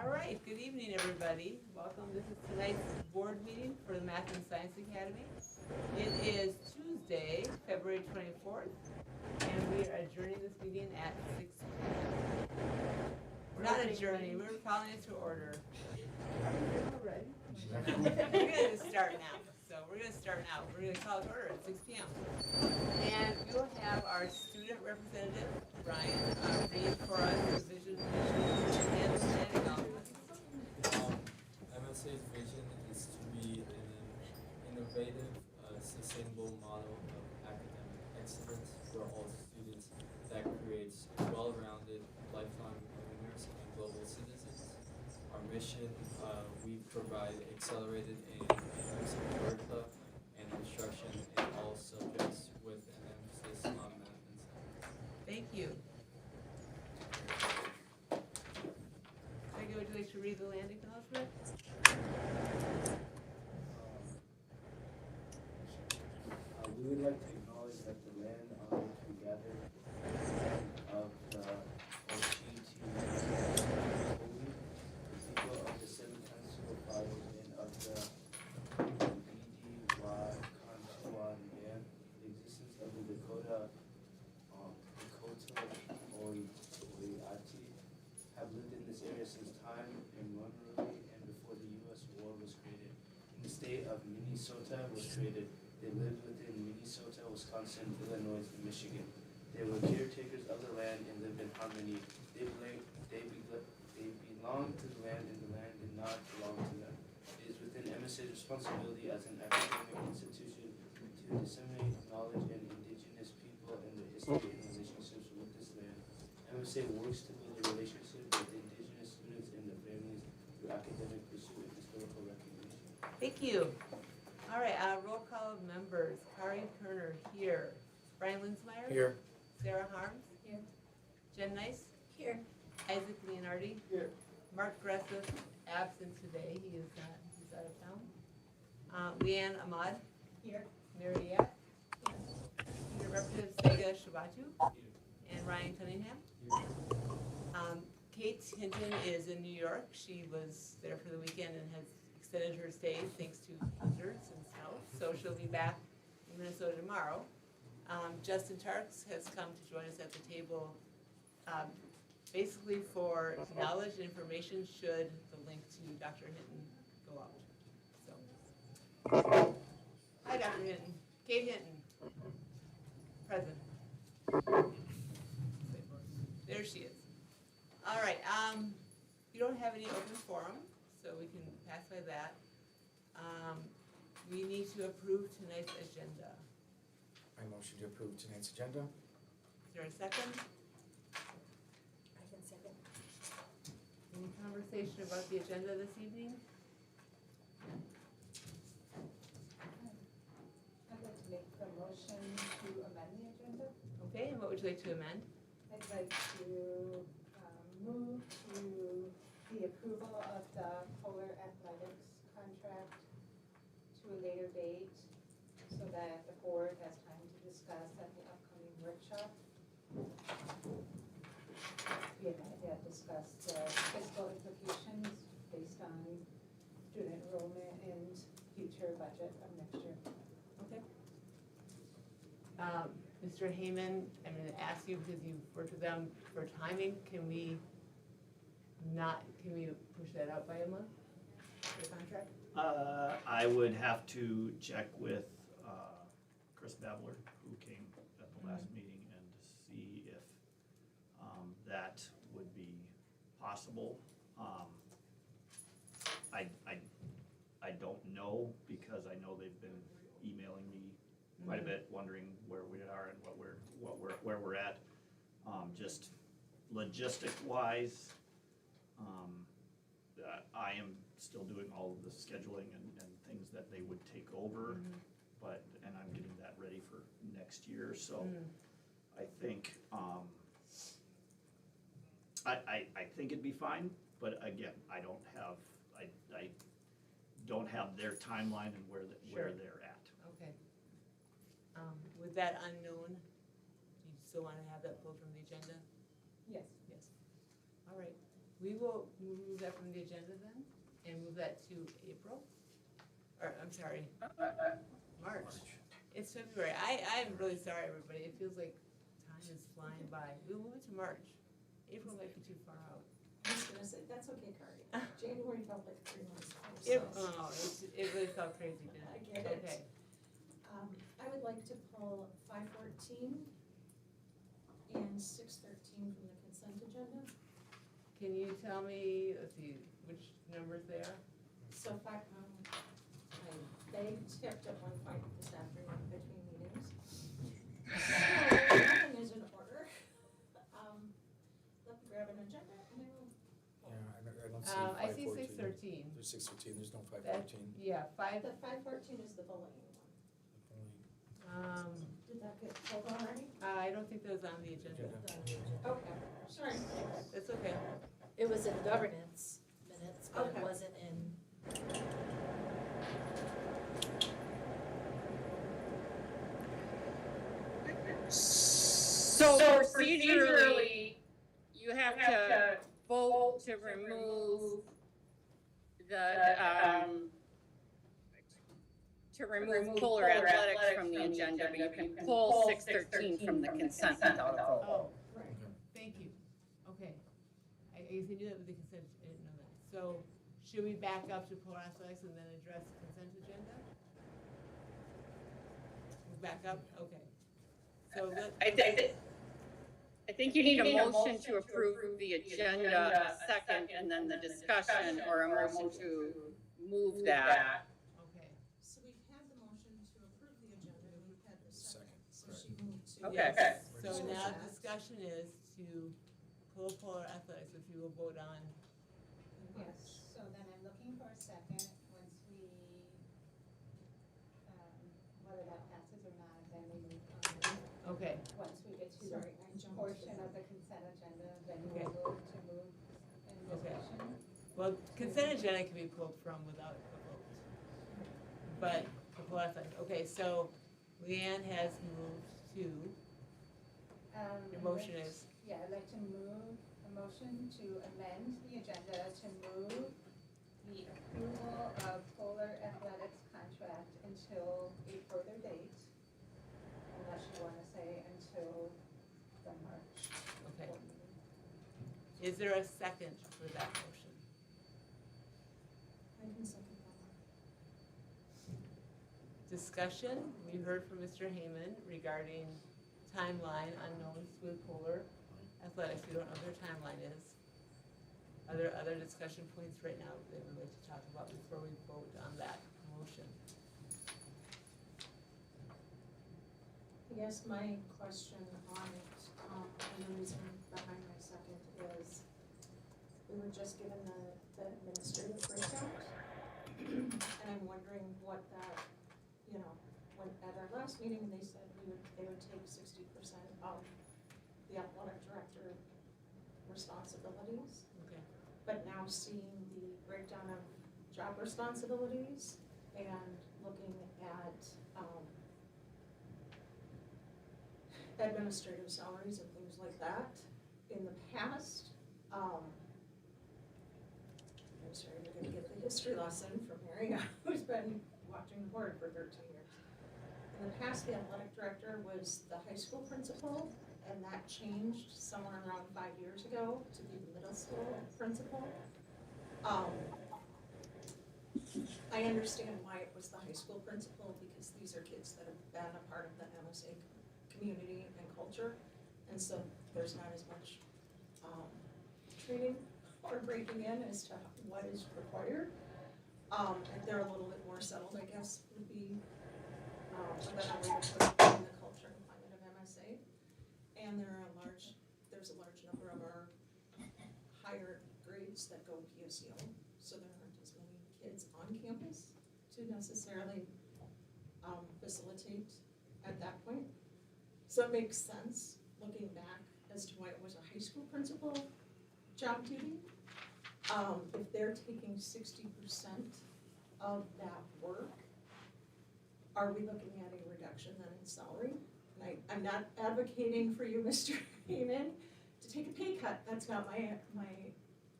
All right, good evening, everybody. Welcome. This is tonight's board meeting for the Math and Science Academy. It is Tuesday, February 24th, and we are adjourning this meeting at 6 p.m. We're not adjourning, we're calling it to order. Already. We're going to start now. We're going to call it to order at 6 p.m. And we will have our student representative, Brian, read for us the vision, mission, and planning elements. MSA's vision is to be an innovative, sustainable model of academic excellence for all students that creates well-rounded, lifelong learners and global citizens. Our mission, we provide accelerated and inclusive curricula and instruction in all subjects with an emphasis on math and science. Thank you. Greg, would you like to read the land acknowledgement? We would like to acknowledge that the land on which we gather of the OCT holy, the people of the seven council fathers and of the BD Conchwan, the existence of the Dakota Oiati have lived in this area since time immemorially and before the U.S. war was created. In the state of Minnesota was created. They lived within Minnesota, Wisconsin, Illinois, and Michigan. They were caretakers of the land and lived in harmony. They belonged to the land, and the land did not belong to them. It is within MSA's responsibility as an academic institution to disseminate knowledge and indigenous people and their history and relationships with this land. MSA works to build a relationship with indigenous students and their families through academic pursuit and historical recognition. Thank you. All right, roll call of members. Kari Kerner, here. Brian Linsmeyer? Here. Sarah Harms? Here. Jen Nice? Here. Isaac Leonardi? Here. Mark Gressiff, absent today. He's out of town. Leanne Ahmad? Here. Mary Yap? Here. Representative Sega Shabatu? And Ryan Cunningham? Kate Hinton is in New York. She was there for the weekend and has extended her stay thanks to blizzards and snow, so she'll be back in Minnesota tomorrow. Justin Tarks has come to join us at the table, basically for knowledge and information should the link to Dr. Hinton go out. So, hi Dr. Hinton, Kate Hinton, present. There she is. All right, you don't have any open forum, so we can pass by that. We need to approve tonight's agenda. I motion to approve tonight's agenda. Is there a second? I can second. Any conversation about the agenda this evening? I'd like to make the motion to amend the agenda. Okay, and what would you like to amend? I'd like to move to the approval of the Polar Athletics contract to a later date so that the board has time to discuss at the upcoming workshop. We had discussed the fiscal implications based on student enrollment and future budget of next year. Okay. Mr. Heyman, I'm going to ask you because you've worked with them for timing. Can we push that out by a month, the contract? I would have to check with Chris Babler, who came at the last meeting, and see if that would be possible. I don't know, because I know they've been emailing me quite a bit, wondering where we are and where we're at. Just logistic wise, I am still doing all of the scheduling and things that they would take over, and I'm getting that ready for next year, so I think I think it'd be fine, but again, I don't have their timeline and where they're at. Okay. With that unknown, do you still want to have that pulled from the agenda? Yes. Yes. All right. we will remove that from the agenda then, and move that to April, or, I'm sorry, March. It's February. I'm really sorry, everybody. It feels like time is flying by. We'll move it to March. April might be too far out. I was gonna say, that's okay, Carly. January felt like 3 months ago, It really felt crazy, didn't I it? get it. Okay. I would like to pull 514 and 613 from the consent agenda. Can you tell me, let's see, which numbers they are? So they tipped at one point this afternoon between meetings. So nothing is in order. Let me grab an agenda and I will. Yeah, I don't see I see 514. 613. There's 613, there's no That- 514. Yeah, The 514 is the bullying one. Did that get pulled already? I don't think that was on the agenda. Okay, sorry. It's okay. It was in governance minutes, but Okay. it wasn't in. So procedurally, you have to vote to remove Polar Athletics from the agenda, but you can pull 613 from the consent without a vote. Oh, Right. thank you. Okay. I guess I knew that with the consent, I didn't know that. So should we back up to Polar Athletics and then address the consent agenda? Back up? Okay. So I think you need a motion to approve the agenda second, and then the discussion, or a motion to move that. Okay. So we've had the motion to approve the agenda, we've had the second, so Second, she moved to. Okay. Yes. So now the discussion is to pull Polar Athletics, which we will vote on. Yes, so then I'm looking for a second, once we, whether that passes or not, then we move on. Okay. Once we get to Sorry, the I jumped. portion of the consent agenda, then Okay. we'll move to move in Okay. discussion. Well, consent agenda can be pulled from without a vote. But the Polar Athletics, okay, so Leanne has moved to, your motion is, Yeah, I'd like to move a motion to amend the agenda to move the approval of Polar Athletics contract until a further date, unless you want to say until the March okay. board meeting. Is there a second for that motion? I can second that. Discussion, we heard from Mr. Heyman regarding timeline unknowns with Polar Athletics, we don't know what their timeline is. Are there other discussion points right now that we'd like to talk about before we vote on that motion? I guess my question on it, and the reason behind my second is, we were just given the administrative breakout. And I'm wondering what that, when, at our last meeting, they said they would take 60% of the athletic director responsibilities. Okay. But now seeing the breakdown of job responsibilities and looking at, administrative salaries and things like that, in the past, I'm sorry, we're gonna get the history lesson from Mary, who's been watching the board for 13 years. In the past, the athletic director was the high school principal, and that changed somewhere around 5 years ago to be the middle school principal. I understand why it was the high school principal, because these are kids that have been a part of the MSA community and culture, and so there's not as much training or breaking in as to what is required. And they're a little bit more settled, I guess, would be a better way to put it in the culture and climate of MSA. And there's a large number of our higher grades that go PSEO, so there aren't as many kids on campus to necessarily facilitate at that point. So it makes sense, looking back, as to why it was a high school principal job duty. If they're taking 60% of that work, are we looking at a reduction then in salary? And I'm not advocating for you, Mr. Heyman, to take a pay cut. That's not my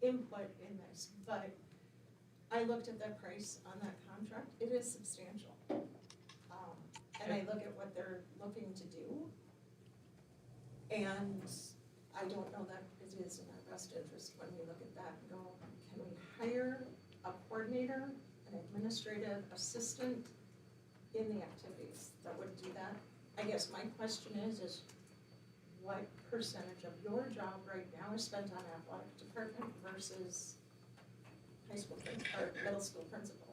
input in this, but I looked at the price on that contract, it is substantial. And I look at what they're looking to do, and I don't know that it is in our best interest when we look at that and go, can we hire a coordinator, an administrative assistant in the activities that would do that? I guess my question is what percentage of your job right now is spent on athletic department versus high school, or middle school principal?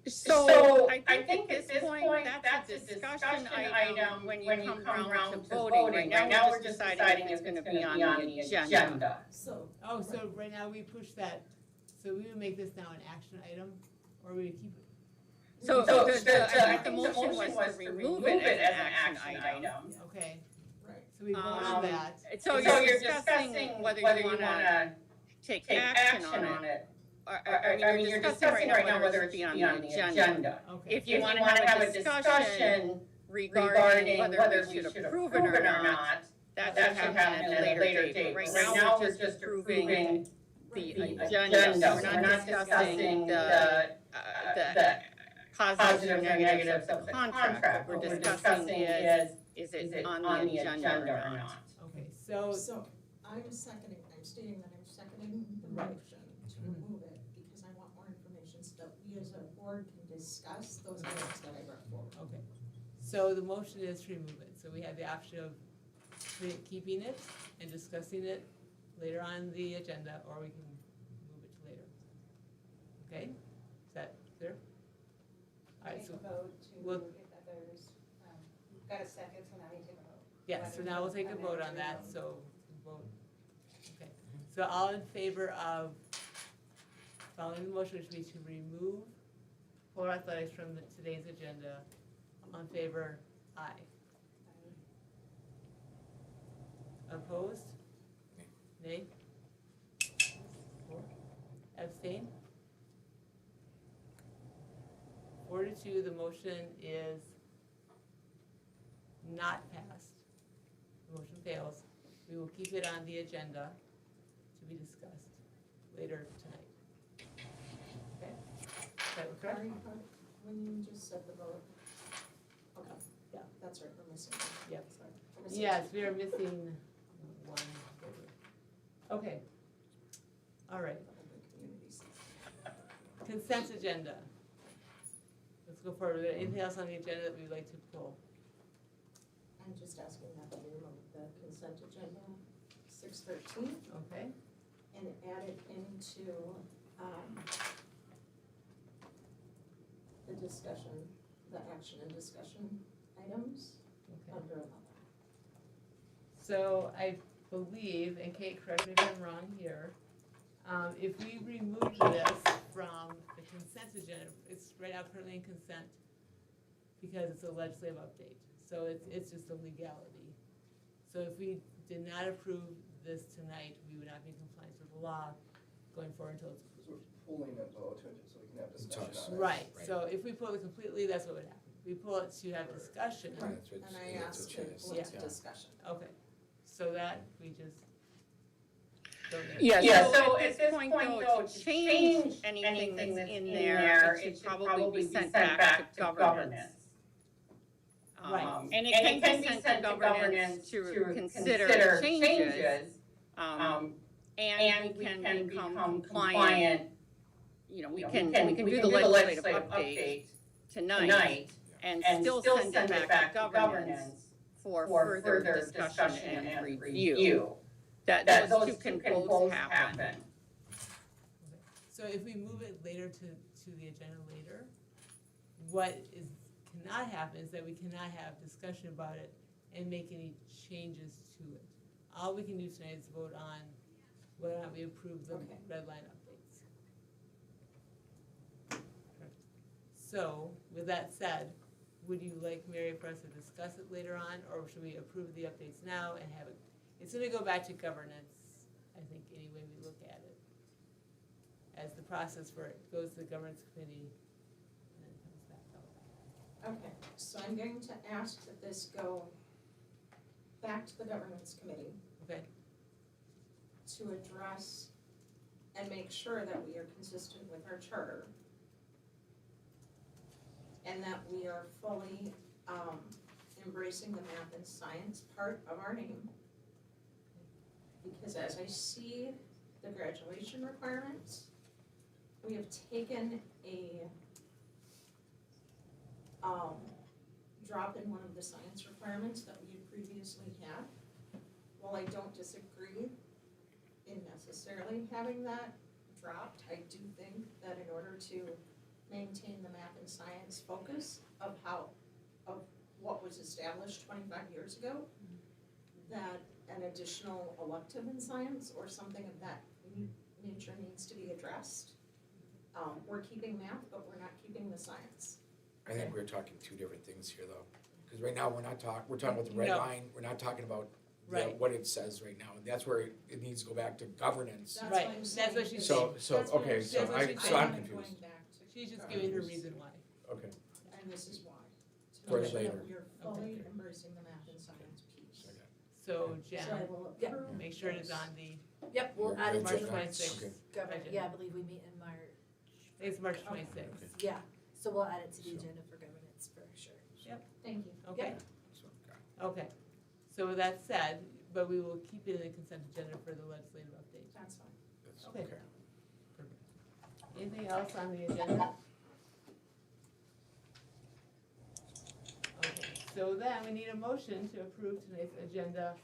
So I think at this point, that's a discussion item when you come around to voting. Right now, we're just deciding if it's gonna be on the agenda. So, Oh, so right now we push that, so we would make this now an action item, or we would keep it? So I think the motion was to remove it as an action item. Okay, right, so we vote on that. So you're discussing whether you wanna take action on it. I mean, you're discussing right now whether it should be on the agenda. Okay. If you wanna have a discussion regarding whether we should approve it or not, that should happen at a later date. Right now, we're just approving the agenda, so we're not discussing the positives or negatives of the contract. What we're discussing is it on the agenda or not? Okay, so, so I'm stating that I'm seconding the Right. motion to remove it because I want more information so that we as a board can discuss those items that I brought forward. okay, so the motion is to remove it, so we have the option of keeping it and discussing it later on the agenda, or we can move it to later. Okay, is that clear? All right, Take so, a vote to, we'll- if others, got a second, so now you take a vote. yeah, so now we'll take a vote on that, so, vote, okay. So all in favor of following the motion, which would be to remove Polar Athletics from today's agenda, on favor, aye. Opposed? Nay? Abstain? 4-2, the motion is not passed. The motion fails. We will keep it on the agenda to be discussed later tonight. Okay? Is that correct? Kari, when you just said the vote, okay. Yeah. That's right, we're missing. Yep. Sorry, we're missing Yes, we are missing one. Okay. All right. the communities. Consent agenda. Let's go forward. Is there anything else on the agenda that we'd like to pull? I'm just asking that we remove the consent agenda 613 Okay? and add it into, the discussion, the action and discussion items Okay. under 11. So I believe, and Kate, correct me if I'm wrong here, if we remove this from the consent agenda, it's right now currently in consent because it's a legislative update. So it's just a legality. So if we did not approve this tonight, we would not be in compliance with the law going forward until it's Because we're pulling it though to, so we can have discussion on it. right. So if we pull it completely, that's what would happen. We pull it to have discussion. Right. That's what- And I that's asked what to she pull is. it to Yeah. discussion. Okay, so that we just don't need. Yeah, so at this point though, to change anything that's in there, it should probably be sent back to governance. Right. And it can be sent to governance to consider changes, and we can become compliant. You know, we can do the legislative update tonight and still send it back to governance for further discussion and review. That those two can both happen. So if we move it later to the agenda later, what cannot happen is that we cannot have discussion about it and make any changes to it. All we can do tonight is vote on whether or not we approve the Okay. red line updates. So, with that said, would you like, Mary, for us to discuss it later on, or should we approve the updates now and have it? It's gonna go back to governance, I think, any way we look at it. As the process for it goes to the governance committee and then comes back out. Okay, so I'm going to ask that this go back to the governance committee Okay, to address and make sure that we are consistent with our charter. And that we are fully, embracing the math and science part of our name. Because as I see the graduation requirements, we have taken a, drop in one of the science requirements that we had previously had. While I don't disagree in necessarily having that dropped, I do think that in order to maintain the math and science focus of what was established 25 years ago, that an additional elective in science or something of that nature needs to be addressed. We're keeping math, but we're not keeping the science. I think we're talking two different things here though, because right now we're talking about the red No. line, we're not talking about Right. what it says right now, and that's where it needs to go back to governance. That's Right, what I'm that's saying. what she's So, saying. okay, so That's what she's I'm saying. confused. Going back to She's just giving her reason why. Okay, and this is why. For To make sure later. that we are fully Okay. embracing the math and science piece. okay. So So I Jen, will Yeah. approve. make sure it is this. on the, Yep, we'll Your- add it your to March the agenda. 26th. Okay. government, agenda. yeah, I believe we meet in March. It's March 26th. Yeah, so we'll add it to the So- agenda for governance for sure. Thank you. Okay, So, okay. okay. So with that said, but we will keep it in the consent agenda for the legislative update. That's fine. That's Okay. okay. Anything else on the agenda? Okay, so then we need a motion to approve tonight's agenda.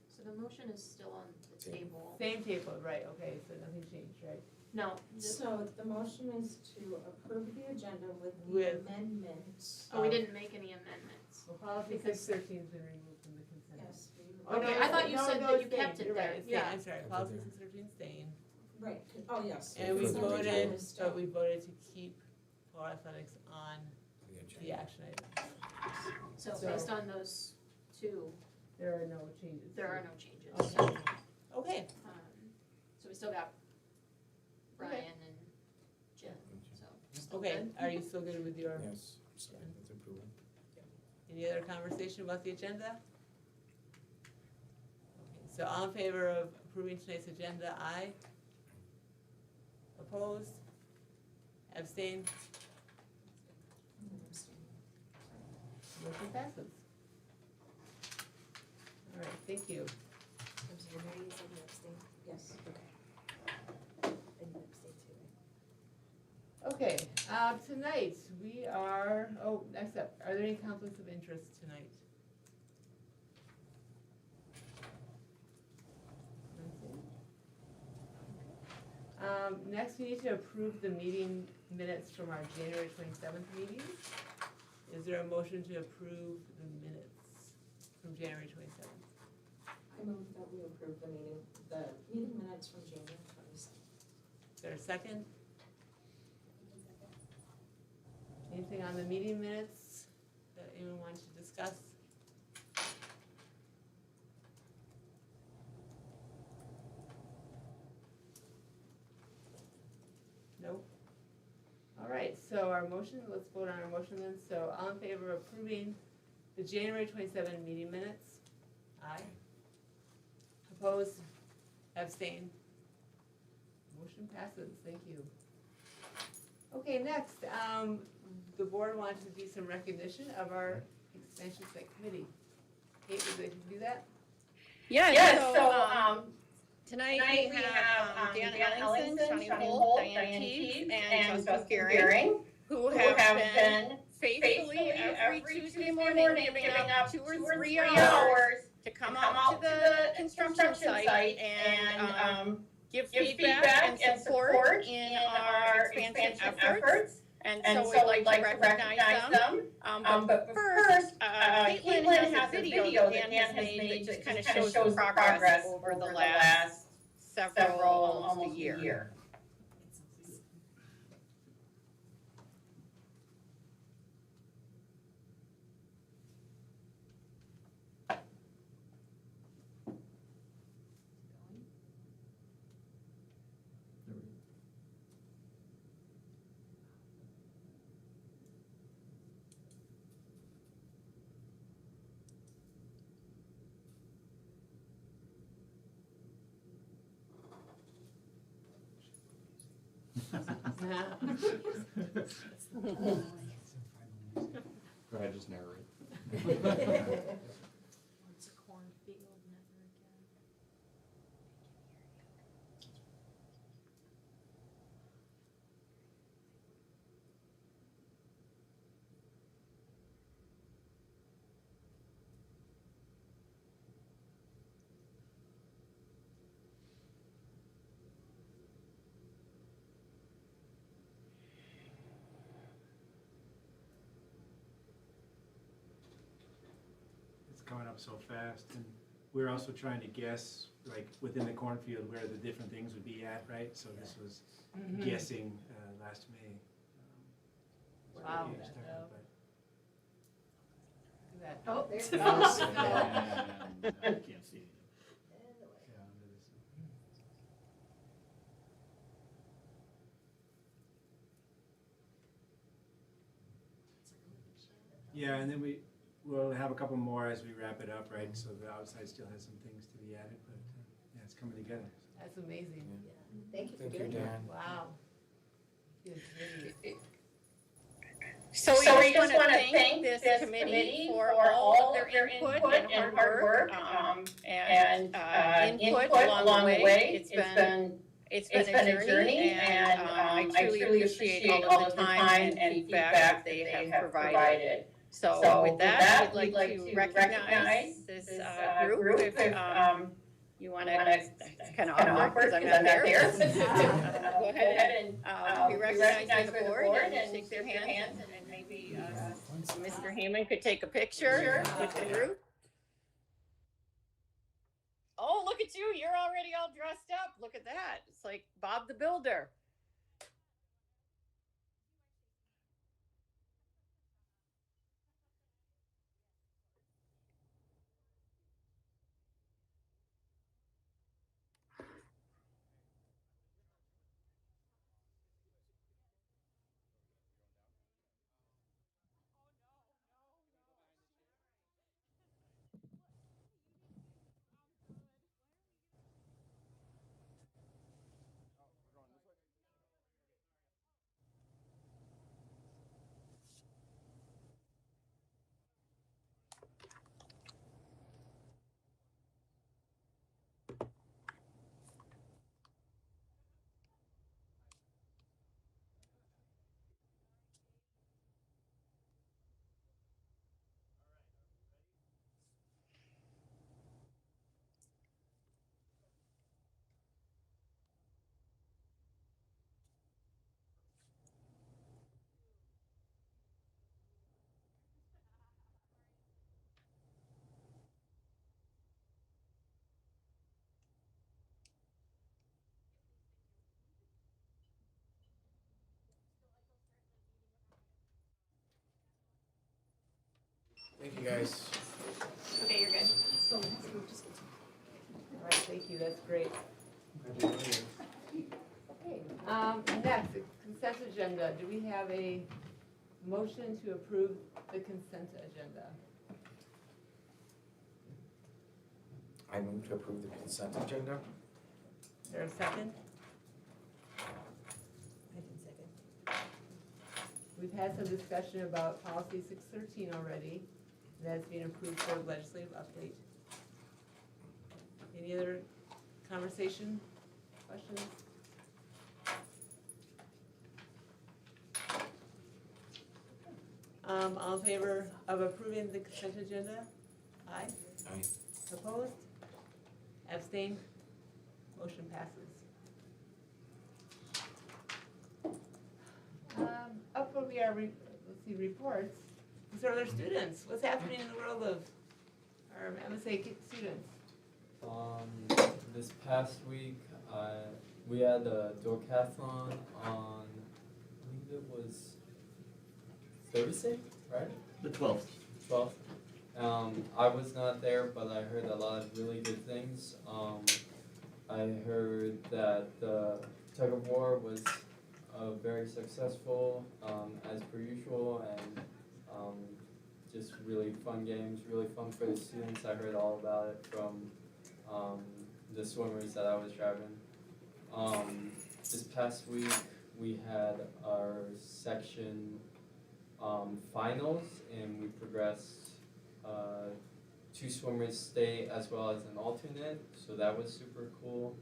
So the motion is still on the table. Same table, right, okay, so nothing changed, right? No, this, So the motion is to approve the agenda with the With- amendments. oh, we didn't make any amendments. Well, policy Because- 613's been removed from the consent. Yes, we. Oh, no, Okay, I thought you no, said no, that it's you kept staying. it You're right, there. it's staying. Yeah. I'm sorry, Kept it policy there. 613 staying. Right, oh, yes. And we Consent voted, agenda is but still- we voted to keep fall athletics on The agenda. the action item. So So- based on those two, There are no changes. there are no changes. Okay. Okay, So we still got Brian and Jen, so. still okay, good. are you still good with your, Yes, so that's approval. any other conversation about the agenda? Okay, so all in favor of approving tonight's agenda, aye? Opposed? Abstained? Motion passes. All right, thank you. I'm sorry, Mary, you said you abstained? Yes. Okay. And you abstained too, right? Okay, tonight, we are, next up, are there any conflicts of interest tonight? Next, we need to approve the meeting minutes from our January 27th meeting. Is there a motion to approve the minutes from January 27th? I move that we approve the meeting minutes from January 27th. Is there a second? Anything on the meeting minutes that anyone wants to discuss? No? All right, so our motion, let's vote on our motion then. So all in favor of approving the January 27 meeting minutes? Aye. Opposed? Abstain? Motion passes, thank you. Okay, next, the board wants to do some recognition of our expansion site committee. Kate, would you like to do that? Yeah, so, tonight we have Dan Ellingson, Shawnee Holt, Diane Teague, and Justin Gearing, who have been faithfully every Tuesday morning giving up 2 or 3 hours to come out to the construction site and give feedback and support in our expansion efforts. And so we'd like to recognize them. But first, Caitlin has a video that Dan has made that just kind of shows the progress over the last several, almost a year. Go ahead, just narrate. Once a cornfield, never again. It's coming up so fast, and we're also trying to guess, like, within the cornfield where the different things would be at, right? So this was guessing last May. Wow. Yeah, started, but- Oh, there's And I can't see it. yeah, that is- Yeah, and then we'll have a couple more as we wrap it up, right? So the outside still has some things to be added, but yeah, it's coming together. That's amazing. Thank you for Thank you, doing that. Dan. Wow. Good committee. So we just want to thank this committee for all of their input and hard work, and input along the way. It's been a journey, and I truly appreciate all of the time and feedback that they have provided. So with that, we'd like to recognize this group. If you want to, it's kind of awkward because I'm not there. Go ahead and be recognized by the board and shake their hands, and maybe Mr. Heyman could take a picture with the group. Oh, look at you, you're already all dressed up. Look at that. It's like Bob the Builder. Thank you, guys. Okay, you're good. All right, thank you, that's great. Okay, next, the consent agenda. Do we have a motion to approve the consent agenda? I move to approve the consent agenda. Is there a second? I can second. We've had some discussion about policy 613 already. That's being approved for legislative update. Any other conversation, questions? All in favor of approving the consent agenda? Aye. Aye. Opposed? Abstained? Motion passes. Up where we are, let's see, reports. These are their students. What's happening in the world of our MSA students? This past week, we had a Dorcathlon on, I believe it was Thursday, right? The 12th. 12th. I was not there, but I heard a lot of really good things. I heard that the tug of war was very successful, as per usual, and just really fun games, really fun for the students. I heard all about it from the swimmers that I was driving. This past week, we had our section finals, and we progressed. 2 swimmers stay as well as an alternate, so that was super cool.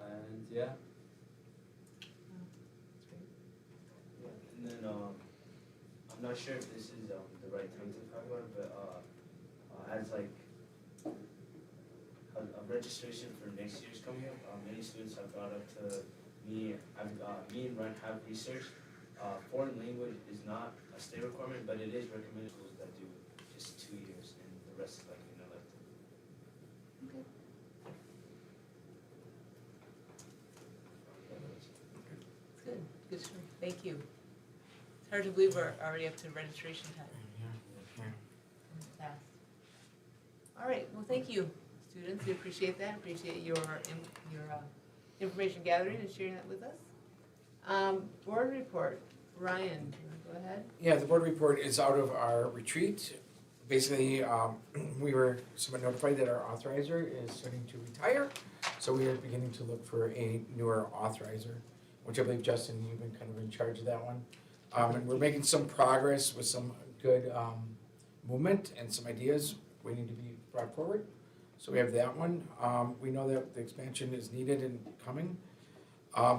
And yeah. Yeah, and then, I'm not sure if this is, the right time to talk about it, but, as like, a registration for next year's coming up, many students have brought up to me, me and Ryan have researched, foreign language is not a state requirement, but it is recommended schools that do just 2 years, and the rest is like an elective. Good, good story, thank you. It's hard to believe we're already up to registration time. Fast. All right, well, thank you, students, we appreciate that, appreciate your information gathering and sharing that with us. Board report, Ryan, do you wanna go ahead? Yeah, the board report is out of our retreat. Basically, we were somewhat notified that our authorizer is starting to retire, so we are beginning to look for a newer authorizer, which I believe, Justin, you've been kind of in charge of that one. And we're making some progress with some good movement and some ideas waiting to be brought forward. So we have that one. We know that the expansion is needed and coming.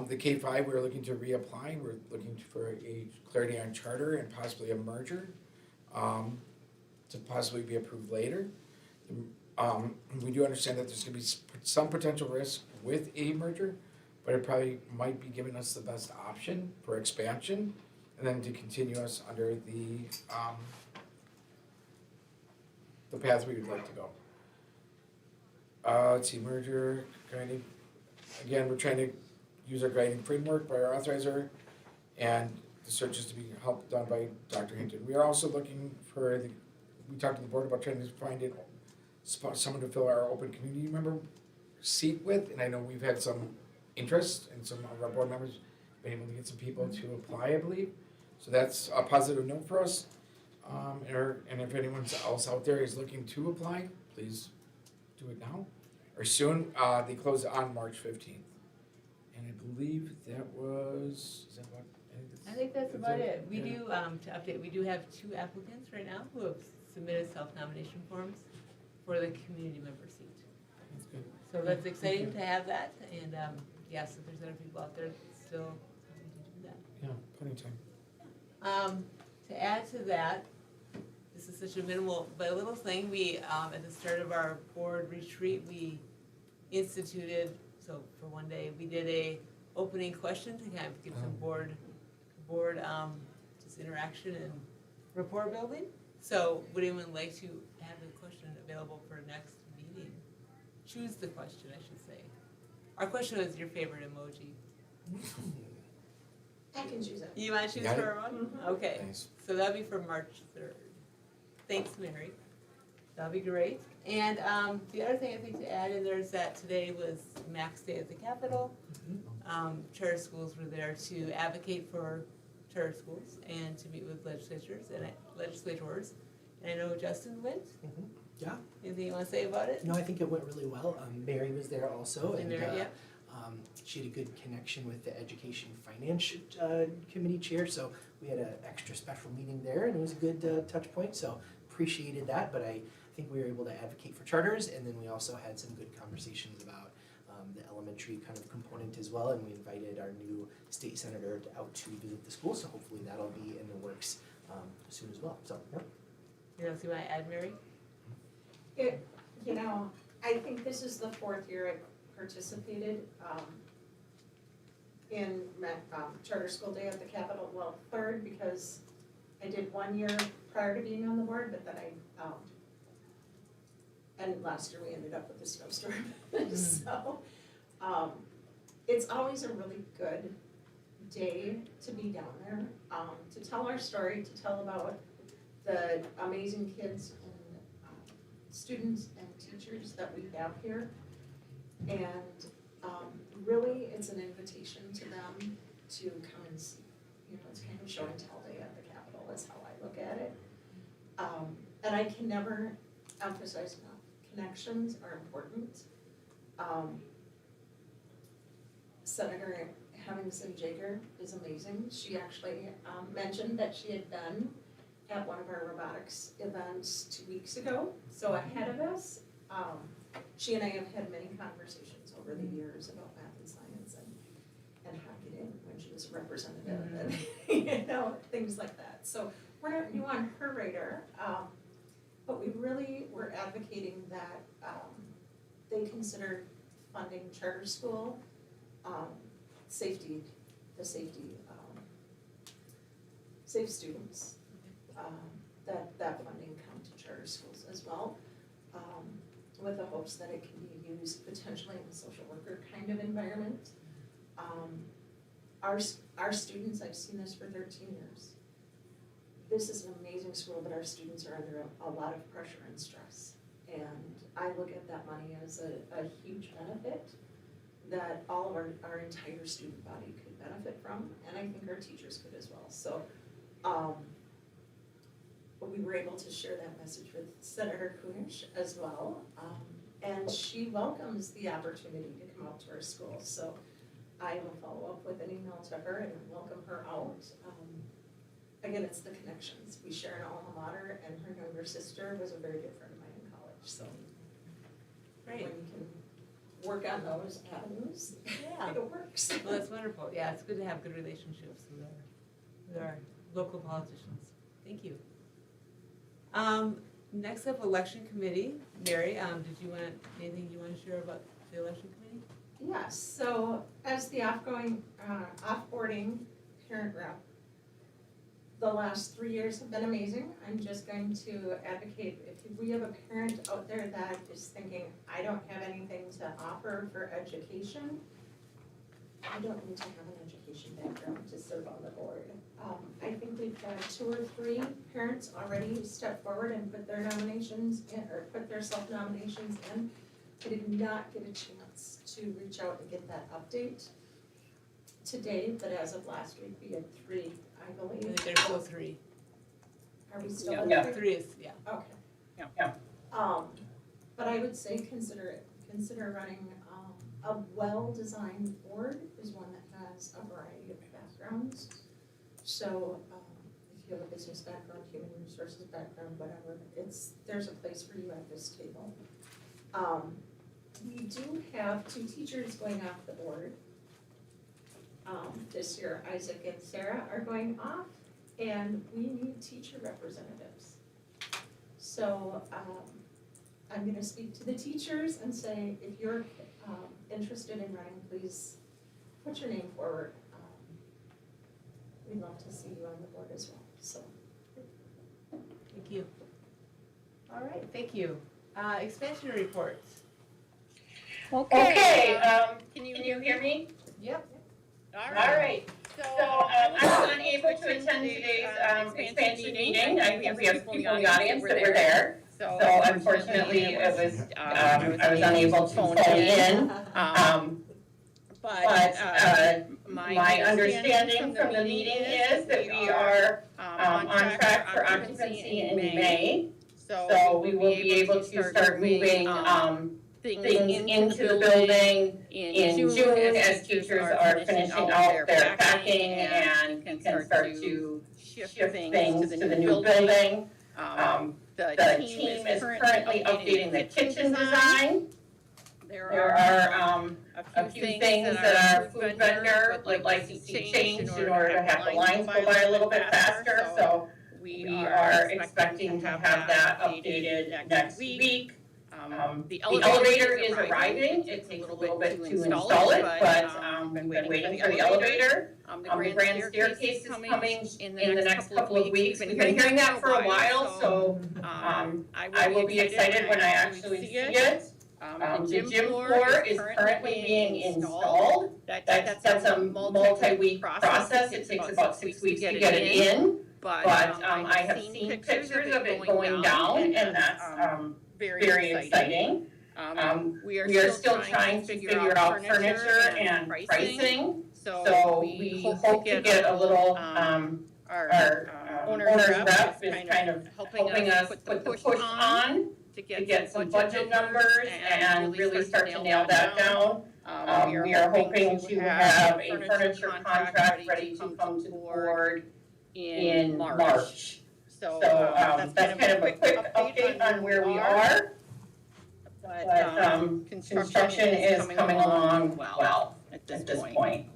The K-5, we're looking to reapply. We're looking for a clarity on charter and possibly a merger to possibly be approved later. We do understand that there's gonna be some potential risk with a merger, but it probably might be giving us the best option for expansion and then to continue us under the path we would like to go. Let's see, merger, guiding, again, we're trying to use our guiding framework by our authorizer, and the search is to be helped done by Dr. Hinton. We are also looking for we talked to the board about trying to find someone to fill our open community member seat with, and I know we've had some interest, and some of our board members have been able to get some people to apply, I believe. So that's a positive note for us. And if anyone else out there is looking to apply, please do it now or soon. They close on March 15th. And I believe that was, is that what? I think that's about it. We do, to update, we do have 2 applicants right now who have submitted self-nomination forms for the community member seat. That's good. So that's exciting to have that, and yes, if there's other people out there still wanting to do that. Yeah, plenty of time. To add to that, this is such a minimal, but a little thing, we, at the start of our board retreat, we instituted, so for one day, we did a opening question to kind of give some board, just interaction and rapport building. So would anyone like to have a question available for next meeting? Choose the question, I should say. Our question was your favorite emoji. I can choose it. You want to choose Got it. for one? Okay, Nice. so that'll be for March 3rd. Thanks, Mary. That'll be great. And the other thing I think to add in there is that today was Max Day at the Capitol. Charter schools were there to advocate for charter schools and to meet with legislators. And I know Justin went. Yeah. Anything you want to say about it? No, I think it went really well. Mary was there also, and Mary, yeah. She had a good connection with the Education Finance Committee chair, so we had an extra special meeting there, and it was a good touch point, so appreciated that, but I think we were able to advocate for charters, and then we also had some good conversations about the elementary kind of component as well, and we invited our new state senator out to visit the school, so hopefully that'll be in the works soon as well, so, yeah. You know, see what I add, Mary? I think this is the 4th year I've participated in Charter School Day at the Capitol. Well, 3rd because I did 1 year prior to being on the board, but then and last year we ended up with a snowstorm. So it's always a really good day to be down there, to tell our story, to tell about the amazing kids and students and teachers that we have here. And really, it's an invitation to them to come and see. It's kind of show and tell day at the Capitol is how I look at it. And I can never emphasize enough, connections are important. Senator having Cindy Jager is amazing. She actually mentioned that she had been at one of our robotics events 2 weeks ago, so ahead of us. She and I have had many conversations over the years about math and science and how to get in when she was a representative and things like that. So we're not new on her radar, but we really were advocating that they consider funding charter school safe students, that funding come to charter schools as well, with the hopes that it can be used potentially in a social worker kind of environment. Our students, I've seen this for 13 years. This is an amazing school, but our students are under a lot of pressure and stress. And I look at that money as a huge benefit that all of our entire student body could benefit from, and I think our teachers could as well. So but we were able to share that message with Senator Kunish as well, and she welcomes the opportunity to come out to our school. So I will follow up with an email to her and welcome her out. Again, it's the connections. We share an alma mater, and her younger sister was a very good friend of mine in college. So Great. when you can work on those avenues, Yeah. it works. Well, that's wonderful. Yeah, it's good to have good relationships with our local politicians. Thank you. Next up, election committee. Mary, anything you want to share about the election committee? Yes, so as the offboarding parent rep, the last 3 years have been amazing. I'm just going to advocate, if we have a parent out there that is thinking, I don't have anything to offer for education, I don't need to have an education background to serve on the board. I think we've had 2 or 3 parents already step forward and put their nominations in, or put their self-nominations in. I did not get a chance to reach out and get that update today, but as of last week, we had 3, I I believe. think there's still 3. Are we still Yeah, at 3? 3 is, yeah. Okay. Yeah. But I would say consider running, a well-designed board is one that has a variety of backgrounds. So, if you have a business background, human resources background, whatever, there's a place for you at this table. We do have 2 teachers going off the board. This year, Isaac and Sarah are going off, and we need teacher representatives. So, I'm gonna speak to the teachers and say, if you're interested in running, please put your name forward. We'd love to see you on the board as well, so. Thank you. All right, thank you. Expansion reports. Okay, can you hear me? Yep. All right. So I was unable to attend today's expansion meeting. I think we have people in the audience that were there. So unfortunately, it was, I was unable to phone in. But my understanding from the meeting is that we are on track for occupancy in May. So we will be able to start moving things into the building in June as teachers are finishing out their packing and can start to shift things to the new building. The team is currently updating the kitchen design. There are a few things that our food vendor would like to see changed in order to have the lines go by a little bit faster. So we are expecting to have that updated next week. The elevator is arriving. It takes a little bit to install it, but we've been waiting for the elevator. The grand staircase is coming in the next couple of weeks. We've been hearing that for a while, so I will be excited when I actually see it. The gym floor is currently being installed. That's a multi-week process. It takes about 6 weeks to get it in. But I have seen pictures of it going down, and that's very exciting. We are still trying to figure out furniture and pricing. So we hope to get a little, our owner's rep is kind of helping us put the push on to get some budget numbers and really start to nail that down. We are hoping to have a furniture contract ready to come to the board in March. So that's kind of a quick update on where we are. But construction is coming along well at this point.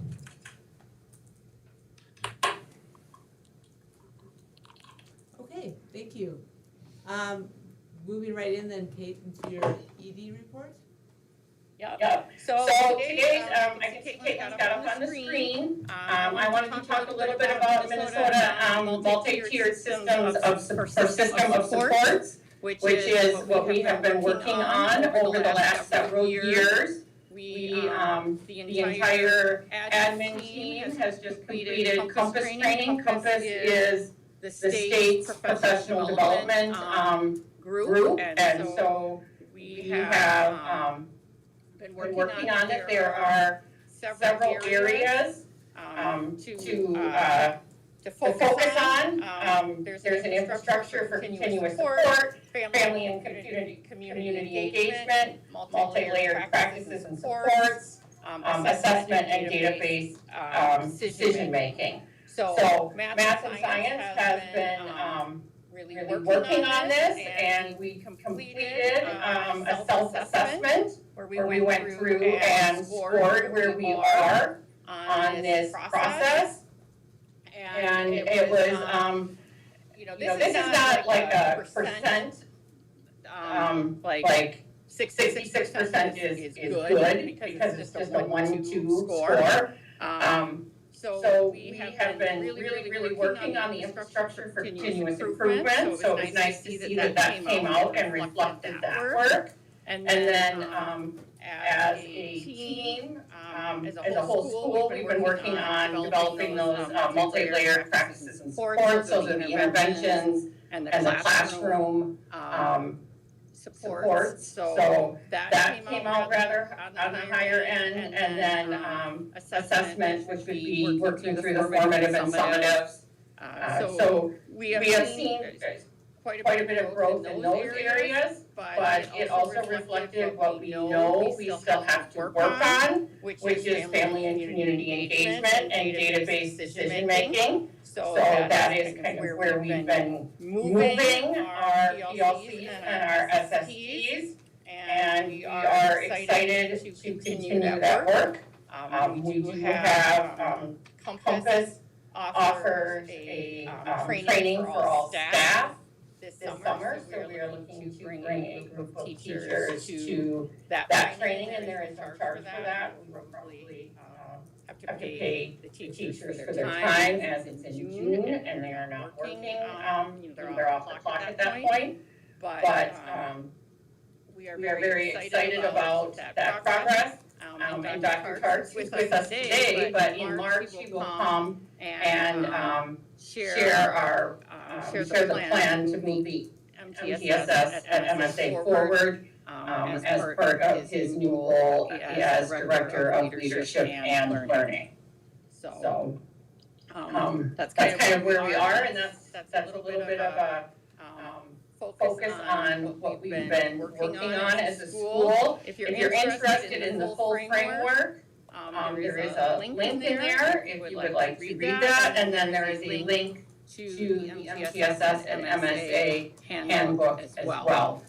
Okay, thank you. Moving right in then, Kate, into your ED report. Yep. So today, I can see Caitlin's got up on the screen. I wanted to talk a little bit about Minnesota multi-tiered systems of supports, which is what we have been working on over the last several years. The entire admin team has just completed Compass training. Compass is the state's professional development group, and so we have been working on it. There are several areas to focus on. There's an infrastructure for continuous support, family and community engagement, multi-layered practices and supports, assessment and database decision making. So math and science has been really working on this, and we completed a self-assessment where we went through and scored where we are on this process. And it was, this is not like a percent, like 66% is good because it's just a 1-2 score. So we have been really working on the infrastructure for continuous improvement. So it was nice to see that came out and reflected that work. And then as a team, as a whole school, we've been working on developing those multi-layered practices and supports. Those are the interventions and the classroom supports. So that came out rather on the higher end, and then assessment, which would be working through the formative and summatives. So we have seen quite a bit of growth in those areas, but it also reflected what we know we still have to work on, which is family and community engagement and database decision making. So that is kind of where we've been moving our PLCs and our SSTs, and we are excited to continue that work. We do have Compass offers a training for all staff this summer, so we are looking to bring a group of teachers to that training, and there is some charge for that. We will probably have to pay the teachers for their time, as it's in June and they are not working. They're off the clock at that point. But we are very excited about that progress. And Dr. Karts is with us today, but in March he will come and share the plan to move the MTSS at MSA forward as part of his new role as Director of Leadership and Learning. So that's kind of where we are, and that's a little bit of a focus on what we've been working on as a school. If you're interested in the full framework, there is a link in there if you would like to read that, and then there is a link to the MTSS and MSA handbook as well.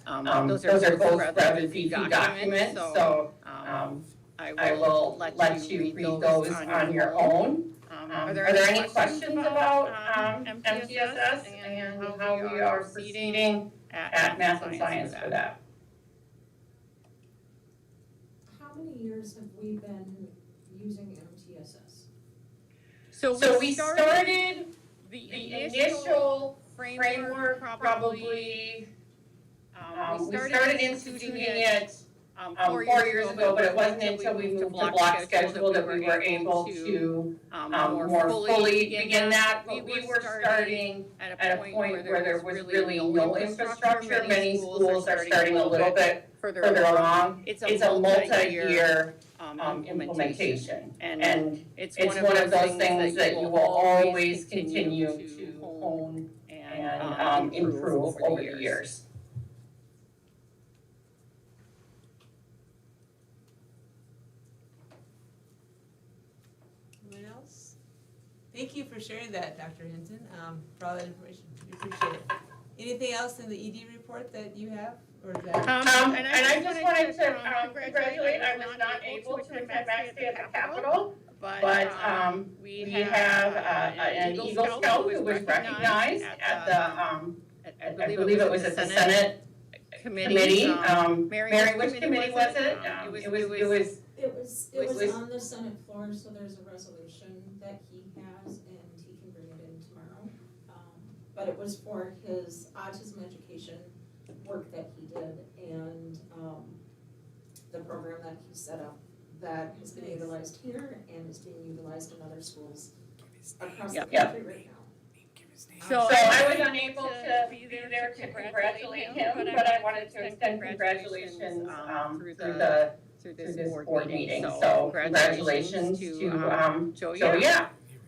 Those are both rather beefy documents, so I will let you read those on your own. Are there any questions about MTSS and how we are proceeding at Math and Science for that? How many years have we been using MTSS? So we started the initial framework probably, we started instituting it 4 years ago, but it wasn't until we moved to block schedule that we were able to more fully begin that. But we were starting at a point where there was really no infrastructure. Many schools are starting a little bit further along. It's a multi-year implementation, and it's one of those things that you will always continue to hone and improve over the years. Thank you for sharing that, Dr. Hinton, for all that information. We appreciate it. Anything else in the ED report that you have, or is that? And I just wanted to congratulate, I was not able to attend Max Day at the Capitol, but we have an Eagle Scout who was recognized at the, I believe it was at the Senate committee. Mary, which committee was it? It was on the Senate floor, so there's a resolution that he has, and he can bring it in tomorrow. But it was for his autism education work that he did, and, the program that he set up that has been utilized here and is being utilized in other schools across the country right now. So I was unable to be there to congratulate him, but I wanted to extend congratulations through this board meeting. So congratulations to Joe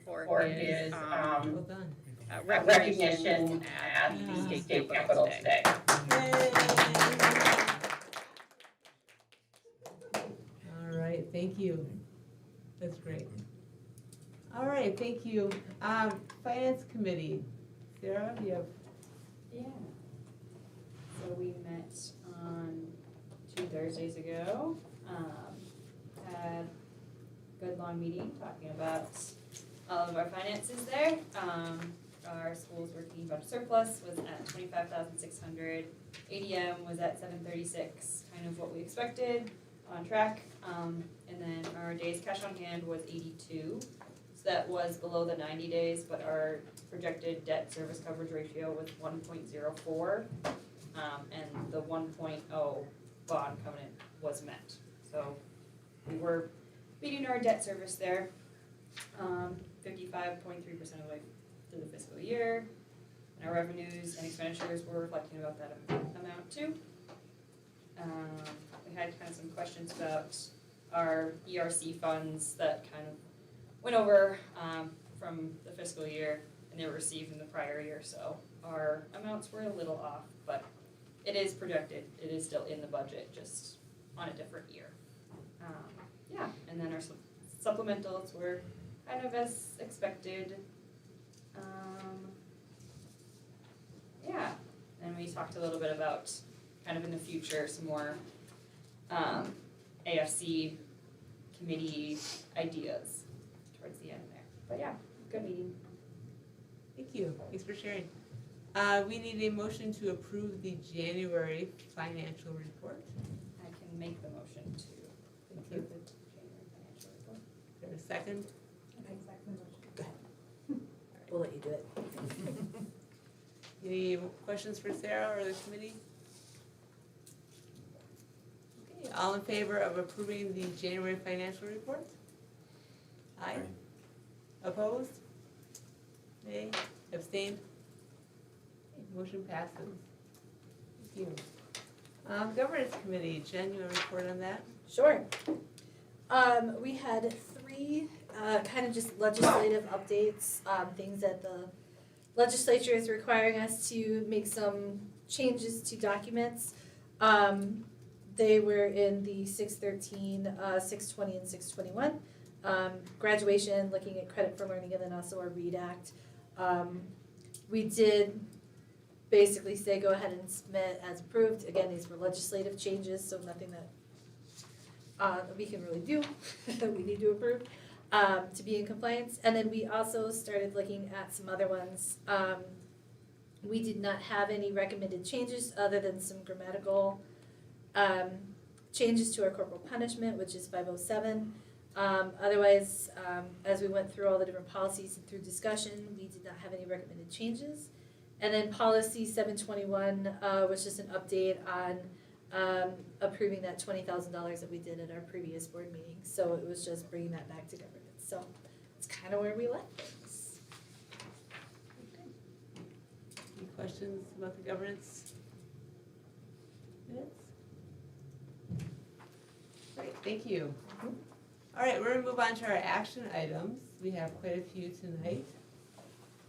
for his Well done. recognition at the state capitol today. All right, thank you. That's great. All right, thank you. Finance Committee, Sarah, you have? Yeah. So we met on 2 Thursdays ago, had a good long meeting talking about all of our finances there. Our school's working budget surplus was at 25,600. ADM was at 736, kind of what we expected, on track. And then our days cash on hand was 82. So that was below the 90 days, but our projected debt service coverage ratio was 1.04. And the 1.0 bond covenant was met. So we were beating our debt service there, 55.3% of the way through the fiscal year. And our revenues and expenditures were reflecting about that amount too. We had kind of some questions about our ERC funds that kind of went over from the fiscal year, and they were received in the prior year, so our amounts were a little off, but it is projected, it is still in the budget, just on a different year. Yeah, and then our supplementals were kind of as expected. Yeah, and we talked a little bit about kind of in the future some more AFC committee ideas towards the end there. But yeah, good meeting. Thank you, thanks for sharing. We need a motion to approve the January financial report. I can make the motion to approve the January financial report. Is there a second? We'll let you do it. Any questions for Sarah or the committee? Okay, all in favor of approving the January financial report? Aye. Opposed? Nay? Abstained? Okay, motion passes. Thank you. Governance Committee, Jen, you want to report on that? Sure. We had 3 kind of just legislative updates, things that the legislature is requiring us to make some changes to documents. They were in the 613, 620, and 621. Graduation, looking at credit for learning, and then also our READ Act. We did basically say go ahead and submit as approved. Again, these were legislative changes, so nothing that we can really do. We need to approve to be in compliance. And then we also started looking at some other ones. We did not have any recommended changes other than some grammatical changes to our corporal punishment, which is 507. Otherwise, as we went through all the different policies and through discussion, we did not have any recommended changes. And then policy 721 was just an update on approving that $20,000 that we did at our previous board meeting. So it was just bringing that back to governance. So it's kind of where we left things. Okay. Any questions about the governance minutes? Great, thank you. All right, we're gonna move on to our action items. We have quite a few tonight.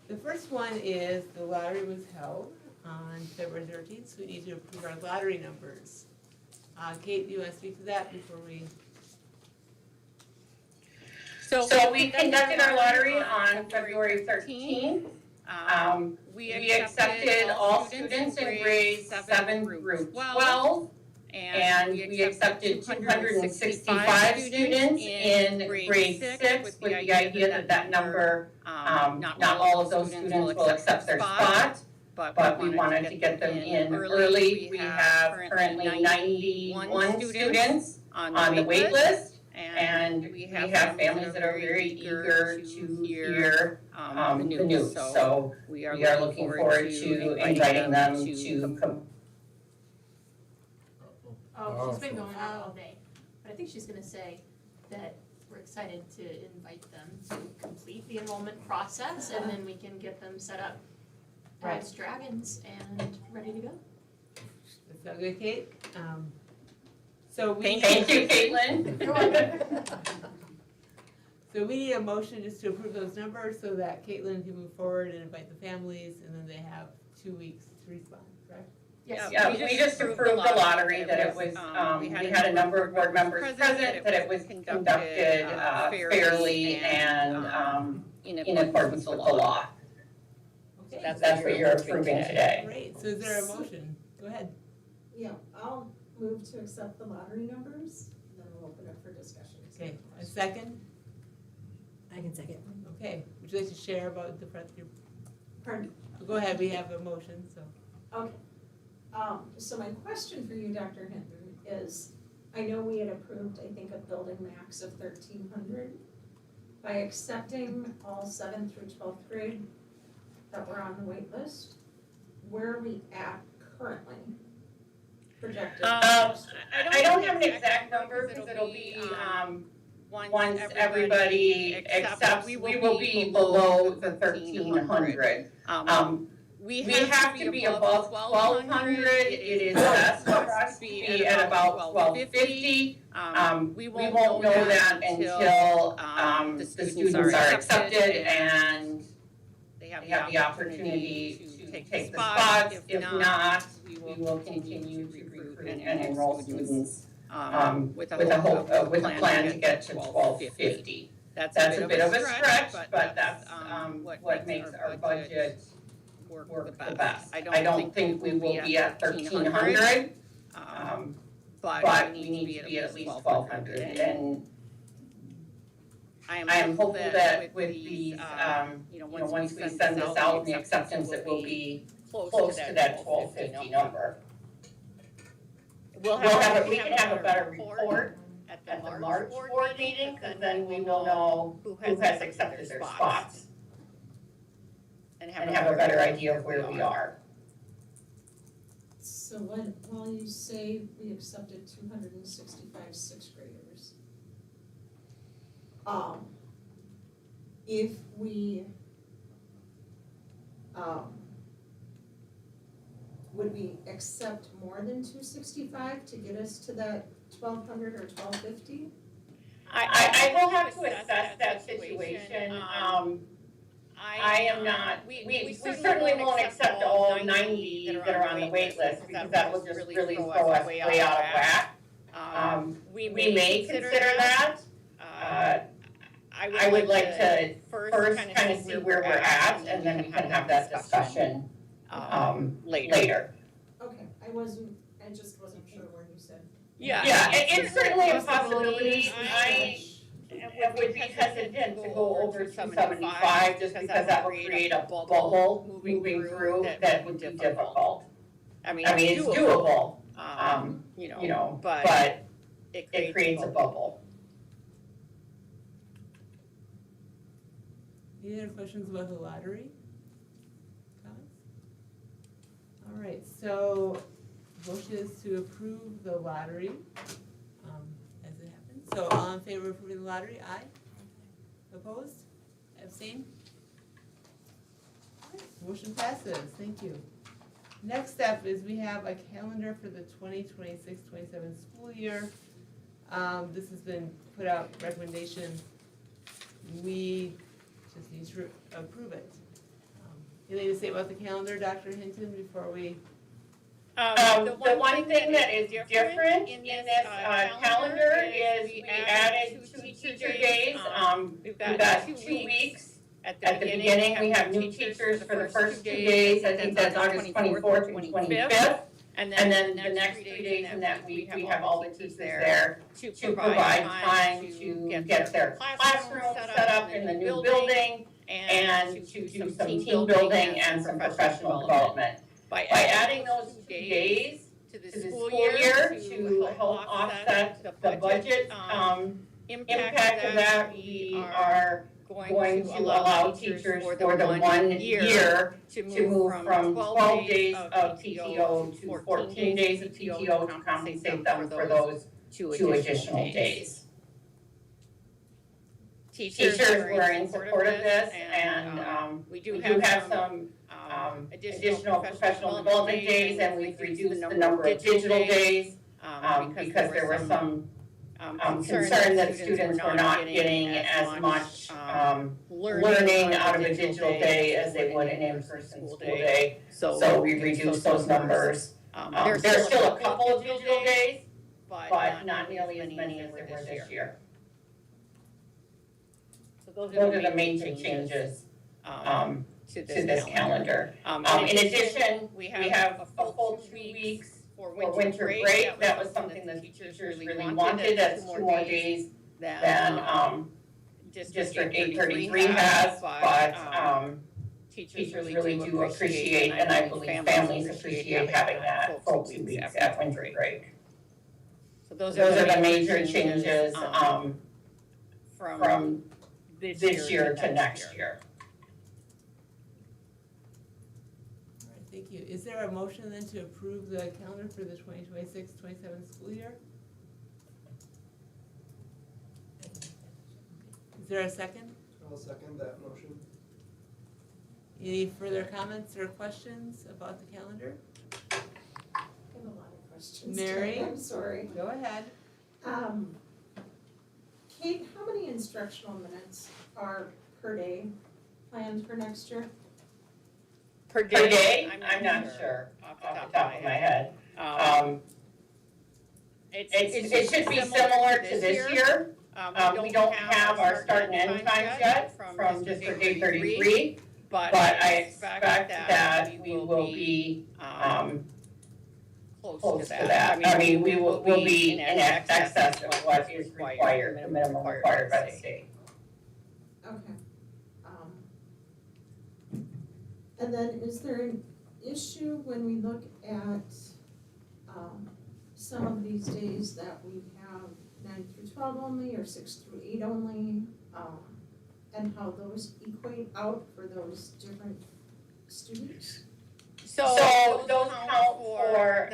The first one is the lottery was held on February 13th, so we need to approve our lottery numbers. Kate, do you want to speak to that before we? So we conducted our lottery on February 13th. We accepted all students in grades 7 through 12. And we accepted 265 students in grade 6 with the idea that that number, not all of those students will accept their spot, but we wanted to get them in early. We have currently 91 students on the wait list. And we have families that are very eager to hear the news. So we are looking forward to inviting them to come. Oh, she's been going on all day, but I think she's gonna say that we're excited to invite them to complete the enrollment process, and then we can get them set up as dragons and ready to go. That sound good, Kate? So we. Thank you, Caitlin. So we need a motion just to approve those numbers so that Caitlin can move forward and invite the families, and then they have 2 weeks to respond, correct? Yes. Yeah, we just approved the lottery, that it was, we had a number of board members present, that it was conducted fairly and in accordance with the law. Okay. That's what you're approving today. Great, so is there a motion? Go ahead. Yeah, I'll move to accept the lottery numbers, and then we'll open it for discussion. Okay, a second? I can second. Okay, would you like to share about the front, your, Pardon? go ahead, we have a motion, so. Okay. So my question for you, Dr. Hinton, is, I know we had approved, I think, a building max of 1,300. By accepting all 7th through 12th grade that were on the wait list, where are we at currently? Projected? I don't have an exact number, because it'll be, once everybody accepts, we will be below the 1,300. We have to be above 1,200, it is best for us to be at about 1,250. We won't know that until the students are accepted and they have the opportunity to take the spots. If not, we will continue to recruit and enroll students with a plan to get to 1,250. That's a bit of a stretch, but that's what makes our budget work the best. I don't think we will be at 1,300, but we need to be at least 1,200. And I am hopeful that with these, once we send this out and the acceptance, it will be close to that 1,250 number. We can have a better report at the March board meeting, because then we will know who has accepted their spots. And have a better idea of where we are. So while you say we accepted 265 sixth graders, if we, would we accept more than 265 to get us to that 1,200 or 1,250? I will have to assess that situation. I am not, we certainly won't accept all 90 that are on the wait list, because that will just really throw us way out of whack. We may consider that. I would like to first kind of see where we're at, and then we can have that discussion later. Okay, I just wasn't sure where you said. Yeah, it's certainly a possibility. I would be hesitant to go over 275, just because that would create a bubble moving through that would be difficult. I mean, it's doable, but it creates a bubble. Any other questions about the lottery? Comments? All right, so motion is to approve the lottery as it happens. So all in favor of approving the lottery, aye? Opposed? Abstain? Motion passes, thank you. Next up is we have a calendar for the 2026-27 school year. This has been put out, recommendation. We just need to approve it. Anything to say about the calendar, Dr. Hinton, before we The one thing that is different in this calendar is we added two teacher days. We've got 2 weeks. At the beginning, we have new teachers for the first 2 days. I think that's August 24th and 25th. And then the next 3 days in that week, we have all the teachers there to provide time to get their classroom set up in the new building and to do some team building and some professional development. By adding those 2 days to the school year to help offset the budget impact of that, we are going to allow teachers for the 1 year to move from 12 days of PTO to 14 days of PTO to compensate them for those 2 additional days. Teachers were in support of this, and we do have some additional professional development days, and we've reduced the number of digital days because there was some concern that students were not getting as much learning out of a digital day as they would an in-person school day. So we reduced those numbers. There's still a couple of digital days, but not nearly as many as there were this year. So those are the major changes to this calendar. In addition, we have a full 2 weeks for winter break. That was something the teachers really wanted. That's 2 more days than District 833 has, but teachers really do appreciate, and I believe families appreciate having that full 2 weeks at winter break. So those are the major changes from this year to next year. All right, thank you. Is there a motion then to approve the calendar for the 2026-27 school year? Is there a second? I'll second that motion. Any further comments or questions about the calendar? I have a lot of questions. Mary? I'm sorry. Go ahead. Kate, how many instructional minutes are per day planned for next year? Per day? I'm not sure off the top of my head. It should be similar to this year. We don't have our start and end times yet from District 833, but I expect that we will be close to that. I mean, we will be in excess of what is required, the minimum required by the state. Okay. And then is there an issue when we look at some of these days that we have 9 through 12 only or 6 through 8 only, and how those equate out for those different students? So those count for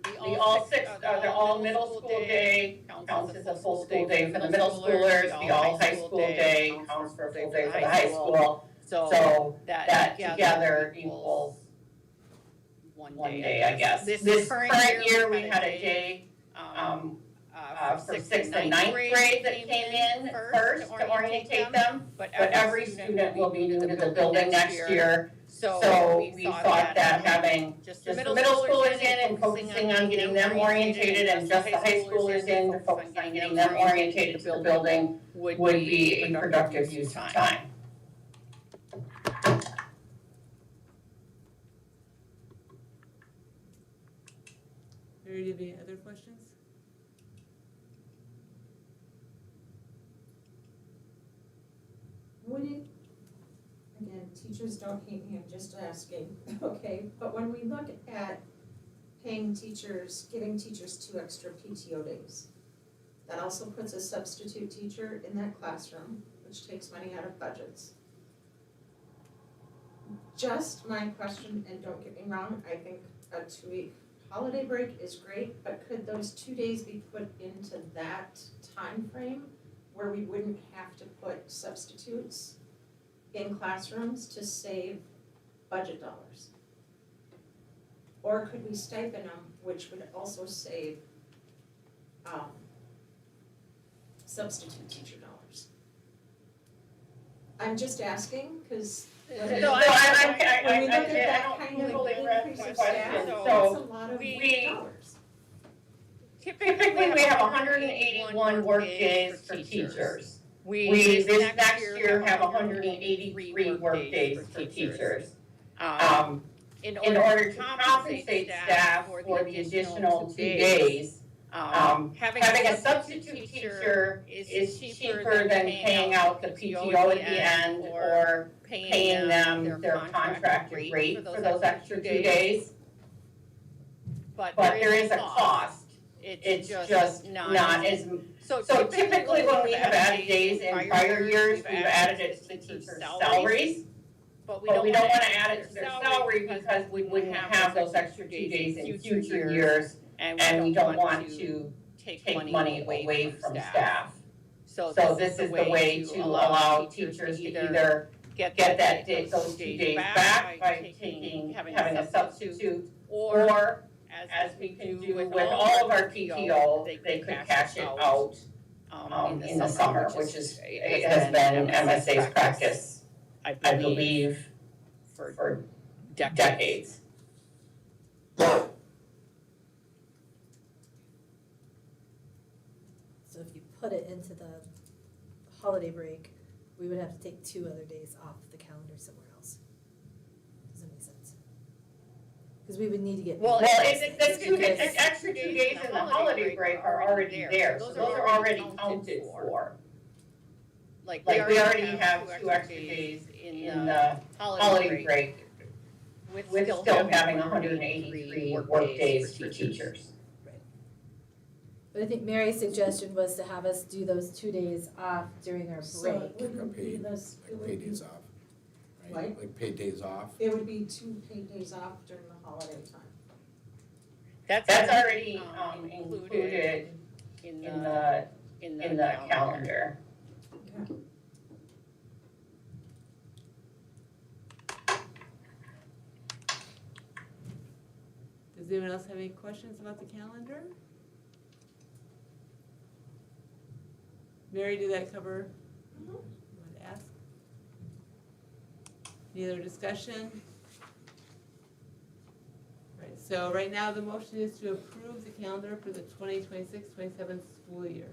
the all six, the all middle school day counts as a full school day for the middle schoolers, the all high school day counts for a full day for the high school. So that together equals one day, I guess. This current year, we had a day for 6th and 9th grade that came in first to orientate them, but every student will be new to the building next year. So we thought that having just the middle schoolers in and focusing on getting them orientated and just the high schoolers in to focus on getting them orientated to the building would be a productive use of time. Mary, do you have any other questions? Would it, again, teachers don't hate me, I'm just asking, okay, but when we look at paying teachers, giving teachers 2 extra PTO days, that also puts a substitute teacher in that classroom, which takes money out of budgets. Just my question, and don't get me wrong, I think a 2-week holiday break is great, but could those 2 days be put into that time frame where we wouldn't have to put substitutes in classrooms to save budget dollars? Or could we stipend them, which would also save substitute teacher dollars? I'm just asking, because So when we I- look I- at that kind of increase of staff, it's a lot of dollars. Typically, we have 181 work days for teachers. We, this next year, have 183 work days for teachers. In order to compensate staff for the additional 2 days, having a substitute teacher is cheaper than paying out the PTO at the end or paying them their contracted rate for those extra 2 days. But there is a cost. It's just not as, so typically when we have added days in prior years, we've added it to the teachers' salaries. But we don't wanna add it to their salary because we wouldn't have those extra 2 days in future years. And we don't want to take money away from staff. So this is the way to allow teachers to either get those 2 days back by having a substitute, or as we can do with all of our PTO, they could cash it out in the summer, which has been MSA's practice, I believe, for decades. So if you put it into the holiday break, we would have to take 2 other days off the calendar somewhere else. Does that make sense? Because we would need to get. The extra 2 days in the holiday break are already there, so those are already counted for. Like, we already have 2 extra days in the holiday break, with still having 183 work days for teachers. But I think Mary's suggestion was to have us do those 2 days off during our So break. it wouldn't be this, it would Paid be, days off, right? What? Like paid days off. it would be 2 paid days off during the holiday time. That's already included in the calendar. Okay. Does anyone else have any questions about the calendar? Mary, did that cover? You want to ask? Any other discussion? Right, so right now the motion is to approve the calendar for the 2026-27 school year.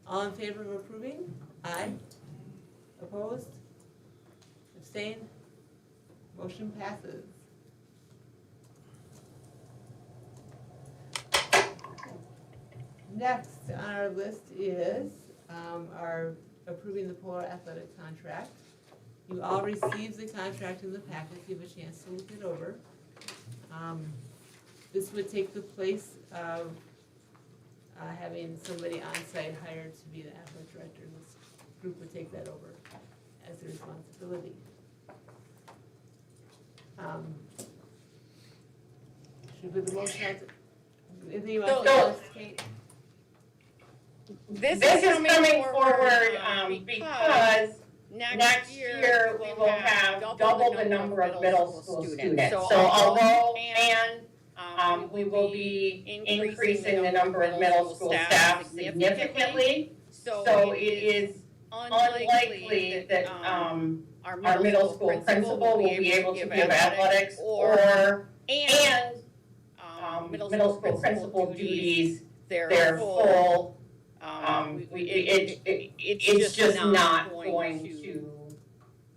All in favor of approving? Aye. Opposed? Abstained? Motion passes. Next on our list is our approving the Polar Athletic contract. You all received the contract in the packet, you have a chance to look it over. This would take the place of having somebody on site hired to be the athletic director. This group would take that over as a responsibility. Should we put the motion out? Anything you want to say, Kate? This is coming forward because next year we will have double the number of middle school students. So although we will be increasing the number of middle school staff significantly, so it is unlikely that our middle school principal will be able to give athletics and middle school principal duties their full. It's just not going to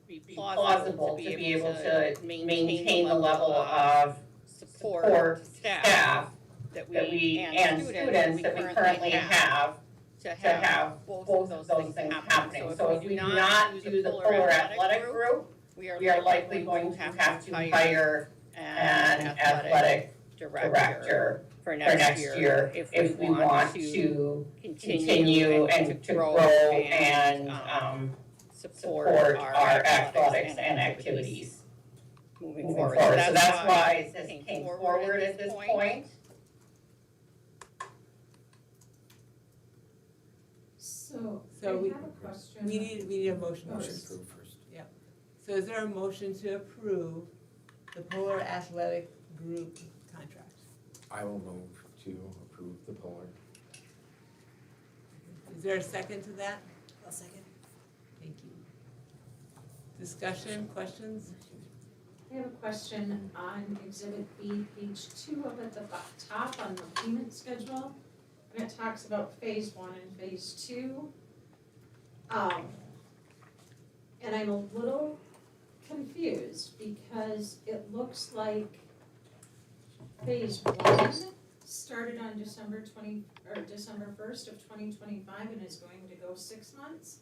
be plausible to be able to maintain the level of support staff that we and students that we currently have to have both of those things happening. So if we do not do the Polar Athletic group, we are likely going to have to hire an athletic director for next year if we want to continue and to grow and support our athletics and activities moving forward. So that's why this came forward at this point. so I So have a question. We need a motion Motion first. approved first. So is there a motion to approve the Polar Athletic Group contract? I will move to approve the Polar. Is there a second to that? I'll second. Thank you. Discussion, questions? I have a question on Exhibit B, page 2 up at the top on the payment schedule. And it talks about phase 1 and phase 2. And I'm a little confused because it looks like phase 1 started on December 1st of 2025 and is going to go 6 months.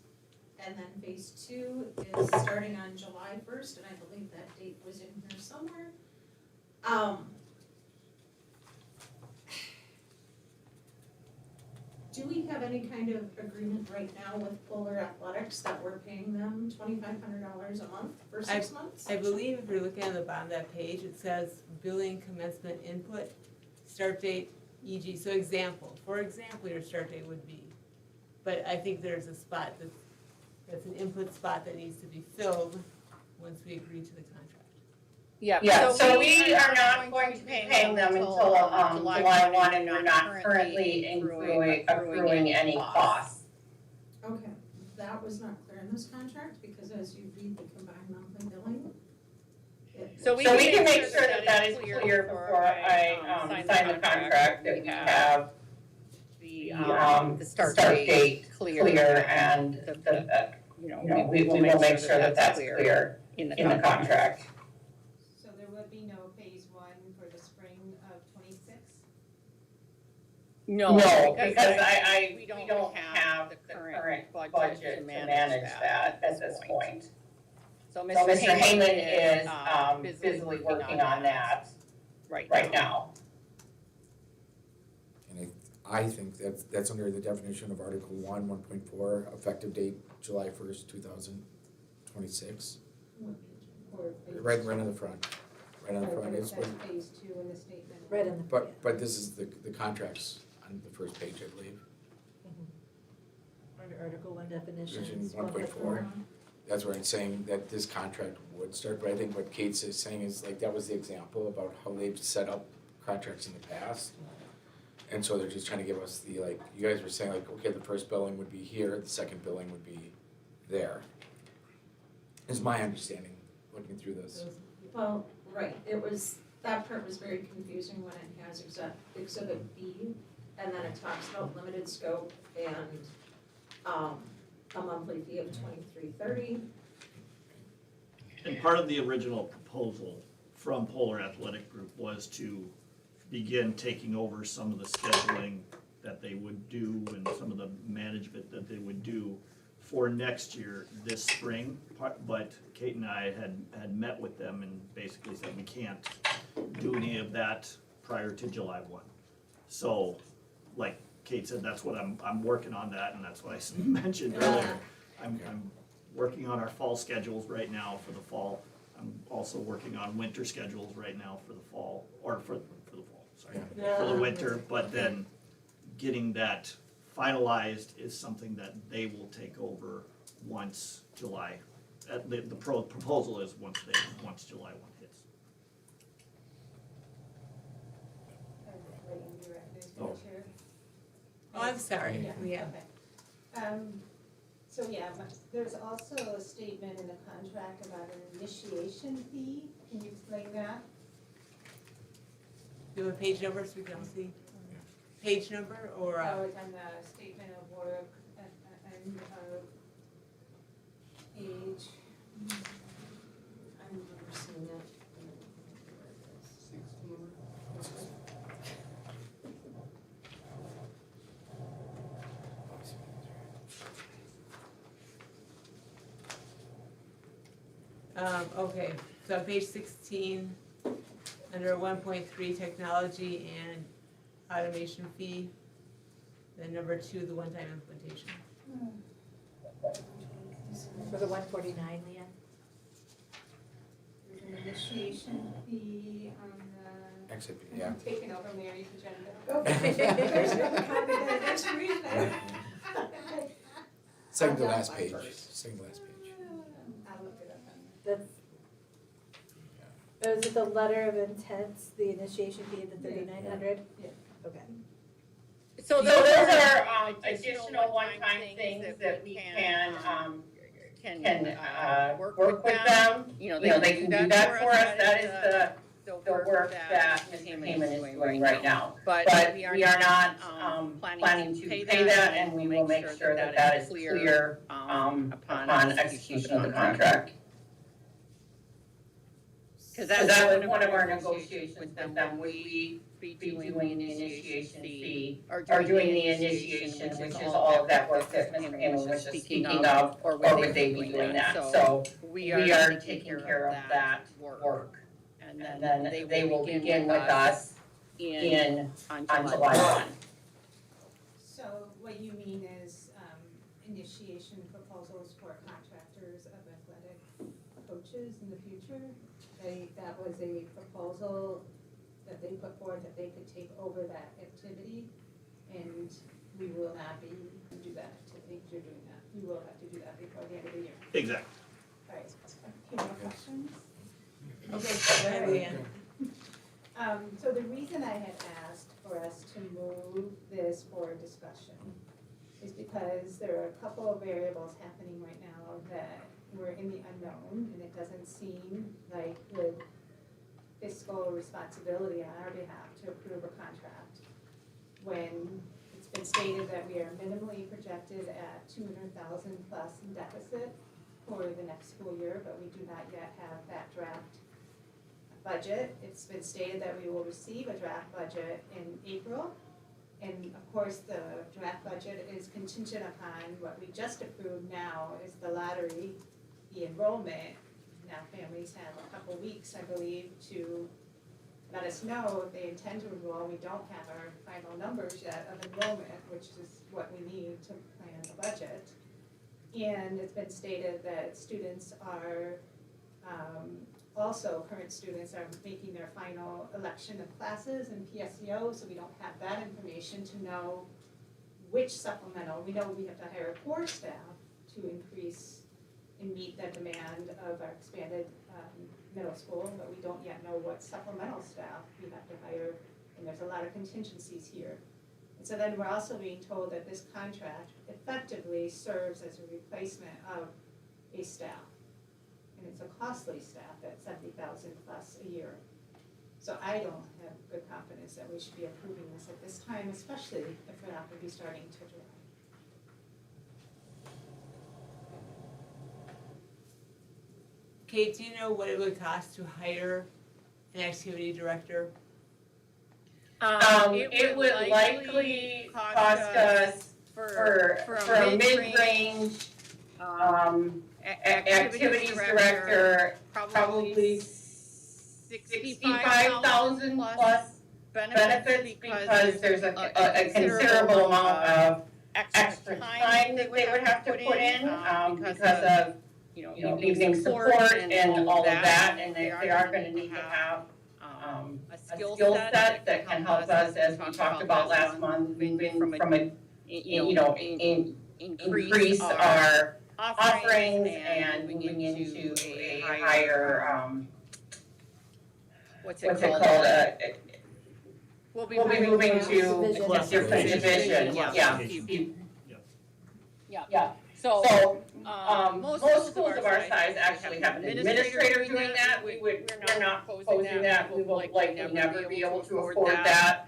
And then phase 2 is starting on July 1st, and I believe that date was in here somewhere. Do we have any kind of agreement right now with Polar Athletics that we're paying them $2,500 a month for 6 months? I believe if you're looking at the bottom of that page, it says billing commencement input, start date, e.g. So for example, your start date would be, but I think there's a spot that's an input spot that needs to be filled once we agree to the contract. Yeah, so we are not going to be paying them until July 1, and we're not currently accruing any costs. Okay, that was not clear in this contract, because as you read the combined monthly billing, So we can make sure that is clear before I sign the contract, that we have the start date clear, and we will make sure that that's clear in the contract. So there would be no phase 1 for the spring of 26? No, because we don't have the current budget to manage that at this point. So Mr. Heyman is busily working on that right now. And I think that's under the definition of Article 1, 1.4, effective date July 1st, 2026. Right on the front. Right on the front. It's That's phase 2 in the statement. Right in the. but this is the contracts on the first page, I believe. Under Article 1 Definition definitions. 1.4. That's where it's saying that this contract would start, but I think what Kate's is saying is like, that was the example about how they've set up contracts in the past. And so they're just trying to give us the, like, you guys were saying like, okay, the first billing would be here, the second billing would be there. Is my understanding, looking through this. well, right, that part was very confusing when it has Exhibit B, and then it talks about limited scope and, a monthly fee of $23.30. And part of the original proposal from Polar Athletic Group was to begin taking over some of the scheduling that they would do and some of the management that they would do for next year, this spring. But Kate and I had met with them and basically said we can't do any of that prior to July 1. So, like Kate said, that's what I'm working on that, and that's what I mentioned earlier. I'm working on our fall schedules right now for the fall. I'm also working on winter schedules right now for the fall, or for the fall, sorry, for the winter. But then getting that finalized is something that they will take over once July. The proposal is once July 1 hits. Oh, I'm sorry. Yeah. So there's also a statement in the contract about an initiation fee. Can you explain that? Do you have a page number so we can all see? Page number or? Oh, it's on the statement of work and page. I've never seen it. Okay, so on page 16, under 1.3, technology and automation fee, then number 2, the one-time implementation. For the 149, Leanne? There's an initiation fee on the. Exit, yeah. I'm taking over Mary's agenda. Okay. There's another copy there. Thanks for reading that. Second to last page, second to last page. I'll look it up. Is it the letter of intent, the initiation fee of the 3,900? Yeah. Okay. So those are additional one-time things that we can can work with them. You know, they can do that for us. That is the work that Mr. Heyman is doing right now. But we are not planning to pay that, and we will make sure that that is clear upon execution of the contract. Because that was one of our negotiations with them, would we be doing the initiation fee, or doing the initiation, which is all of that work that Mr. Heyman was just speaking of, or would they be doing that? So we are taking care of that work. And then they will begin with us on July 1. So what you mean is initiation proposals for contractors of athletic coaches in the future? That was a proposal that they put forward that they could take over that activity, and we will not be do that activity. You're doing that. You will have to do that before the end of the year. Exactly. All right. Any more questions? Okay, go ahead, Leanne. So the reason I had asked for us to move this for discussion is because there are a couple of variables happening right now that we're in the unknown, and it doesn't seem like with fiscal responsibility on our behalf to approve a contract when it's been stated that we are minimally projected at 200,000 plus in deficit for the next school year, but we do not yet have that draft budget. It's been stated that we will receive a draft budget in April. And of course, the draft budget is contingent upon what we just approved now is the lottery, the enrollment. Now families have a couple weeks, I believe, to let us know if they intend to enroll. We don't have our final numbers yet of enrollment, which is what we need to plan the budget. And it's been stated that students are, also current students are making their final election of classes in PSEO, so we don't have that information to know which supplemental. We know we have to hire core staff to increase and meet the demand of our expanded middle school, but we don't yet know what supplemental staff we have to hire, and there's a lot of contingencies here. And so then we're also being told that this contract effectively serves as a replacement of a staff. And it's a costly staff at $70,000 plus a year. So I don't have good confidence that we should be approving this at this time, especially if we're not going to be starting till July. Kate, do you know what it would cost to hire an activity director? It would likely cost us for a mid-range activities director, probably 65,000 plus benefits because there's a considerable amount of extra time that they would have to put in because of evening support and all of that, and they are going to need to have a skill set that can help us, as we talked about last month, moving from a increase our offerings and moving into a higher what's it called? We'll be moving to a different division. Yeah. So most schools of our size actually have an administrator doing that. We're not proposing that. We will likely never be able to afford that.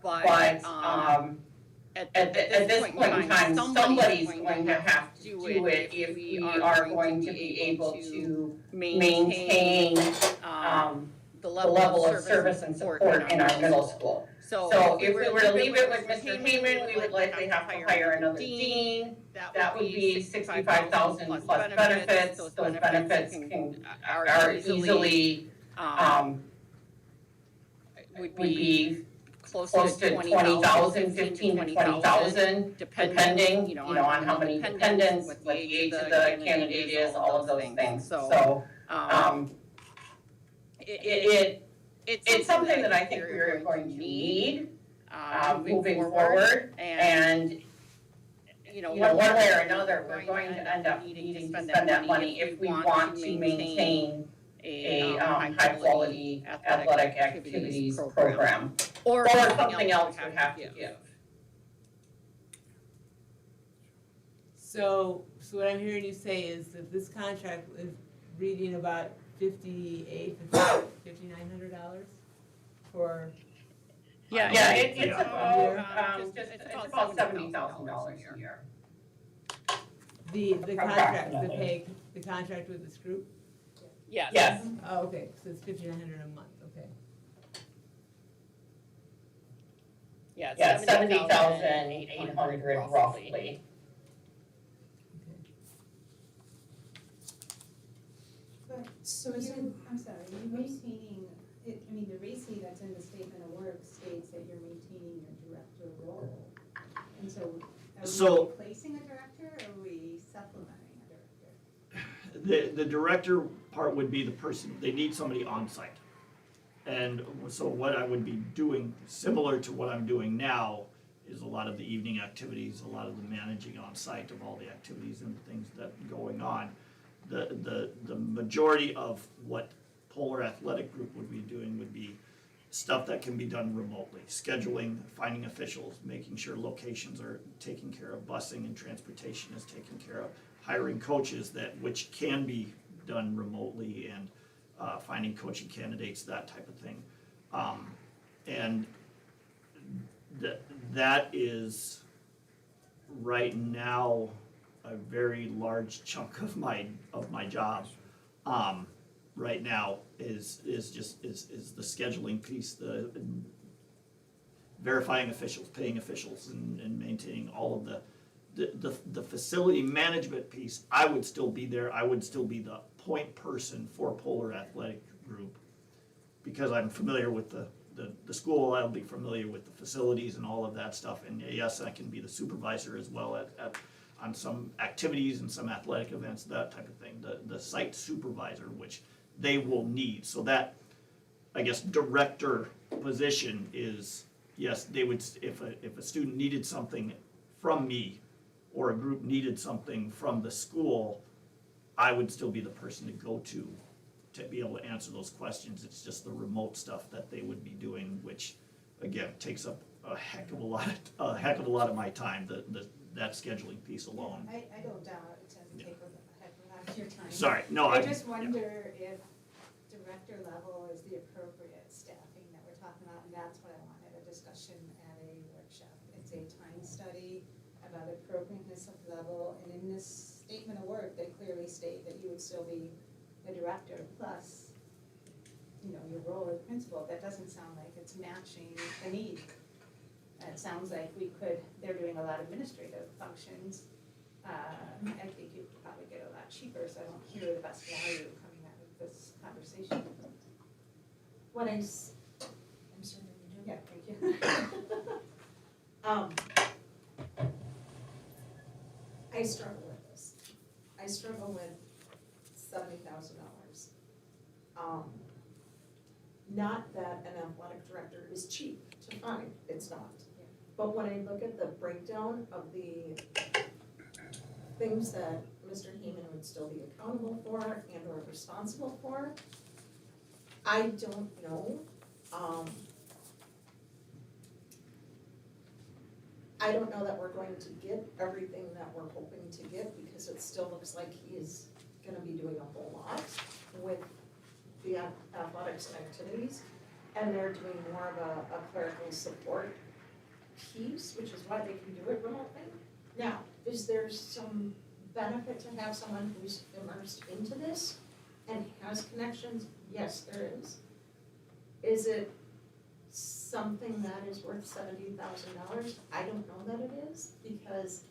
But at this point in time, somebody's going to have to do it if we are going to be able to maintain the level of service and support in our middle school. So if we were to leave it with Mr. Heyman, we would likely have to hire another dean. That would be 65,000 plus benefits. Those benefits are easily would be close to 20,000, 15 to 20,000, depending, on how many dependents, what the age of the candidate is, all of those things. So it's something that I think we're going to need moving forward, and one way or another, we're going to end up needing to spend that money if we want to maintain a high-quality athletic activities program, or something else we have to give. So So what I'm hearing you say is that this contract is reading about $5,900 for. Yeah, it's it's about, it's about $70,000 a year. The contract, the contract with this group? Yes. Oh, okay, so it's $5,900 a month, okay. Yeah, it's 70,800 roughly. But, so is it, I'm sorry, you're maintaining, I mean, the RACI that's in the statement of work states that you're maintaining your director role. And so, are we replacing a director, or are we supplementing a director? The director part would be the person, they need somebody on site. And so what I would be doing, similar to what I'm doing now, is a lot of the evening activities, a lot of the managing on site of all the activities and things that are going on. The majority of what Polar Athletic Group would be doing would be stuff that can be done remotely, scheduling, finding officials, making sure locations are taken care of, busing and transportation is taken care of, hiring coaches which can be done remotely, and finding coaching candidates, that type of thing. And that is right now a very large chunk of my job. Right now is the scheduling piece, the verifying officials, paying officials, and maintaining all of the facility management piece. I would still be there. I would still be the point person for Polar Athletic Group, because I'm familiar with the school. I'll be familiar with the facilities and all of that stuff. And yes, I can be the supervisor as well on some activities and some athletic events, that type of thing. The site supervisor, which they will need. So that, I guess, director position is, yes, they would, if a student needed something from me, or a group needed something from the school, I would still be the person to go to be able to answer those questions. It's just the remote stuff that they would be doing, which again takes up a heck of a lot of my time. That scheduling piece alone. I don't doubt it doesn't take a heck of a lot of your time. Sorry, no, I just wonder if director level is the appropriate staffing that we're talking about, and that's what I wanted, a discussion at a workshop. It's a time study about appropriateness of level, and in this statement of work, they clearly state that you would still be a director plus, your role as principal. That doesn't sound like it's matching the need. It sounds like they're doing a lot of administrative functions. I think you could probably get a lot cheaper, so I don't hear the best value coming out of this conversation. I'm sorry, you do? Yeah, thank you. I struggle with this. I struggle with $70,000. Not that an athletic director is cheap to find, it's not. But when I look at the breakdown of the things that Mr. Heeman would still be accountable for and or responsible for, I don't know. I don't know that we're going to get everything that we're hoping to get, because it still looks like he's gonna be doing a whole lot with the athletics and activities, and they're doing more of a clerical support piece, which is why they can do it remotely. Now, is there some benefit to have someone who's immersed into this and has connections? Yes, there is. Is it something that is worth $70,000? I don't know that it is, because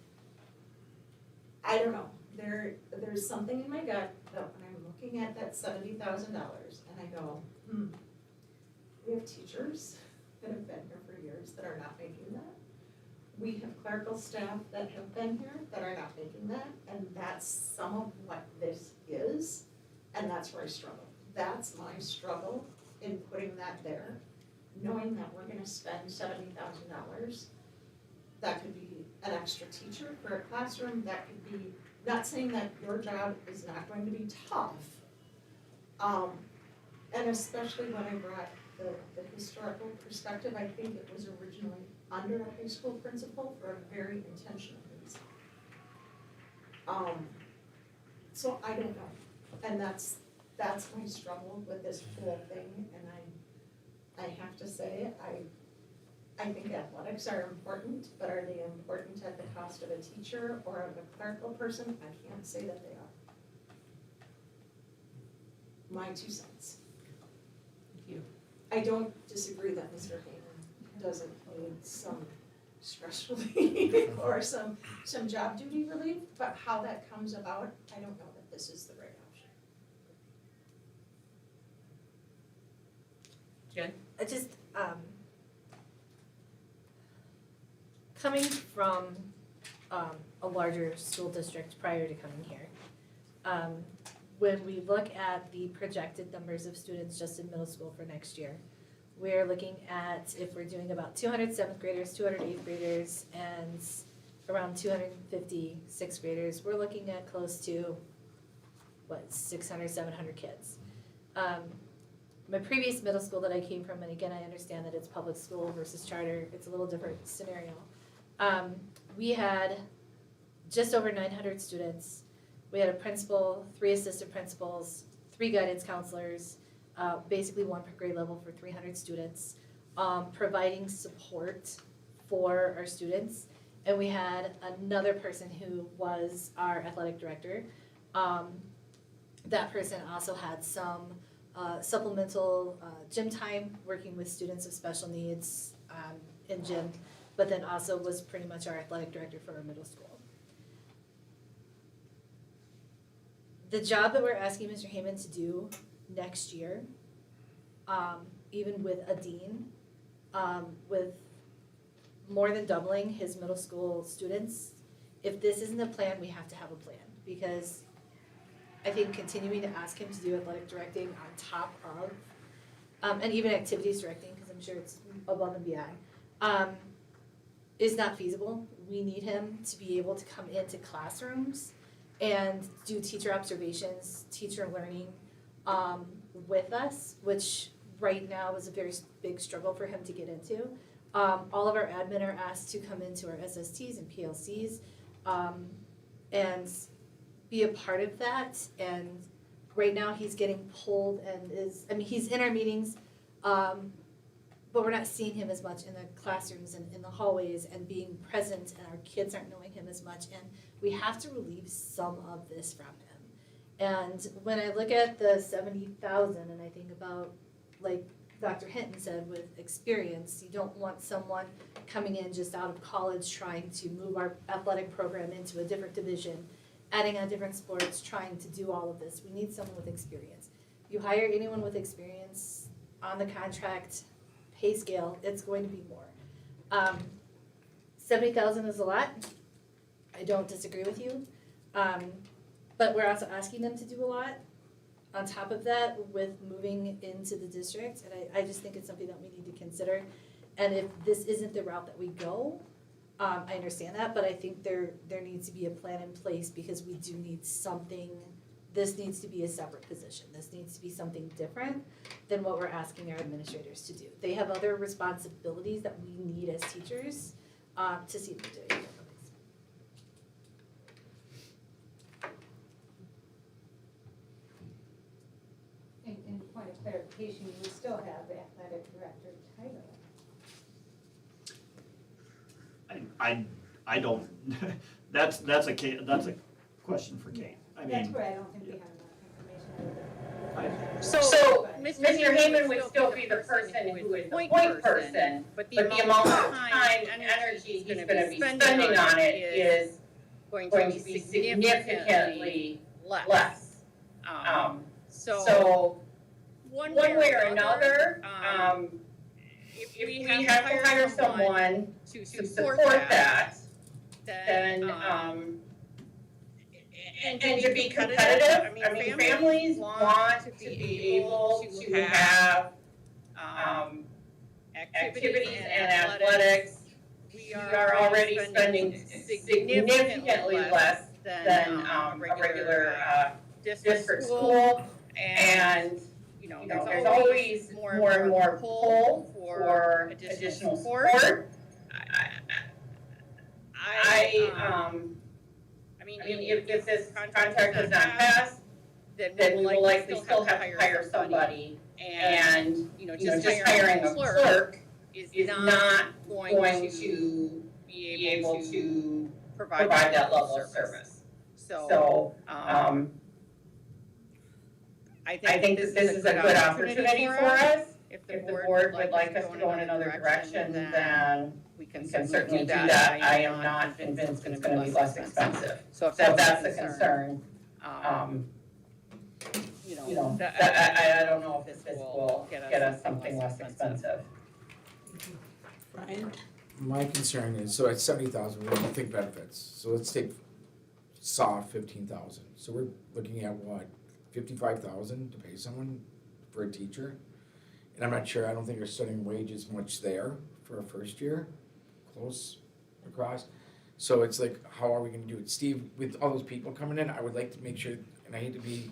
I don't know. There's something in my gut that when I'm looking at that $70,000 and I go, we have teachers that have been here for years that are not making that. We have clerical staff that have been here that are not making that, and that's some of what this is, and that's where I struggle. That's my struggle in putting that there, knowing that we're gonna spend $70,000. That could be an extra teacher for a classroom, that could be, not saying that your job is not going to be tough. And especially when I brought the historical perspective, I think it was originally under a high school principal for a very intentional reason. So I don't know, and that's my struggle with this whole thing, and I have to say, I think athletics are important, but are they important at the cost of a teacher or of a clerical person? I can't say that they are. My 2 cents. Thank you. I don't disagree that Mr. Hayman doesn't need some stress relief or some job duty relief, but how that comes about, I don't know that this is the right option. Jen? I just, coming from a larger school district prior to coming here, when we look at the projected numbers of students just in middle school for next year, we're looking at, if we're doing about 200 7th graders, 200 8th graders, and around 250 6th graders, we're looking at close to, 600, 700 kids. My previous middle school that I came from, and again, I understand that it's public school versus charter, it's a little different scenario. We had just over 900 students. We had a principal, 3 assistant principals, 3 guidance counselors, basically 1 per grade level for 300 students, providing support for our students. And we had another person who was our athletic director. That person also had some supplemental gym time, working with students of special needs in gym, but then also was pretty much our athletic director for our middle school. The job that we're asking Mr. Hayman to do next year, even with a dean, with more than doubling his middle school students, if this isn't a plan, we have to have a plan, because I think continuing to ask him to do athletic directing on top of, and even activities directing, because I'm sure it's above and beyond, is not feasible. We need him to be able to come into classrooms and do teacher observations, teacher learning with us, which right now is a very big struggle for him to get into. All of our admin are asked to come into our SSTs and PLCs and be a part of that. And right now he's getting pulled and he's in our meetings, but we're not seeing him as much in the classrooms and in the hallways and being present, and our kids aren't knowing him as much. And we have to relieve some of this from him. And when I look at the 70,000 and I think about, like Dr. Hinton said, with experience, you don't want someone coming in just out of college trying to move our athletic program into a different division, adding on different sports, trying to do all of this. We need someone with experience. You hire anyone with experience on the contract pay scale, it's going to be more. 70,000 is a lot. I don't disagree with you. But we're also asking them to do a lot on top of that with moving into the district. And I just think it's something that we need to consider. And if this isn't the route that we go, I understand that, but I think there needs to be a plan in place, because we do need something. This needs to be a separate position. This needs to be something different than what we're asking our administrators to do. They have other responsibilities that we need as teachers to see them doing it. In point of clarification, you still have the athletic director title. I don't, that's a question for Kate. I That's mean, where I don't think we have enough information. So Mr. Hayman would still be the person who is the point person, but the amount of time and energy he's gonna be spending on it is going to be significantly less. So one way or another, if we have to hire someone to support that, then and to be competitive, I mean, families want to be able to have activities and athletics. We are already spending significantly less than a regular district school, and you know, there's always more and more pull for additional support. I mean, if this contract does not pass, then we will likely still have to hire somebody. And, just hiring a clerk is not going to be able to provide that level of service. So, I I think that this is a good opportunity for us. If the board would like us to go in another direction, then we can certainly do that. I am not convinced it's gonna be less expensive. So if that's the concern, I don't know if this will get us something less expensive. Brian? My concern is, so at 70,000, we're gonna think benefits, so let's take soft 15,000, so we're looking at what, 55,000 to pay someone for a teacher? And I'm not sure, I don't think our starting wage is much there for a first year, close across. So it's like, how are we gonna do it? Steve, with all those people coming in, I would like to make sure, and I hate to be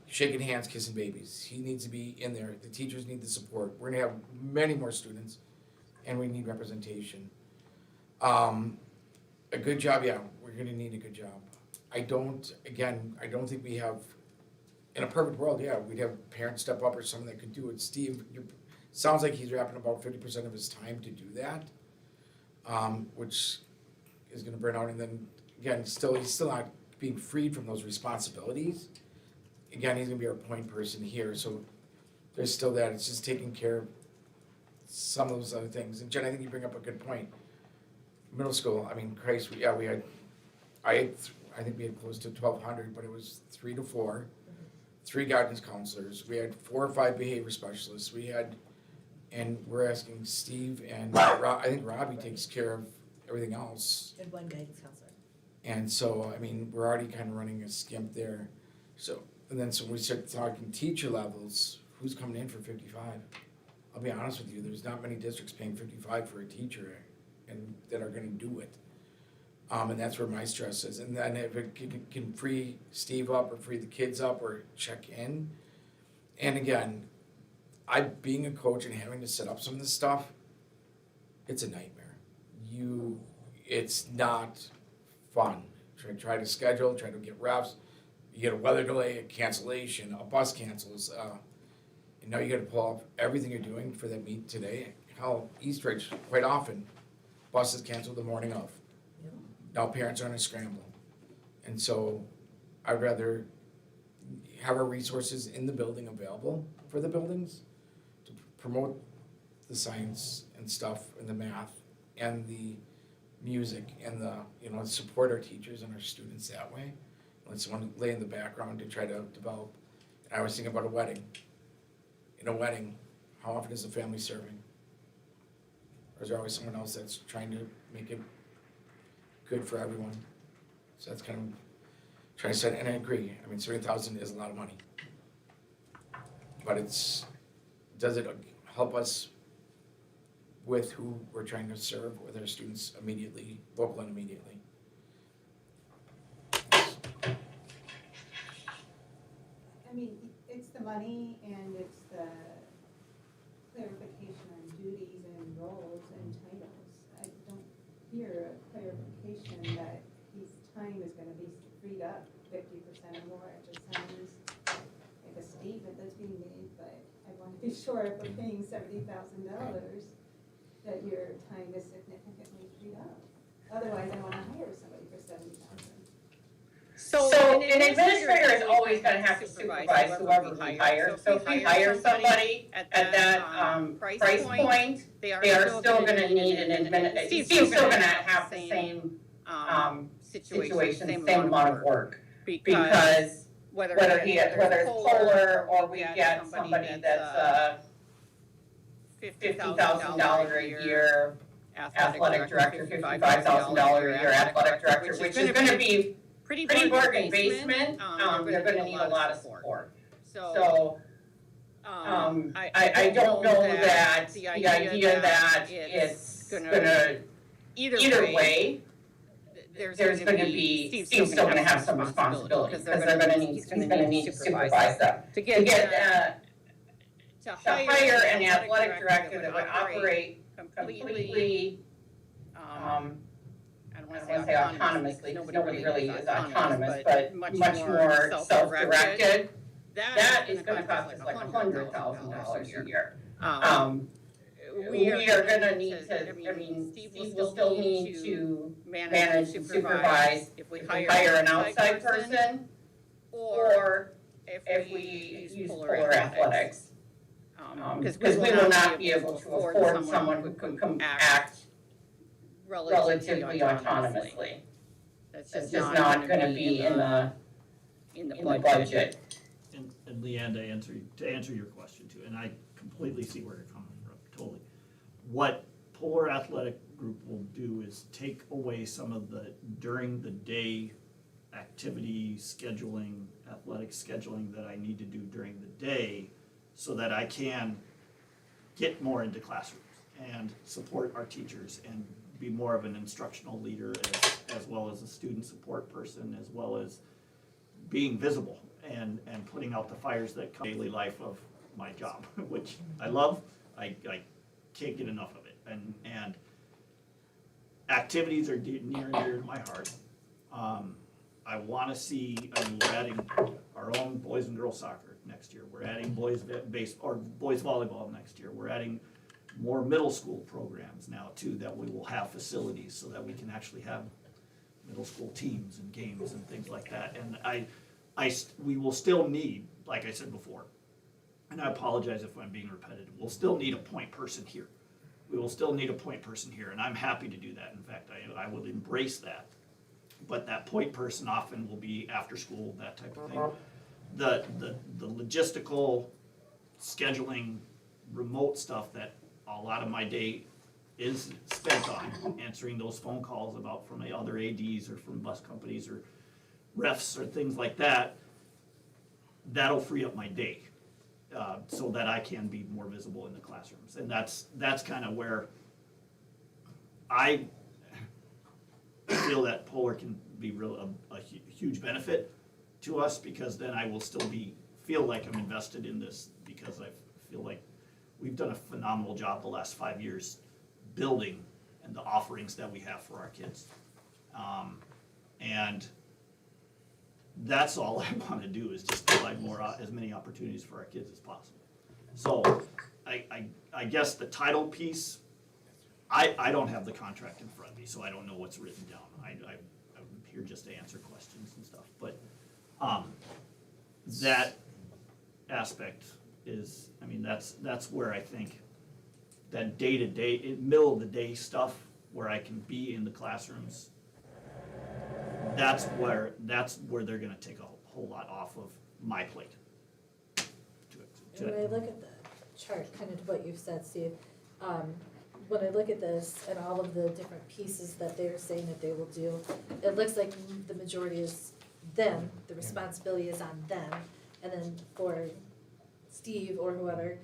shaking hands, kissing babies. He needs to be in there, the teachers need the support. We're gonna have many more students, and we need representation. A good job, yeah, we're gonna need a good job. I don't think we have, in a perfect world, yeah, we'd have parents step up or someone that could do it. Steve, sounds like he's wrapping about 50% of his time to do that, which is gonna burn out. And then, again, he's still not being freed from those responsibilities. Again, he's gonna be our point person here, so there's still that. It's just taking care of some of those other things. And Jen, I think you bring up a good point. Middle school, I mean, Christ, I think we had close to 1,200, but it was 3 to 4. 3 guidance counselors, we had 4 or 5 behavior specialists, and we're asking Steve and I think Robbie takes care of everything else. And 1 guidance counselor. And so, I mean, we're already kind of running a skimp there. So when we start talking teacher levels, who's coming in for 55? I'll be honest with you, there's not many districts paying 55 for a teacher and that are gonna do it. And that's where my stress is. And then if it can free Steve up or free the kids up or check in. And again, being a coach and having to set up some of this stuff, it's a nightmare. It's not fun. Try to schedule, try to get reps. You get a weather delay, a cancellation, a bus cancels. And now you gotta pull off everything you're doing for that meet today. Hell, Eastridge, quite often, buses canceled the morning of. Now parents are on a scramble. And so I'd rather have our resources in the building available for the buildings to promote the science and stuff and the math and the music and support our teachers and our students that way. Let someone lay in the background to try to develop. And I was thinking about a wedding. In a wedding, how often is the family serving? Or is there always someone else that's trying to make it good for everyone? So that's kind of trying to set, and I agree. I mean, 70,000 is a lot of money. But does it help us with who we're trying to serve with our students immediately, local and immediately? I mean, it's the money and it's the clarification on duties and roles and titles. I don't hear a clarification that his time is gonna be freed up 50% or more. It just sounds like a statement that's being made, but I wanna be sure if we're paying $70,000 that your time is significantly freed up. Otherwise, I wanna hire somebody for $70,000. So an administrator is always gonna have to supervise whoever we hire. So if we hire somebody at that price point, they are still gonna need an administrator. Steve's still gonna have the same situation, same amount of work. Because whether it's Polar or we get somebody that's $50,000 a year athletic director, $55,000 a year athletic director, which is gonna be pretty bargain basement, they're gonna need a lot of support. So, I don't know that the idea that it's gonna, either way, there's gonna be, Steve's still gonna have some responsibility, because he's gonna need to supervise them. To hire an athletic director that would operate completely, I don't don't wanna say autonomously, because nobody really is autonomous, but much much more more self-directed. self-directed. That That is gonna cost us like $100,000 a year. We We are gonna need to, I mean, Steve will still need to manage and supervise if we if we hire an outside person, or if we use Polar Athletics. Because Because we will not be able to afford someone who can act relatively autonomously. That's It's just just not gonna be in the budget. And Leanne, to answer your question too, and I completely see where you're coming from, totally. What Polar Athletic Group will do is take away some of the during the day activity scheduling, athletic scheduling that I need to do during the day, so that I can get more into classrooms and support our teachers and be more of an instructional leader as well as a student support person, as well as being visible and putting out the fires that come daily life of my job, which I love. I can't get enough of it. And activities are near and dear to my heart. I want to see, we're adding our own boys and girls soccer next year. We're adding boys volleyball next year. We're adding more middle school programs now too, that we will have facilities so that we can actually have middle school teams and games and things like that. And we will still need, like I said before, and I apologize if I'm being repetitive, we'll still need a point person here. We will still need a point person here, and I'm happy to do that. In fact, I would embrace that. But that point person often will be after school, that type of thing. The logistical, scheduling, remote stuff that a lot of my day is spent on, answering those phone calls from the other ADs or from bus companies or refs or things like that, that'll free up my day. So that I can be more visible in the classrooms. And that's kind of where I feel that Polar can be a huge benefit to us, because then I will still feel like I'm invested in this, because I feel like we've done a phenomenal job the last 5 years building and the offerings that we have for our kids. And that's all I want to do, is just provide as many opportunities for our kids as possible. So I guess the title piece, I don't have the contract in front of me, so I don't know what's written down. I'm here just to answer questions and stuff. But that aspect is, that's where I think that day-to-day, middle of the day stuff, where I can be in the classrooms, that's where they're gonna take a whole lot off of my plate. When I look at the chart, kind of what you've said, Steve, when I look at this and all of the different pieces that they're saying that they will do, it looks like the majority is them, the responsibility is on them, and then for Steve or whoever,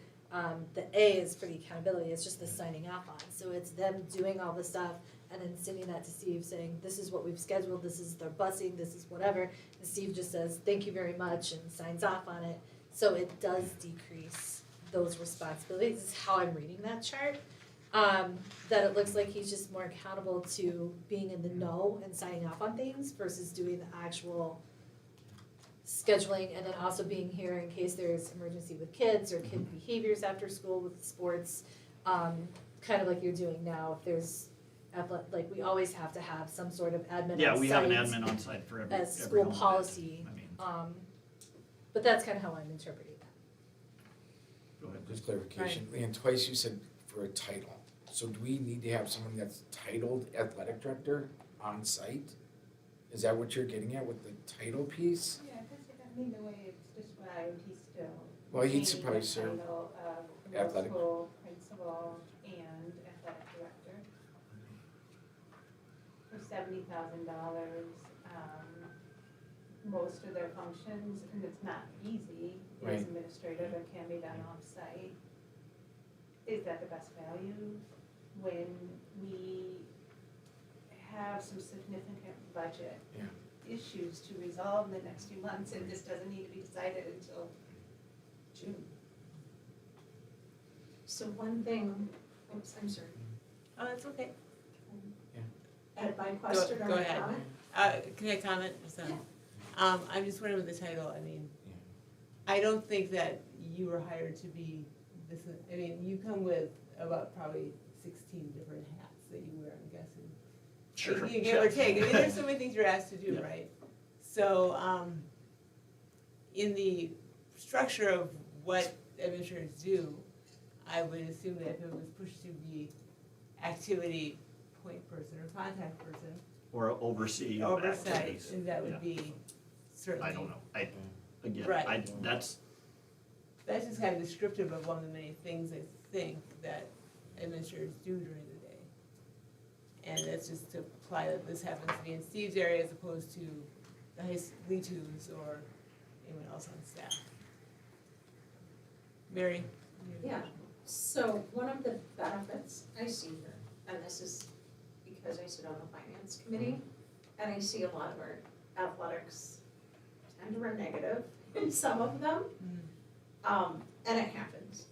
the A is for the accountability, it's just the signing off on. So it's them doing all the stuff and then sending that to Steve saying, this is what we've scheduled, this is their busing, this is whatever. And Steve just says, thank you very much, and signs off on it. So it does decrease those responsibilities, is how I'm reading that chart. That it looks like he's just more accountable to being in the know and signing off on things versus doing the actual scheduling, and then also being here in case there's emergency with kids or kid behaviors after school with sports, kind of like you're doing now. If there's like we always have to have some sort of admin. Yeah, we have an on site admin on site for every as school home policy. event. But that's kind of how I'm interpreting that. Go ahead. Just clarification, Leanne, twice you said for a title. So do we need to have someone that's titled athletic director on site? Is that what you're getting at with the title piece? Yeah, because the way it's described, he's still. Well, he'd retaining probably the serve title of middle athletic. school principal and athletic director. For $70,000, most of their functions, and it's not easy, Right. is administrative and can be done off-site. Is that the best value when we have some significant budget issues to resolve in the next few months, and this doesn't need to be decided until June? So one thing, oops, I'm sorry. Oh, that's okay. And my question or Go my ahead. comment? Can I comment? So, Yeah. I'm just wondering with the title, I mean, I don't think that you were hired to be this, I mean, you come with about probably 16 different hats that you wear, I'm guessing. Sure. You give or take, I mean, there's so many things you're asked to do, Yeah. right? So, in the structure of what administrators do, I would assume that if it was pushed to be activity point person or contact person, Or oversee of oversight, activities. and that Yeah. would be certainly. I don't know, again, Right. that's, That's just kind of descriptive of one of the many things I think that administrators do during the day. And that's just to apply that this happens to be in Steve's area as opposed to the Lee-Twos or anyone else on staff. Mary? Yeah, so one of the benefits I see here, and this is because I sit on the finance committee, and I see a lot of our athletics tend to run negative in some of them. And it happens.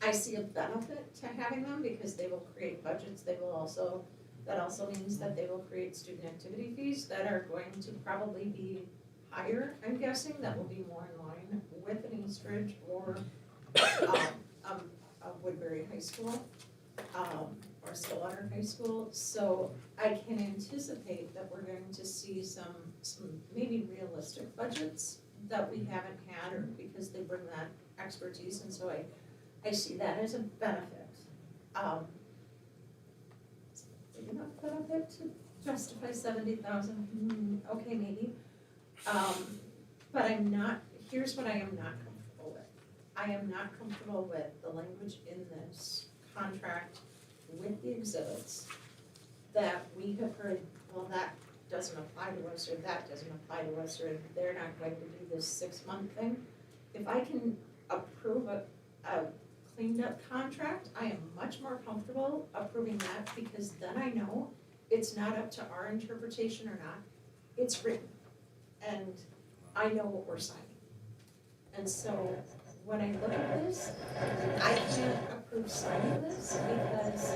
I see a benefit to having them because they will create budgets, that also means that they will create student activity fees that are going to probably be higher, I'm guessing, that will be more in line with an Eastridge or a Woodbury High School, or Stillwater High School. So I can anticipate that we're going to see some maybe realistic budgets that we haven't had, or because they bring that expertise, and so I see that as a benefit. Big enough benefit to justify 70,000, okay, maybe. But here's what I am not comfortable with. I am not comfortable with the language in this contract with the exhibits that we have heard, well, that doesn't apply to us, or that doesn't apply to us, or they're not going to do this 6-month thing. If I can approve a cleaned up contract, I am much more comfortable approving that, because then I know it's not up to our interpretation or not, it's written. And I know what we're signing. And so when I look at this, I can't approve signing this because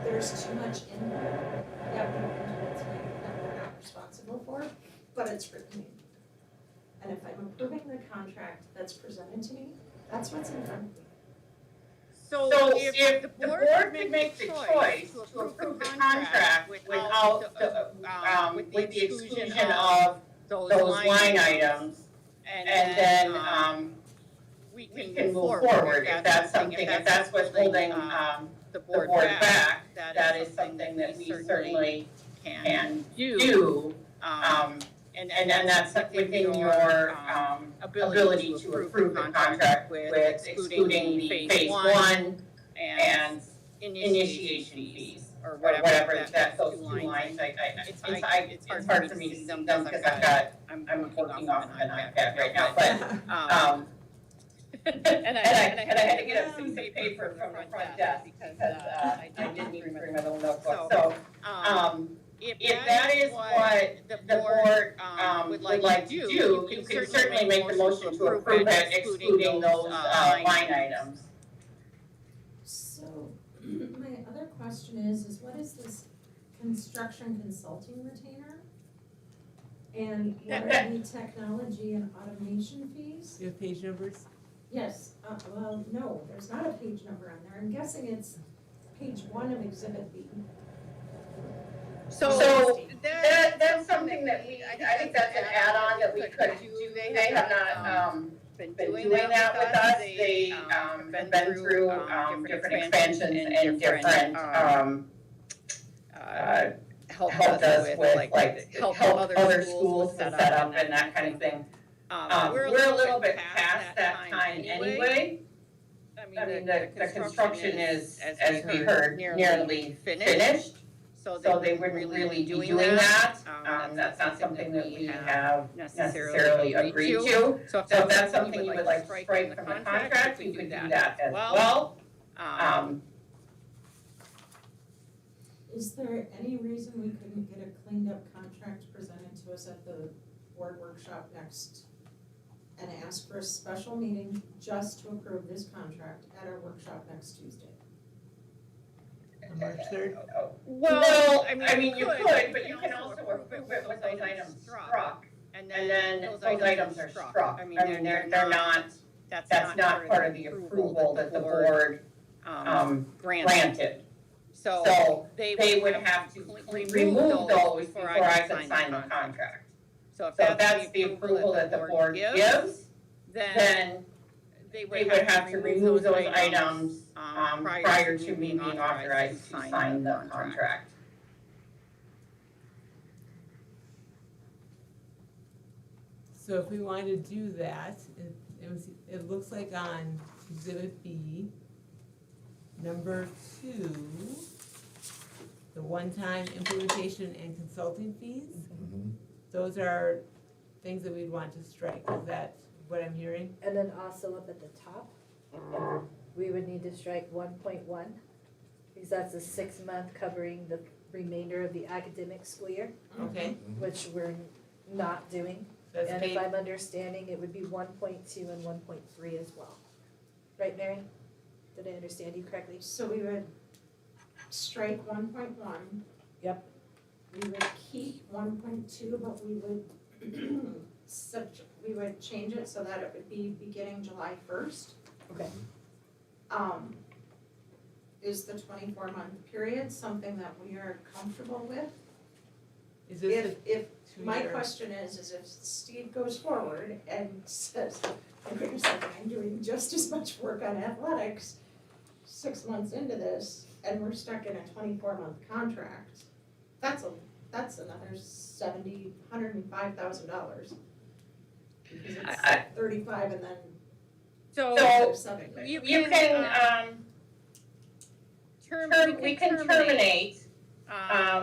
there's too much in there that we can do it tonight that we're not responsible for, but it's written. And if I'm approving the contract that's presented to me, that's what's in front of me. So if the board could make the choice to approve the contract without with the exclusion of those line items, and then we can move forward if that's what's holding the board back, that is something that we certainly can do. And that's within your ability to approve the contract with excluding the phase one and initiation fees, or whatever that those two lines, it's hard for me to see them because I'm working off of an iPad right now, but and I had to get a piece of paper from the front desk because I didn't even bring my little notebook. So if that is what the board would like to do, you can certainly make the motion to approve it, excluding those line items. So my other question is what is this construction consulting retainer? And what are the technology and automation fees? You have page numbers? Yes, well, no, there's not a page number on there. I'm guessing it's page 1 of Exhibit B. So that's something that I think that's an add-on that we could do. They have not been doing that with us. They have been through different expansions and different helped us with like help other schools to set up and that kind of thing. We're a little bit past that time anyway. I mean, the construction is, as we heard, nearly finished. So they wouldn't really be doing that. That's not something that we have necessarily agreed to. So if that's something you would like to strike from the contract, we could do that as well. Is there any reason we couldn't get a cleaned up contract presented to us at the board workshop next and ask for a special meeting just to approve this contract at our workshop next Tuesday? On March 3rd? Well, I mean, you could, but you can also approve it with those items struck, and then those items are struck. I mean, they're not, that's not part of the approval that the board granted. So they would have to remove those before I could sign the contract. So if that's the approval that the board gives, then they would have to remove those items prior to me being authorized to sign the contract. So if we wanted to do that, it looks like on Exhibit B, number 2, the one-time implementation and consulting fees, those are things that we'd want to strike. Is that what I'm hearing? And then also up at the top, we would need to strike 1.1, because that's a 6-month covering the remainder of the academic school year, Okay. which we're not doing. That's And paid. if I'm understanding, it would be 1.2 and 1.3 as well. Right, Mary? Did I understand you correctly? So we would strike 1.1. Yep. We would keep 1.2, but we would we would change it so that it would be beginning July 1st. Okay. Is the 24-month period something that we are comfortable with? Is this If a my 2-year? question is if Steve goes forward and says, wait a second, I'm doing just as much work on athletics 6 months into this, and we're stuck in a 24-month contract, that's another $105,000. Because it's 35 and then So 70. you You can, we can terminate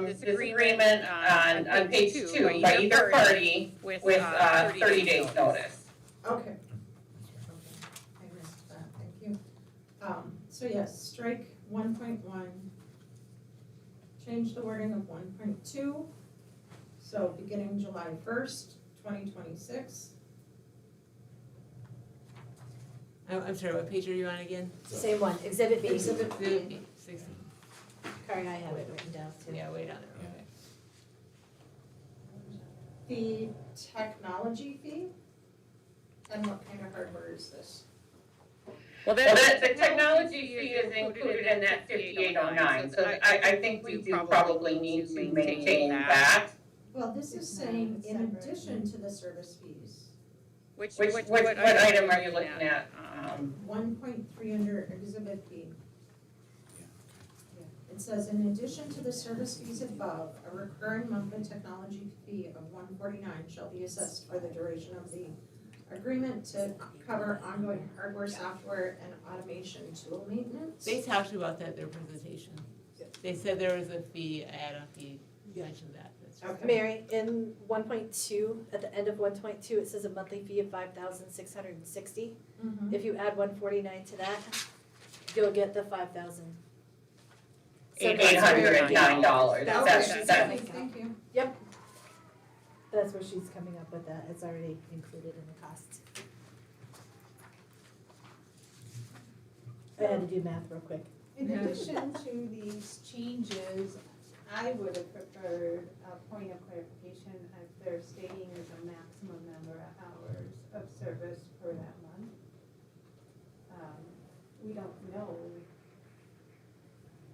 this agreement on page 2 by either party with 30 days notice. Okay. I missed that, thank you. So yes, strike 1.1, change the wording of 1.2, so beginning July 1st, 2026. I'm sorry, what page are you on again? Same one, Exhibit B. Exhibit B. 16. Sorry, I have it written down too. Yeah, way down there, okay. The technology fee, and what kind of hardware is this? well, Well, the technology fee is included in that 5809, so I think we do probably need to maintain that. Well, this is saying in addition to the service fees, Which What item are you looking at? 1.3 under Exhibit B. It says, in addition to the service fees above, a recurring monthly technology fee of $149 shall be assessed for the duration of the agreement to cover ongoing hardware, software, and automation tool maintenance. They talked about that in their presentation. They said there was a fee, add-on fee, you mentioned that. That's just- Okay. Mary, in 1.2, at the end of 1.2, it says a monthly fee of $5,660. Mhm. If you add 149 to that, you'll get the 5,000. $809. That's Thank you. Yep. That's where she's coming up with that. It's already included in the cost. I had to do math real quick. In addition to these changes, I would have preferred a point of clarification if they're stating there's a maximum number of hours of service per that month. We don't know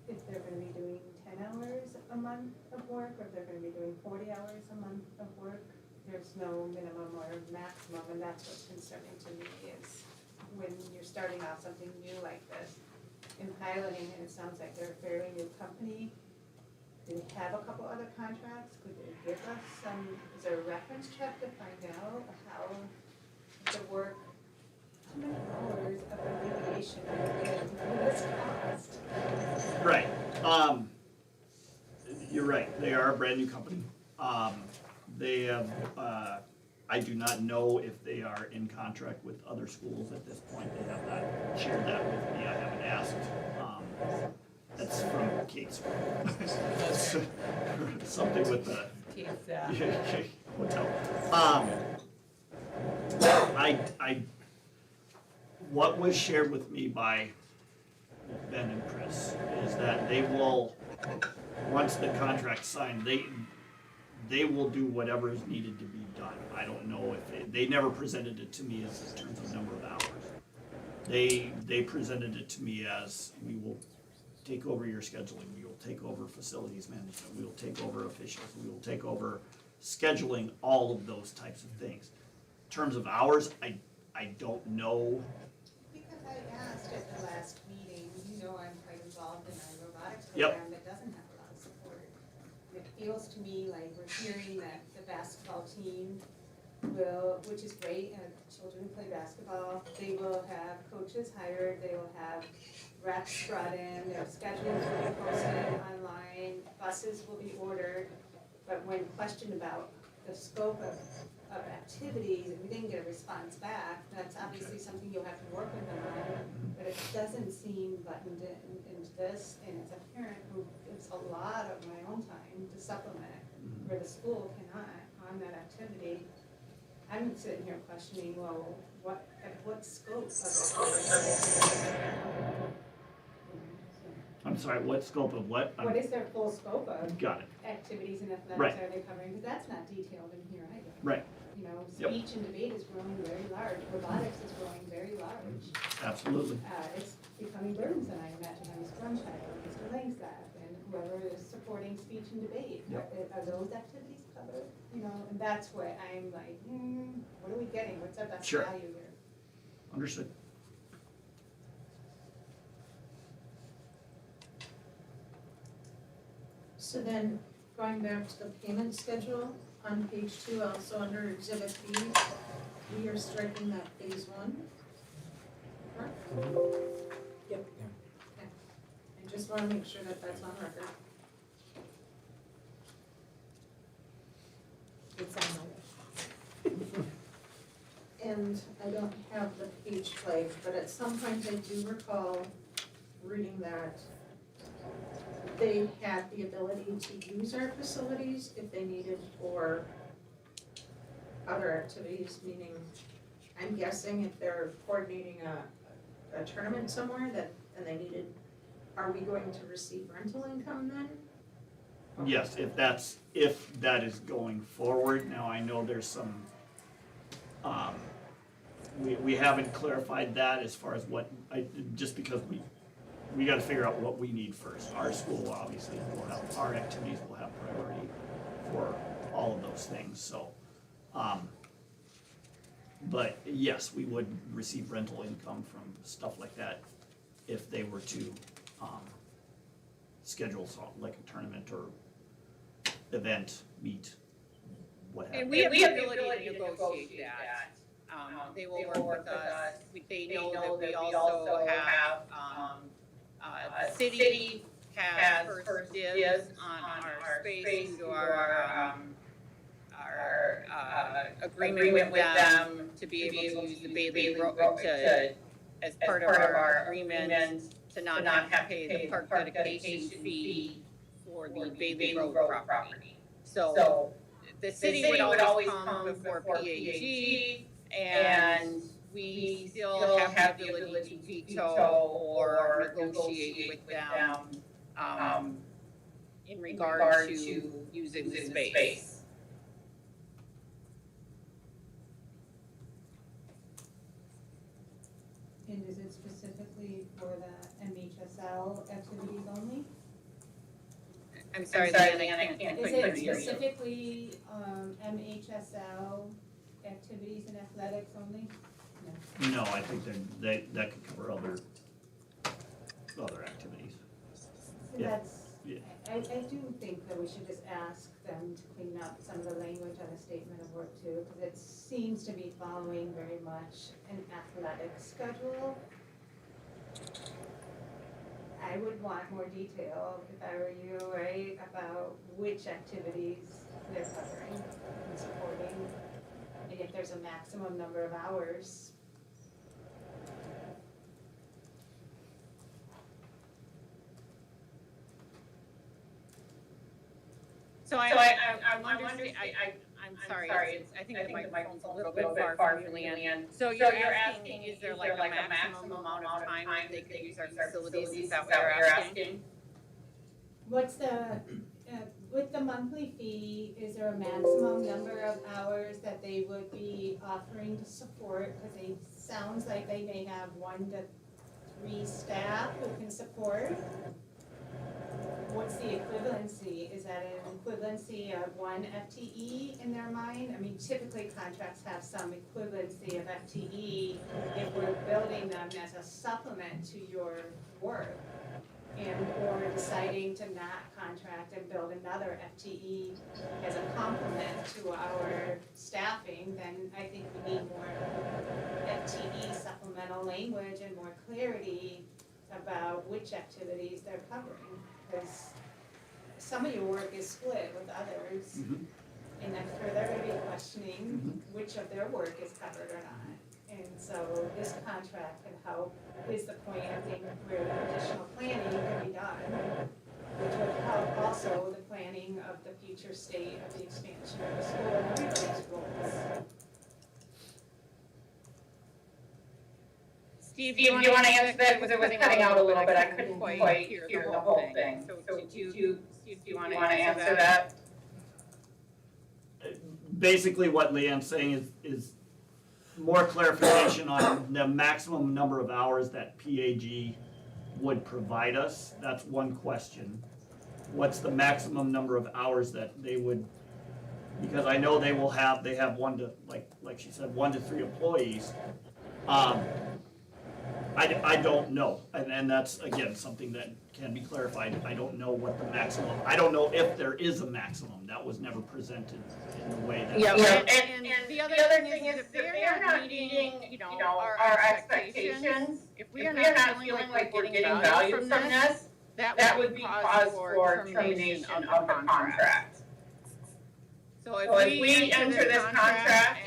if they're gonna be doing 10 hours a month of work, or if they're gonna be doing 40 hours a month of work. There's no minimum or maximum, and that's what's concerning to me is when you're starting off something new like this and piloting, and it sounds like they're a fairly new company. Do they have a couple other contracts? Could they give us some, is there a reference check to find out how the work, how many hours of remediation would this cost? Right, you're right, they are a brand new company. They have, I do not know if they are in contract with other schools at this point, they have not shared that with me, I haven't asked. That's from Kate's school. That's something with the, Kate's, hotel. What was shared with me by with Ben and Chris, is that they will, once the contract's signed, they will do whatever is needed to be done. I don't know if they never presented it to me as in terms of number of hours. They presented it to me as, we will take over your scheduling, we will take over facilities management, we will take over officials, we will take over scheduling, all of those types of things. In terms of hours, I don't know. Because I asked at the last meeting, you know I'm quite involved in our robotics Yep. program that doesn't have a lot of support. And it feels to me like we're hearing that the basketball team will, which is great, and children who play basketball, they will have coaches hired, they will have reps brought in, their schedules will be posted online, buses will be ordered. But when questioned about the scope of activities, and we didn't get a response back, that's obviously something you'll have to work with them on. But it doesn't seem buttoned into this, and as a parent who gives a lot of my own time to supplement where the school cannot on that activity, I'm sitting here questioning, well, what scope of activity? I'm sorry, what scope of what? What is their full scope of Got it. activities and athletics Right. are they covering? Because that's not detailed in here either. Right. You know, Yep. speech and debate is growing very large, robotics is growing very large. Absolutely. It's becoming burdensome, I imagine, on Mr. Brunchild, Mr. Langstaff, and whoever is supporting speech and debate. Yep. Are those activities covered? You know, and that's what I'm like, what are we getting? What's our best Sure. value here? Understood. So then, going back to the payment schedule, on page 2, also under Exhibit B, we are striking that phase 1. Correct? Yep. Okay. I just want to make sure that that's on record. It's on my And I don't have the page flagged, but at some point I do recall reading that they had the ability to use our facilities if they needed for other activities, meaning, I'm guessing if they're coordinating a tournament somewhere and they needed, are we going to receive rental income then? Yes, if that is going forward. Now, I know there's some, we haven't clarified that as far as what, just because we gotta figure out what we need first. Our school obviously will have, our activities will have priority for all of those things, so. But yes, we would receive rental income from stuff like that if they were to, schedule something like a tournament or event, meet, what have you. And we have the ability to negotiate that. They will work with us. They know that we also have, the city has first dibs on our space due to our agreement with them to be able to use the Bailey Road as part of our agreement to not have to pay the park dedication fee for the Bailey Road property. So the city would always come before PAG, and we still have the ability to veto or negotiate with them in regard to using the space. And is it specifically for the MHSL activities only? I'm sorry, Leanne, I can't Is quite it hear you. specifically, MHSL activities and athletics only? No, I think that could cover other activities. So Yeah. that's, Yeah. I do think that we should just ask them to clean up some of the language on the statement of work too, because it seems to be following very much an athletic schedule. I would want more detail, if I were you, right, about which activities they're covering and supporting, and if there's a maximum number of hours. So I'm I'm sorry, I think the microphone's a little bit far from you, Leanne. So you're asking, is there like a maximum amount of time that they could use our facilities? Is that what you're asking? What's with the monthly fee, is there a maximum number of hours that they would be offering to support? Because it sounds like they may have 1 to 3 staff who can support. What's the equivalency? Is that an equivalency of 1 FTE in their mind? I mean, typically contracts have some equivalency of FTE if we're building them as a supplement to your work. And or deciding to not contract and build another FTE as a complement to our staffing, then I think we need more FTE supplemental language and more clarity about which activities they're covering. Because some of your work is split with others, and I'm sure they're gonna be questioning which of their work is covered or not. And so this contract can help, is the point, I think, where additional planning can be done, which would help also the planning of the future state of the expansion of the school and everybody's roles. Steve, do you want to answer that? Because it was cutting out a little bit, I couldn't quite hear the whole thing. So do you want to answer that? Basically, what Leanne's saying is more clarification on the maximum number of hours that PAG would provide us. That's one question. What's the maximum number of hours that they would, because I know they have 1 to, like she said, 1 to 3 employees. I don't know, and that's, again, something that can be clarified. I don't know what the maximum, I don't know if there is a maximum. That was never presented in the way that. Yeah, and the other thing is if they're not meeting, our expectations, if we are not feeling like we're getting value from this, that would be cause for termination of the contract. So if we enter this contract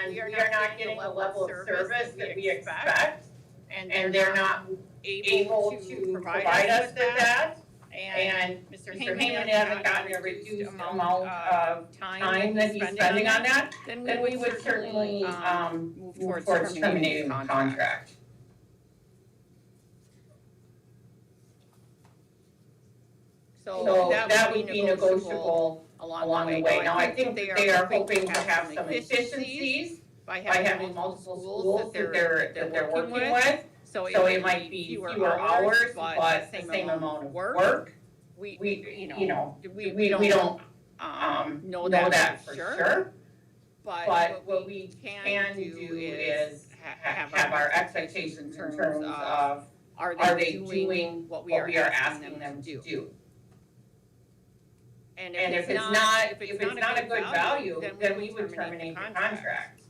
and we are not getting the level of service that we expect, and they're not able to provide us with that, and Mr. Heyman hasn't gotten a reduced amount of time that he's spending on that, then we would certainly move towards terminating the contract. So that would be negotiable along the way. Now, I think they are hoping to have some efficiencies by having multiple schools that they're working with. So it might be fewer hours, but the same amount of work. We don't know that for sure. But what we can do is have our expectations in terms of, are they doing what we are asking them to do? And if it's not a good value, then we would terminate the contract.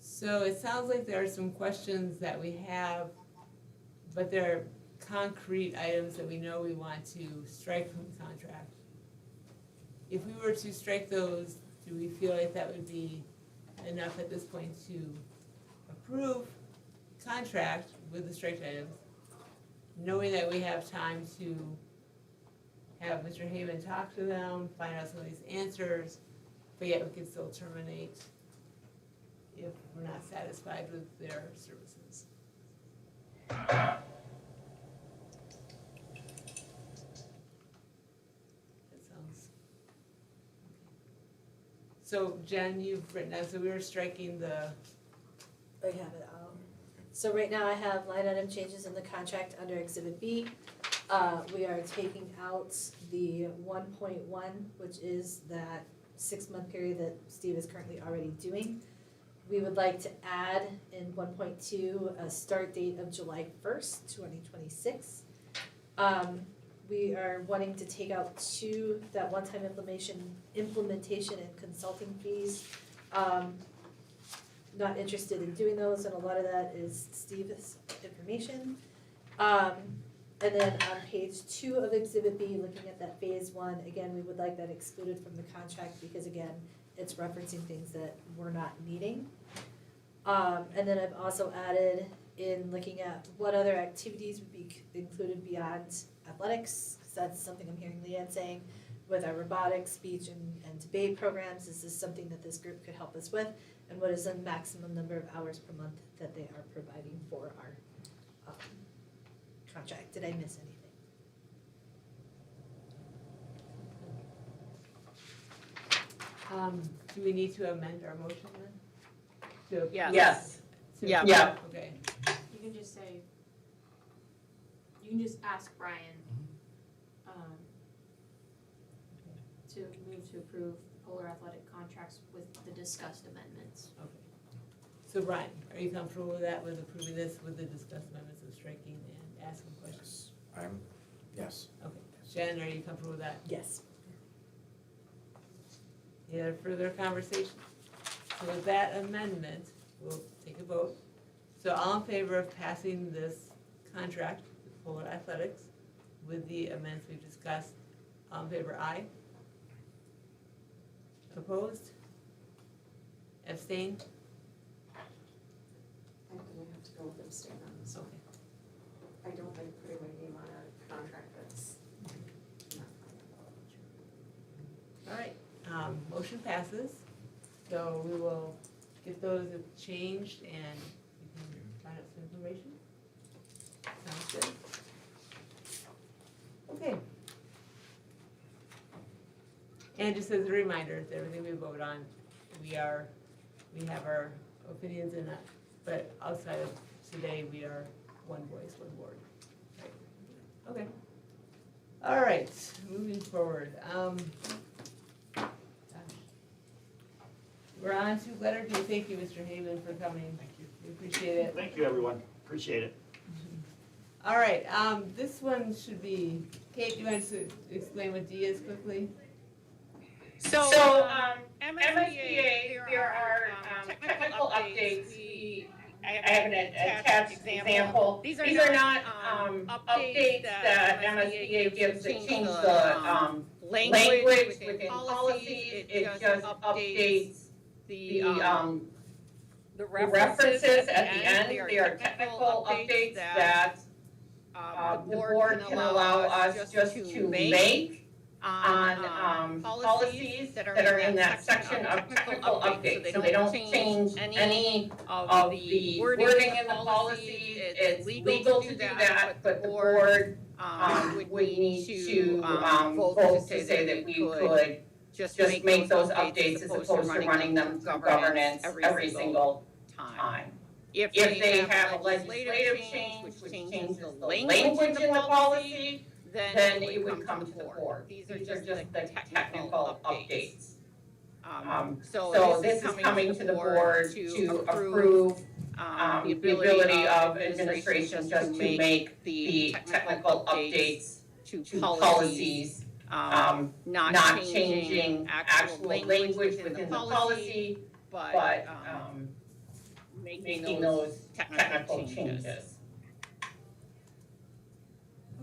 So it sounds like there are some questions that we have, but they're concrete items that we know we want to strike from the contract. If we were to strike those, do we feel like that would be enough at this point to approve contract with the strike items, knowing that we have time to have Mr. Heyman talk to them, find out some of these answers, but yet we can still terminate if we're not satisfied with their services? That sounds okay. So Jen, you've written down, so we were striking the. I have it. So right now I have line item changes in the contract under Exhibit B. We are taking out the 1.1, which is that 6-month period that Steve is currently already doing. We would like to add in 1.2 a start date of July 1st, 2026. We are wanting to take out that one-time implementation and consulting fees. Not interested in doing those, and a lot of that is Steve's information. And then on page 2 of Exhibit B, looking at that phase 1, again, we would like that excluded from the contract because again, it's referencing things that we're not needing. And then I've also added in looking at what other activities would be included beyond athletics, because that's something I'm hearing Leanne saying, with our robotics, speech, and debate programs. Is this something that this group could help us with? And what is the maximum number of hours per month that they are providing for our contract? Did I miss anything? Do we need to amend our motion then? To- Yes. Yes. to- Yeah. Okay, You can just say, you can just ask Brian, to move to approve Polar Athletic contracts with the discussed amendments. okay. So Brian, are you comfortable with that, with approving this with the discussed amendments of striking and asking questions? Yes. Okay. Jen, are you comfortable with that? Yes. Any other further conversation? So with that amendment, we'll take a vote. So all in favor of passing this contract with Polar Athletics with the amendments we've discussed, all in favor, aye? Opposed? Abstained? I'm gonna have to go with abstain on this one. Okay. I don't like putting my name on a contract that's not All right, motion passes. So we will get those changed and you can find out some information. Sounds good. Okay. And just as a reminder, that everything we vote on, we have our opinions in it, but outside of today, we are one voice, one board. Right. Okay. All right, moving forward. Gosh. We're on to letter D. Thank you, Mr. Haven, for coming. Thank you. We appreciate it. Thank you, everyone. Appreciate it. All right, this one should be, Kate, you want to explain what D is quickly? So, MSBA, there are technical updates. I have an attached example. These are not updates that MSBA gives to change the language within policies. It just updates the references at the end. They are technical updates that the board can allow us just to make on policies that are in that section of technical updates. So they don't change any of the wording in the policies. It's legal to do that, but the board would need to vote to say that we could just make those updates as opposed to running them through governance every single time. If they have a legislative change, which changes the language in the policy, then it would come to the board. These are just the technical updates. So this is coming to the board to approve the ability of administration just to make the technical updates to policies, not changing actual language within the policy, but making those technical changes.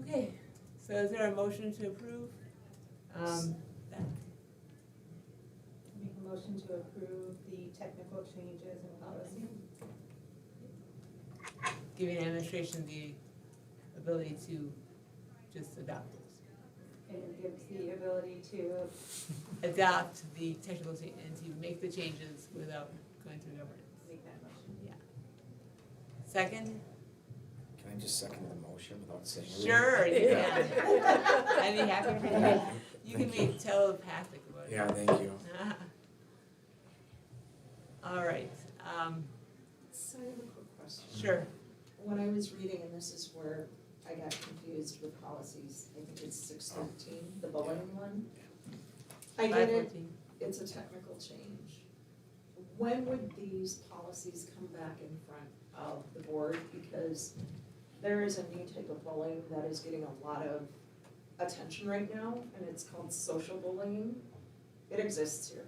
Okay, so is there a motion to approve? That? Make a motion to approve the technical changes in policy. Giving administration the ability to just adopt those. And it gives the ability to, Adopt the technical change and to make the changes without going through governance. make that motion. Second? Can I just second the motion without saying it? Sure, you can. I'd be happy for you. You can be telepathic about it. Yeah, thank you. All right, So I have a quick question. sure. When I was reading, and this is where I got confused with policies, I think it's 613, the bullying one. I get it, 514. it's a technical change. When would these policies come back in front of the board? Because there is a new type of bullying that is getting a lot of attention right now, and it's called social bullying. It exists here.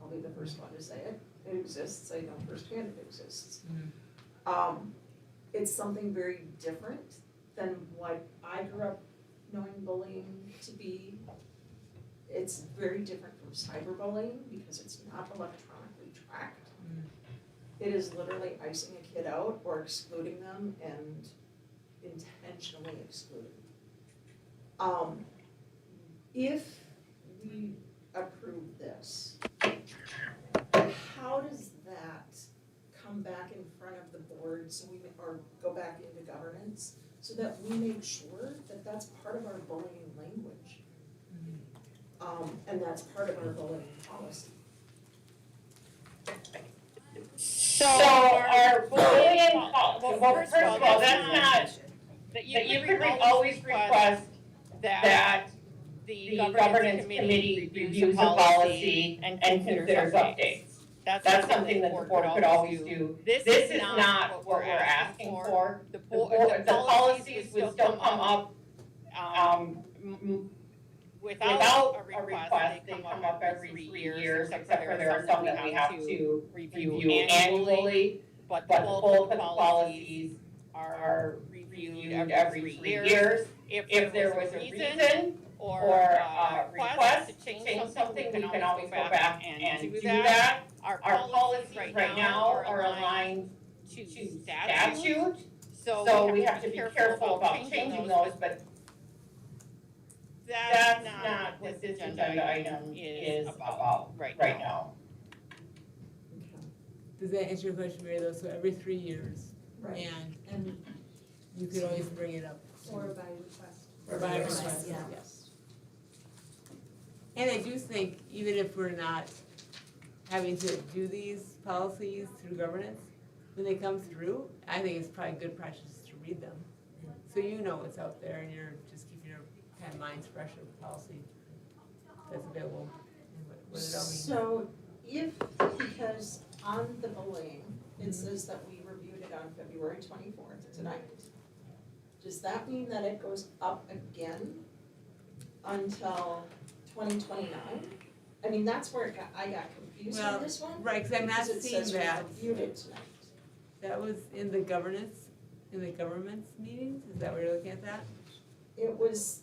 I'll be the first one to say it. It exists, I know firsthand it exists. It's something very different than what I grew up knowing bullying to be. it's very different from cyberbullying because it's not electronically tracked. It is literally icing a kid out or excluding them and intentionally excluding. If we approve this, how does that come back in front of the board or go back into governance so that we make sure that that's part of our bullying language? And that's part of our bullying policy. So our bullying policy, well, first of all, that's not, that you could always request that the governance committee reviews the policy and considers updates. That's something that the board could always do. This is not what we're asking for. The policies would still come up, without a request, they come up every 3 years, except for there are some that we have to review annually. But the bulk of the policies are reviewed every 3 years. If there was a reason or a request to change something, we can always go back and do that. Our policies right now are aligned to statute, so we have to be careful about changing those, but that's not what this agenda item is about right now. Does that answer your question, Mary, though? So every 3 years? Right. And you could always bring it up. Or by request. Or by request, yeah. yes. And I do think, even if we're not having to do these policies through governance, when they come through, I think it's probably good practice to read them. So you know what's out there and you're just keeping your kind of minds fresh of the policy that's available and what it all means. So if, because on the bullying, it says that we reviewed it on February 24th tonight, does that mean that it goes up again until 2029? I mean, that's where I got confused on this one. Right, because I'm not because it seeing says we that. reviewed it tonight. That was in the governance meetings? Is that where you're looking at that? It was,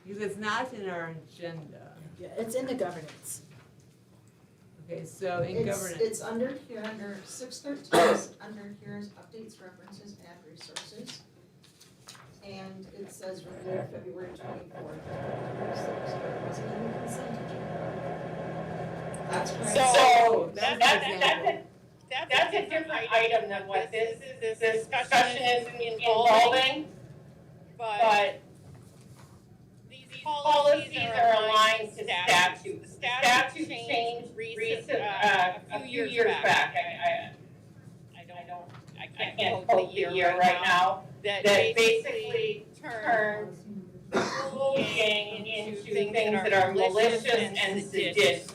Because it's not in our agenda. Yeah, it's in the governance. Okay, so in governance. it's under here, under 613, under here's updates, references, and resources. And it says reviewed February 24th, 2026. It wasn't in the consent agenda. That's correct. So That's that's a different item than what this discussion is involving, but these policies are aligned to statute. The statute changed recent, a few years back. I can't quote the year right now, that basically turned bullying into things that are malicious and sadistic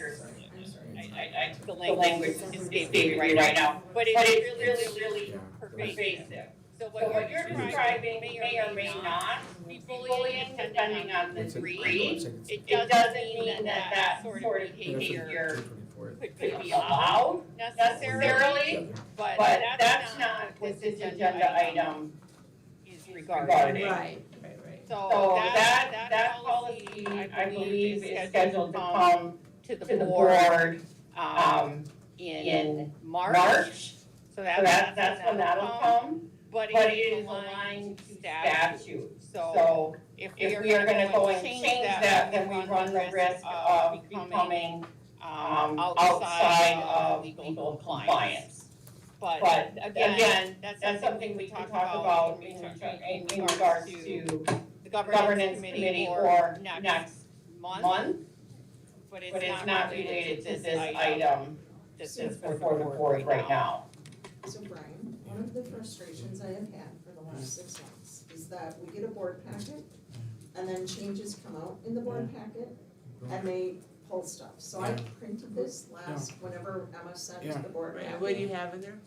or something. The language escapes me right now, but it's really pervasive. So what you're describing may or may not be bullying depending on the degree. It doesn't mean that sort of behavior could be allowed necessarily, but that's not what this agenda item is regarding. Right. So that policy, I believe, is scheduled to come to the board in March. So that's when that'll come, but it is aligned to statute. So if we are gonna go and change that, then we run the risk of becoming outside of legal compliance. But again, that's something we can talk about in regards to the governance committee or next month. But it's not related to this item that's before the board right now. So Brian, one of the frustrations I have had for the last 6 months is that we get a board packet and then changes come out in the board packet and they pull stuff. So I printed this whenever Emma sent to the board packet. What do you have in there?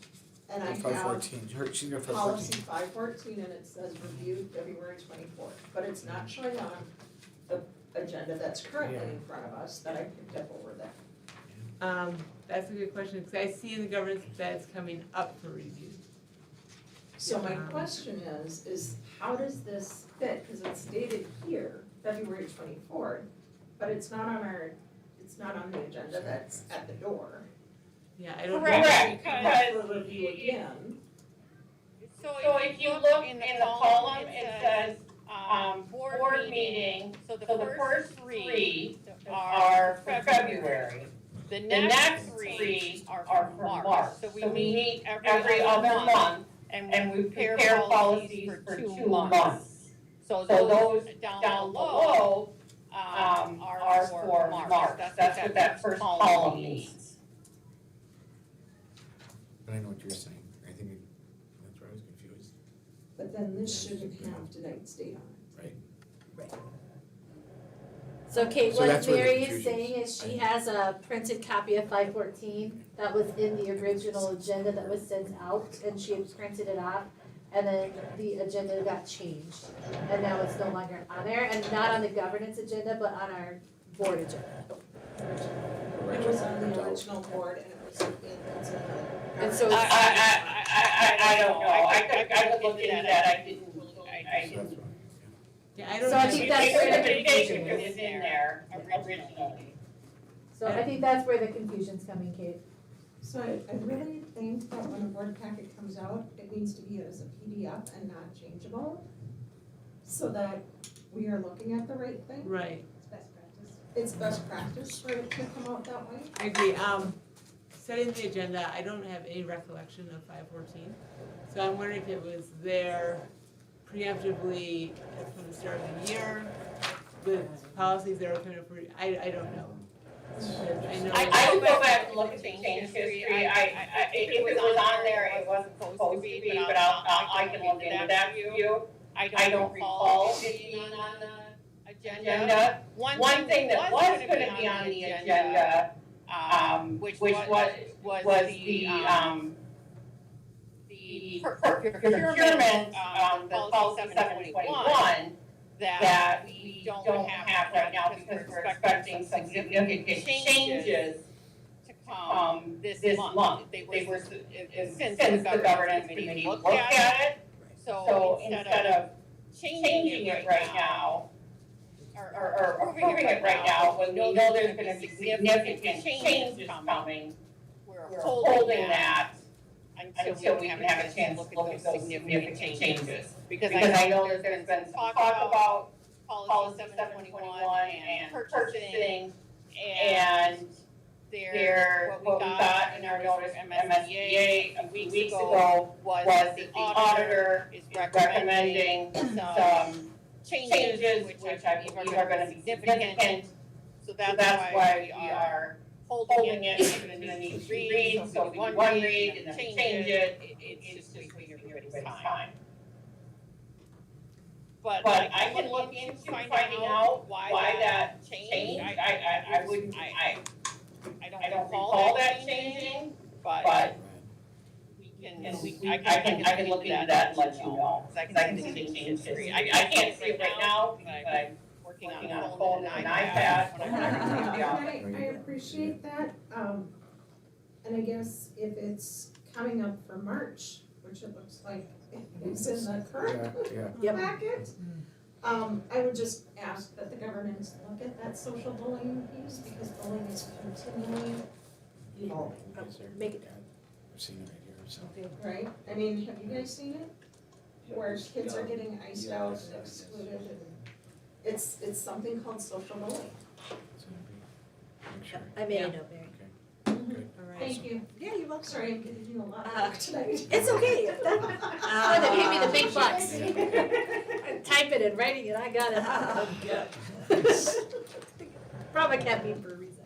And I have 514. She's got 514. policy 514 and it says reviewed February 24th, but it's not showing on the agenda that's currently in front of us that I picked up over there. That's a good question, because I see in the governance that it's coming up for review. So my question is how does this fit? Because it's stated here February 24th, but it's not on the agenda that's at the door. Yeah, I don't. Correct, For review again. So if you look in the column, it says, board meeting, so the first three are for February. The next three are for March. So we meet every other month, and we prepare policies for 2 months. So those down below, are for March. That's what that first column means. But I know what you're saying. I think that's where I was confused. But then this shouldn't have tonight's date on it. Right. So Kate, So what that's where the Mary is confusion saying is she has a printed copy of 514 that was in the original agenda that was sent out, and she had printed it off, and then the agenda got changed, and now it's no longer on there, and not on the governance agenda, but on our board agenda. It was on the original board and it was it's in the. And so I don't know, I could look into that, I didn't. So that's why. Yeah, I don't. So I have- think that's where the Certification confusion is is. in there originally. So I think that's where the confusion's coming, Kate. So I really think that when a board packet comes out, it needs to be as a PDF and not changeable, so that we are looking at the right thing. Right, It's best practice for it to come out that way. I agree. Setting the agenda, I don't have any recollection of 514. So I'm wondering if it was there preemptively from the start of the year with policies that were kind of, I don't know. I know. I would go back and look at the change history, if it was on there, it wasn't supposed to be, but I can look into that for you. I don't recall it being on the agenda. One thing that was gonna be on the agenda, which was the procurement, the policy 721, that we don't have right now because we're expecting some significant changes to come this month. They were, since the governance committee looked at it, so instead of changing it right now, or approving it right now, when we know there's gonna be significant changes coming, we're holding that until we can have a chance to look at those significant changes. Because I know that there's been some talk about policy 721 and purchasing, and what we got in our notice from MSBA a few weeks ago was that the auditor is recommending some changes, which I believe are gonna be significant. So that's why we are holding it. It's gonna need 3 reads, so we do 1 read and then change it. It's just wasting everybody's time. But I can look into finding out why that changed. I wouldn't, I don't recall that changing, but I can look into that and let you know. Cause I can see the change history. I can't see it right now, because I'm working on a phone and an iPad when I'm in the office. I appreciate that, and I guess if it's coming up for March, which it looks like it's in the current packet, I would just ask that the governance look at that social bullying piece, because bullying is continually evolving, Make it. I've seen it right here, so. right? I mean, have you guys seen it? Where kids are getting iced out and excluded, and it's something called social bullying. Make sure. I made a note, Mary. Good. All right. Thank you. Yeah, you're welcome. Sorry, I'm giving you a lot of work tonight. It's okay. Oh, they paid me the big bucks. I'm typing and writing it, I got it. Probably can't be for a reason.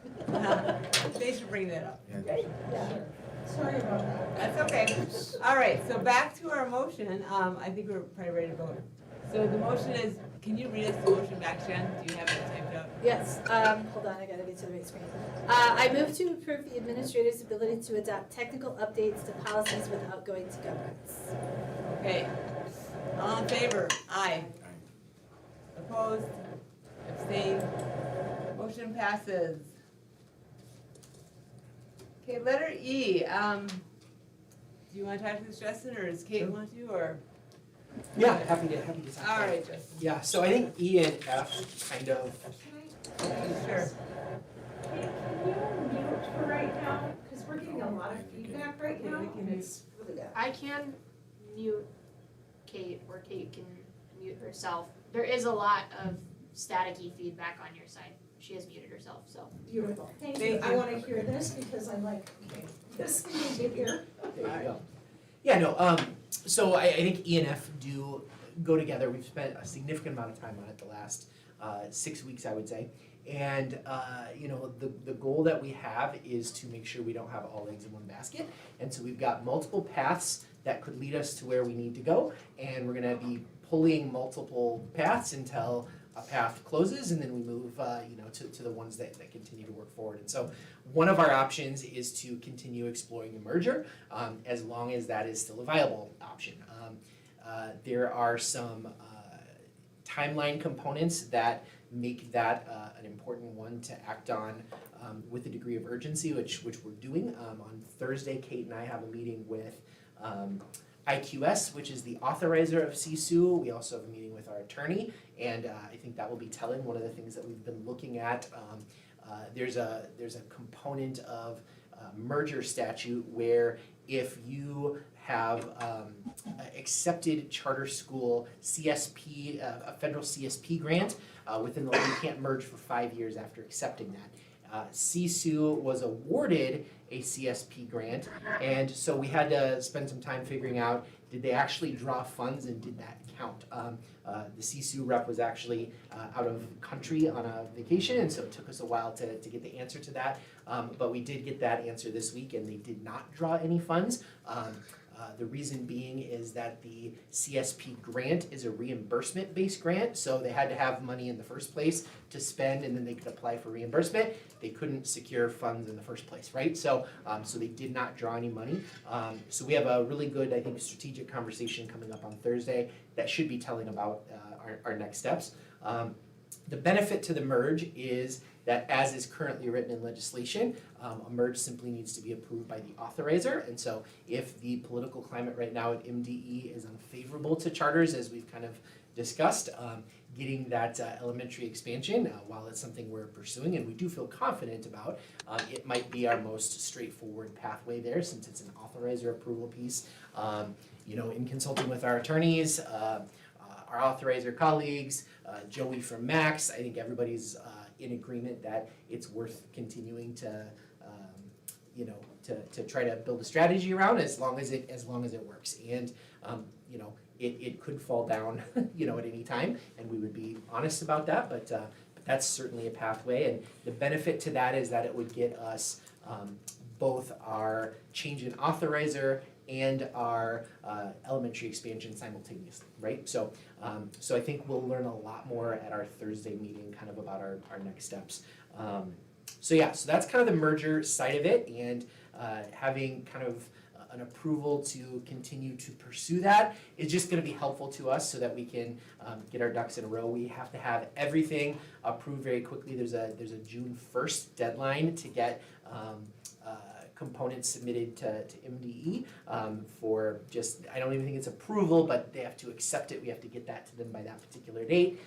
They should bring that up. Right? Yeah. Sorry about that. That's okay. All right, so back to our motion. I think we're probably ready to vote. So the motion is, can you read us the motion back, Jen? Do you have it typed up? Yes, hold on, I gotta get to the right screen. I move to approve the administrator's ability to adopt technical updates to policies without going to governance. Okay. All in favor? Aye. Opposed? Abstained? Motion passes. Okay, letter E. Do you want to talk to this, Justin, or does Kate want to, or? Yeah, happy to talk All about it. right, Justin. Yeah, so I think E and F kind of, Sure. Can you mute for right now? Because we're getting a lot of feedback right now, and it's really bad. I can mute Kate, or Kate can mute herself. There is a lot of staticky feedback on your side. She has muted herself, so. Beautiful. Thank Thank you. I you. want to hear this because I'm like, okay, this needs to hear. there you go. Yeah, no, so I think E and F do go together. We've spent a significant amount of time on it the last 6 weeks, I would say. And, you know, the goal that we have is to make sure we don't have all eggs in one basket. And so we've got multiple paths that could lead us to where we need to go. And we're gonna be pulling multiple paths until a path closes, and then we move, you know, to the ones that continue to work forward. And so one of our options is to continue exploring a merger, as long as that is still a viable option. There are some timeline components that make that an important one to act on with a degree of urgency, which we're doing. On Thursday, Kate and I have a meeting with IQS, which is the authorizer of CSU. We also have a meeting with our attorney, and I think that will be telling. One of the things that we've been looking at, there's a component of merger statute where if you have accepted charter school CSP, a federal CSP grant within the law, you can't merge for 5 years after accepting that. CSU was awarded a CSP grant, and so we had to spend some time figuring out, did they actually draw funds and did that count? The CSU rep was actually out of country on a vacation, and so it took us a while to get the answer to that. But we did get that answer this week, and they did not draw any funds. The reason being is that the CSP grant is a reimbursement-based grant, so they had to have money in the first place to spend, and then they could apply for reimbursement. They couldn't secure funds in the first place, right? So, so they did not draw any money. So we have a really good, I think, strategic conversation coming up on Thursday that should be telling about our next steps. The benefit to the merge is that, as is currently written in legislation, a merge simply needs to be approved by the authorizer. And so if the political climate right now at MDE is unfavorable to charters, as we've kind of discussed, getting that elementary expansion, while it's something we're pursuing and we do feel confident about, it might be our most straightforward pathway there, since it's an authorizer approval piece. You know, in consulting with our attorneys, our authorizer colleagues, Joey from Max, I think everybody's in agreement that it's worth continuing to, you know, to try to build a strategy around as long as it works. And you know, it could fall down, you know, at any time, and we would be honest about that. But that's certainly a pathway, and the benefit to that is that it would get us both our change in authorizer and our elementary expansion simultaneously, right? So, so I think we'll learn a lot more at our Thursday meeting, kind of about our next steps. So yeah, so that's kind of the merger side of it, and having kind of an approval to continue to pursue that is just going to be helpful to us so that we can get our ducks in a row. We have to have everything approved very quickly. There's a June 1st deadline to get components submitted to MDE for just, I don't even think it's approval, but they have to accept it. We have to get that to them by that particular date.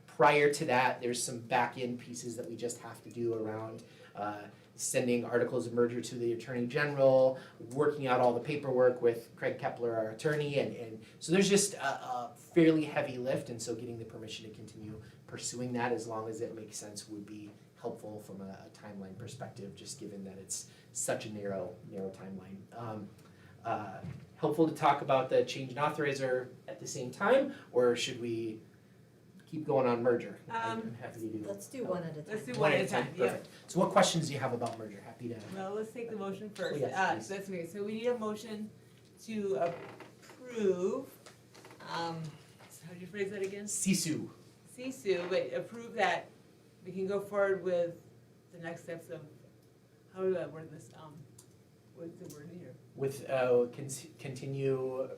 Prior to that, there's some back-end pieces that we just have to do around sending articles of merger to the Attorney General, working out all the paperwork with Craig Kepler, our attorney, and so there's just a fairly heavy lift, and so getting the permission to continue pursuing that as long as it makes sense would be helpful from a timeline perspective, just given that it's such a narrow timeline. Helpful to talk about the change in authorizer at the same time, or should we keep going on merger? I'm happy to do. Let's do one at a time. Let's do one at a time, yeah. Perfect. So what questions do you have about merger? Happy to. Well, let's take the motion first. Oh, yes, So that's okay, so we need a motion to approve, how'd you phrase that again? CSU. CSU, but approve that we can go forward with the next steps of, how do I word this, what's the word here? With continue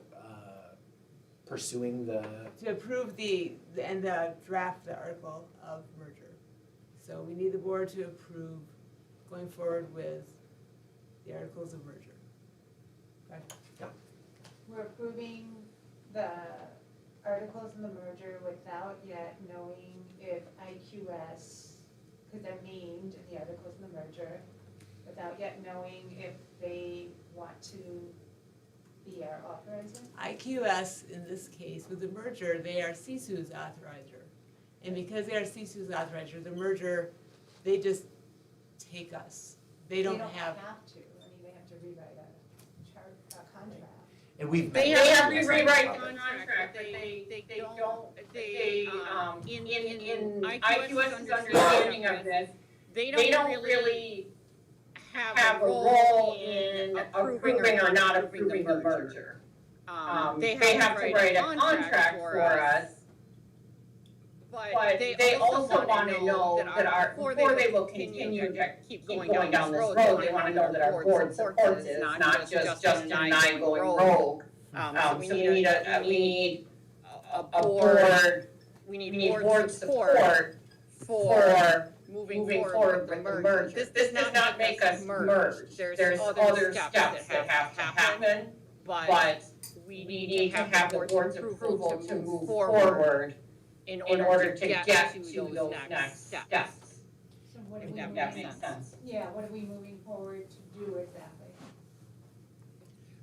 pursuing the. To approve and draft the article of merger. So we need the board to approve going forward with the articles of merger. Okay. We're approving the articles in the merger without yet knowing if IQS, because they're named in the articles in the merger, without yet knowing if they want to be our authorizer? IQS, in this case, with the merger, they are CSU's authorizer. And because they are CSU's authorizer, the merger, they just take us. They don't have. They don't have to, I mean, they have to rewrite a contract. And we've. They have to rewrite the contract, contract, but they don't, they, in IQS's understanding of this, they they don't don't really really have a role in approving or not approving the merger. They They have to write a contract for us, but they also wanna know that our, before they will continue to keep going down this road, they wanna know that our board supports it, it's not just Justin and I going rogue. So we need a board, we need board support for moving forward with the merger. This does not make us merge. There's other steps that have to happen, but we need to have the board's approval to move forward in order to get to those next steps. So what are If we that moving, makes sense. yeah, what are we moving forward to do exactly?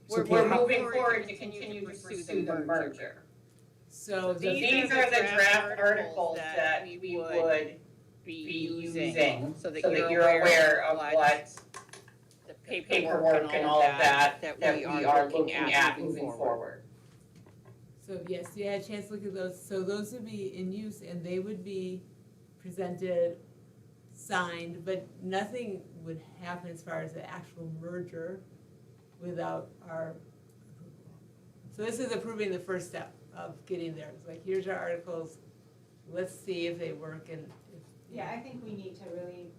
So We're Kate, moving forward to continue to pursue the merger. So These are the draft articles that we would be using, so that you're aware of what the paperwork and all of that we are looking at moving forward. So yes, you had a chance to look at those, so those would be in use and they would be presented, signed, but nothing would happen as far as the actual merger without our approval. So this is approving the first step of getting there. It's like, here's our articles, let's see if they work and if. Yeah, I think we need to really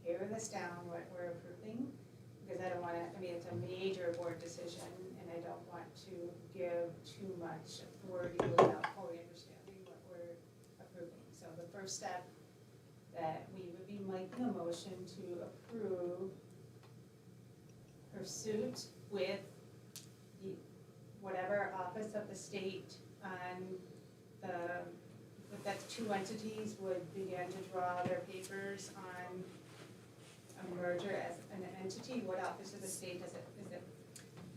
pare this down, what we're approving, because I don't wanna, I mean, it's a major board decision, and I don't want to give too much authority without fully understanding what we're approving. So the first step, that we would be making a motion to approve pursuit with the, whatever office of the state on the, that two entities would begin to draw their papers on a merger as an entity. What office of the state is it?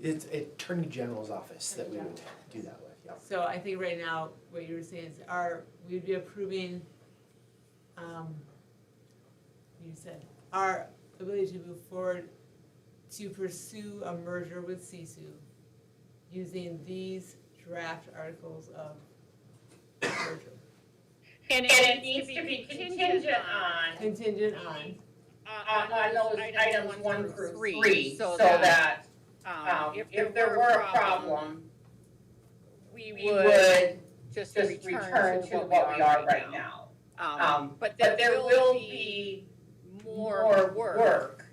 It's Attorney General's office that we would do that with, yeah. So I think right now, what you were saying is we would be approving, you said, our ability to move forward to pursue a merger with CSU using these draft articles of merger. And it needs to be contingent on. Contingent on. On those items 1 through 3, so that, if there were a problem, we would just return to what we are right now. But there will be more work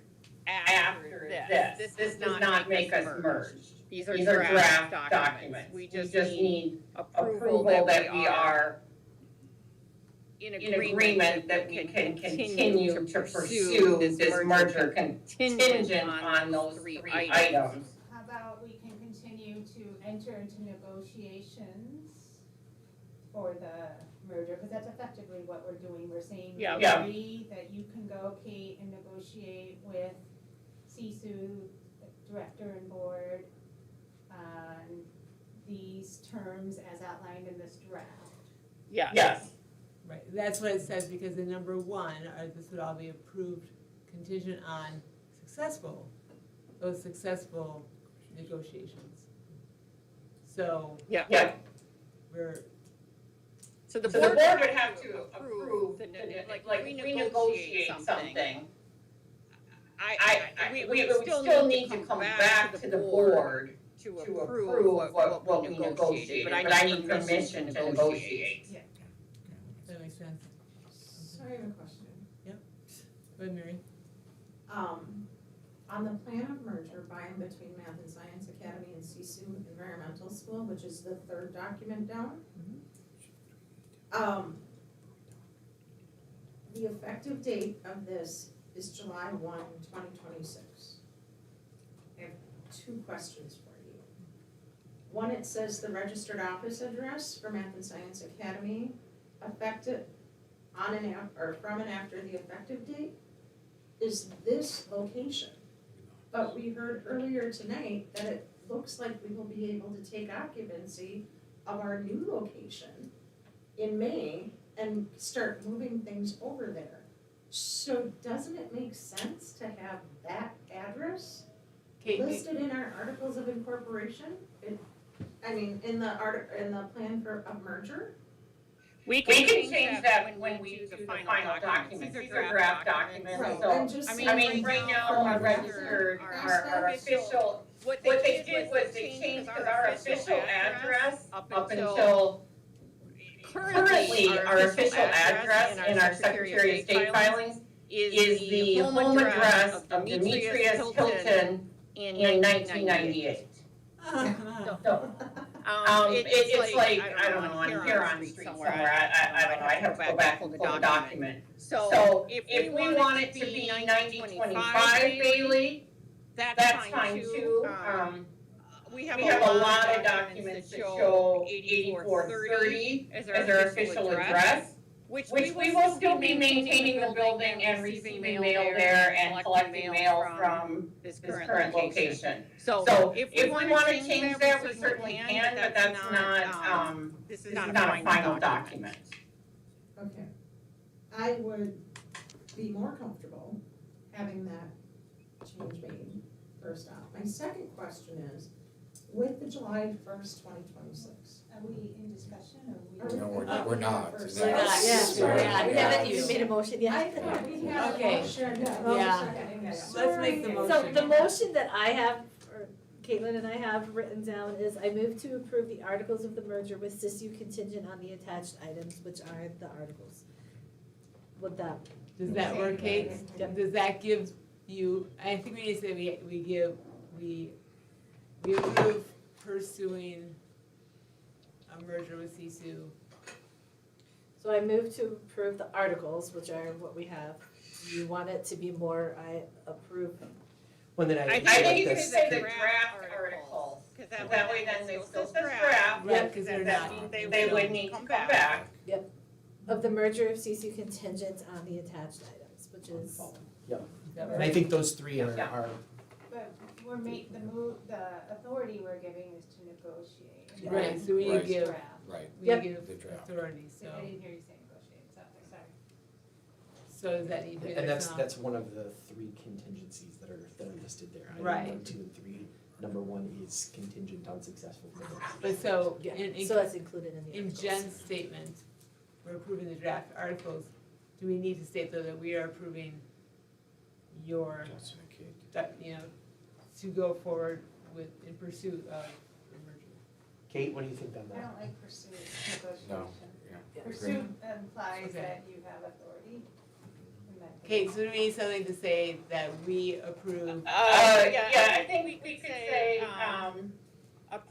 after this. This does not make us merge. These are draft documents. We just need approval that we are in agreement that we can continue to pursue this merger contingent on those 3 items. How about we can continue to enter into negotiations for the merger, because that's effectively what we're doing. We're saying we agree that you can go, Kate, and negotiate with CSU, the director and board, on these terms as outlined in this draft. Yes. Right, that's what it says, because the number 1, this would all be approved contingent on those successful negotiations. So. So the board would have to approve, like renegotiate something. We would still need to come back to the board to approve what we negotiated, but I need permission to negotiate. That makes sense. So I have a question. Go ahead, Mary. On the plan of merger by and between Math and Science Academy and CSU Environmental School, which is the 3rd document down, the effective date of this is July 1, 2026. I have 2 questions for you. one, it says the registered office address for Math and Science Academy, effective on and or from and after the effective date, is this location. But we heard earlier tonight that it looks like we will be able to take occupancy of our new location in May and start moving things over there. So doesn't it make sense to have that address Kate, listed in our articles of incorporation? In the plan for a merger? We can change that when we do the final documents. These are draft documents, Right, so, I'm just saying right now, our registered, our official, what they did was they changed, because our official address up until currently, our official address in our Secretary of State filings is the home address of Demetrius Hilton in 1998. It's like, I don't know, on Huron Street somewhere, I don't know, I have to go back and pull the document. So if we want it to be 9025 Bailey, that's fine too. We have a lot of documents that show 8430 as our official address, which we will still be maintaining the building and receiving mail there and collecting mail from this current location. So if we want to change that, we certainly can, but that's not, this is not a final document. Okay. I would be more comfortable having that change made first off. My second question is, with the July 1st, 2026. Are we in discussion or No, we're not. We're not. First. We're not, Yeah, we're we not. haven't even made a motion yet. I thought we had Okay. a motion. Yeah. Let's make the motion. So the motion that I have, or Caitlin and I have written down is I move to approve the articles of the merger with SISU contingent on the attached items, which are the articles. Would that, Does that work, Kate? Yep. Does that give you, I think we need to say we approve pursuing a merger with CSU. so I move to approve the articles, which are what we have. Do you want it to be more, I approve? One that I think you can say the draft articles, because that way then they still says draft. Right, because they're That not. means they would need to come back. Of the merger of CSU contingent on the attached items, which is, Is that And I right? think those three are, Yeah. are But the authority we're giving is to negotiate. Right, so we need to Right. give, Draft. Right, we need to Yep. give the draft. authority, so, I didn't hear you say negotiate, sorry. so does that need to be and there now? that's one of the three contingencies that are listed there. Item Right. 1, 2, and 3. Number 1 is contingent on successful bids. But so, yeah, in so that's included in the in articles. Jen's statement, we're approving the draft articles, do we need to state though that we are approving your, Johnson and Kate. that, to go forward with, in pursuit of the merger? Kate, what do you think on I that? don't like pursue negotiation. No, yeah. Yeah. Pursue implies Okay. that you have authority. in that Okay, case. so do we need something to say that we approve? Yeah, I think we could say,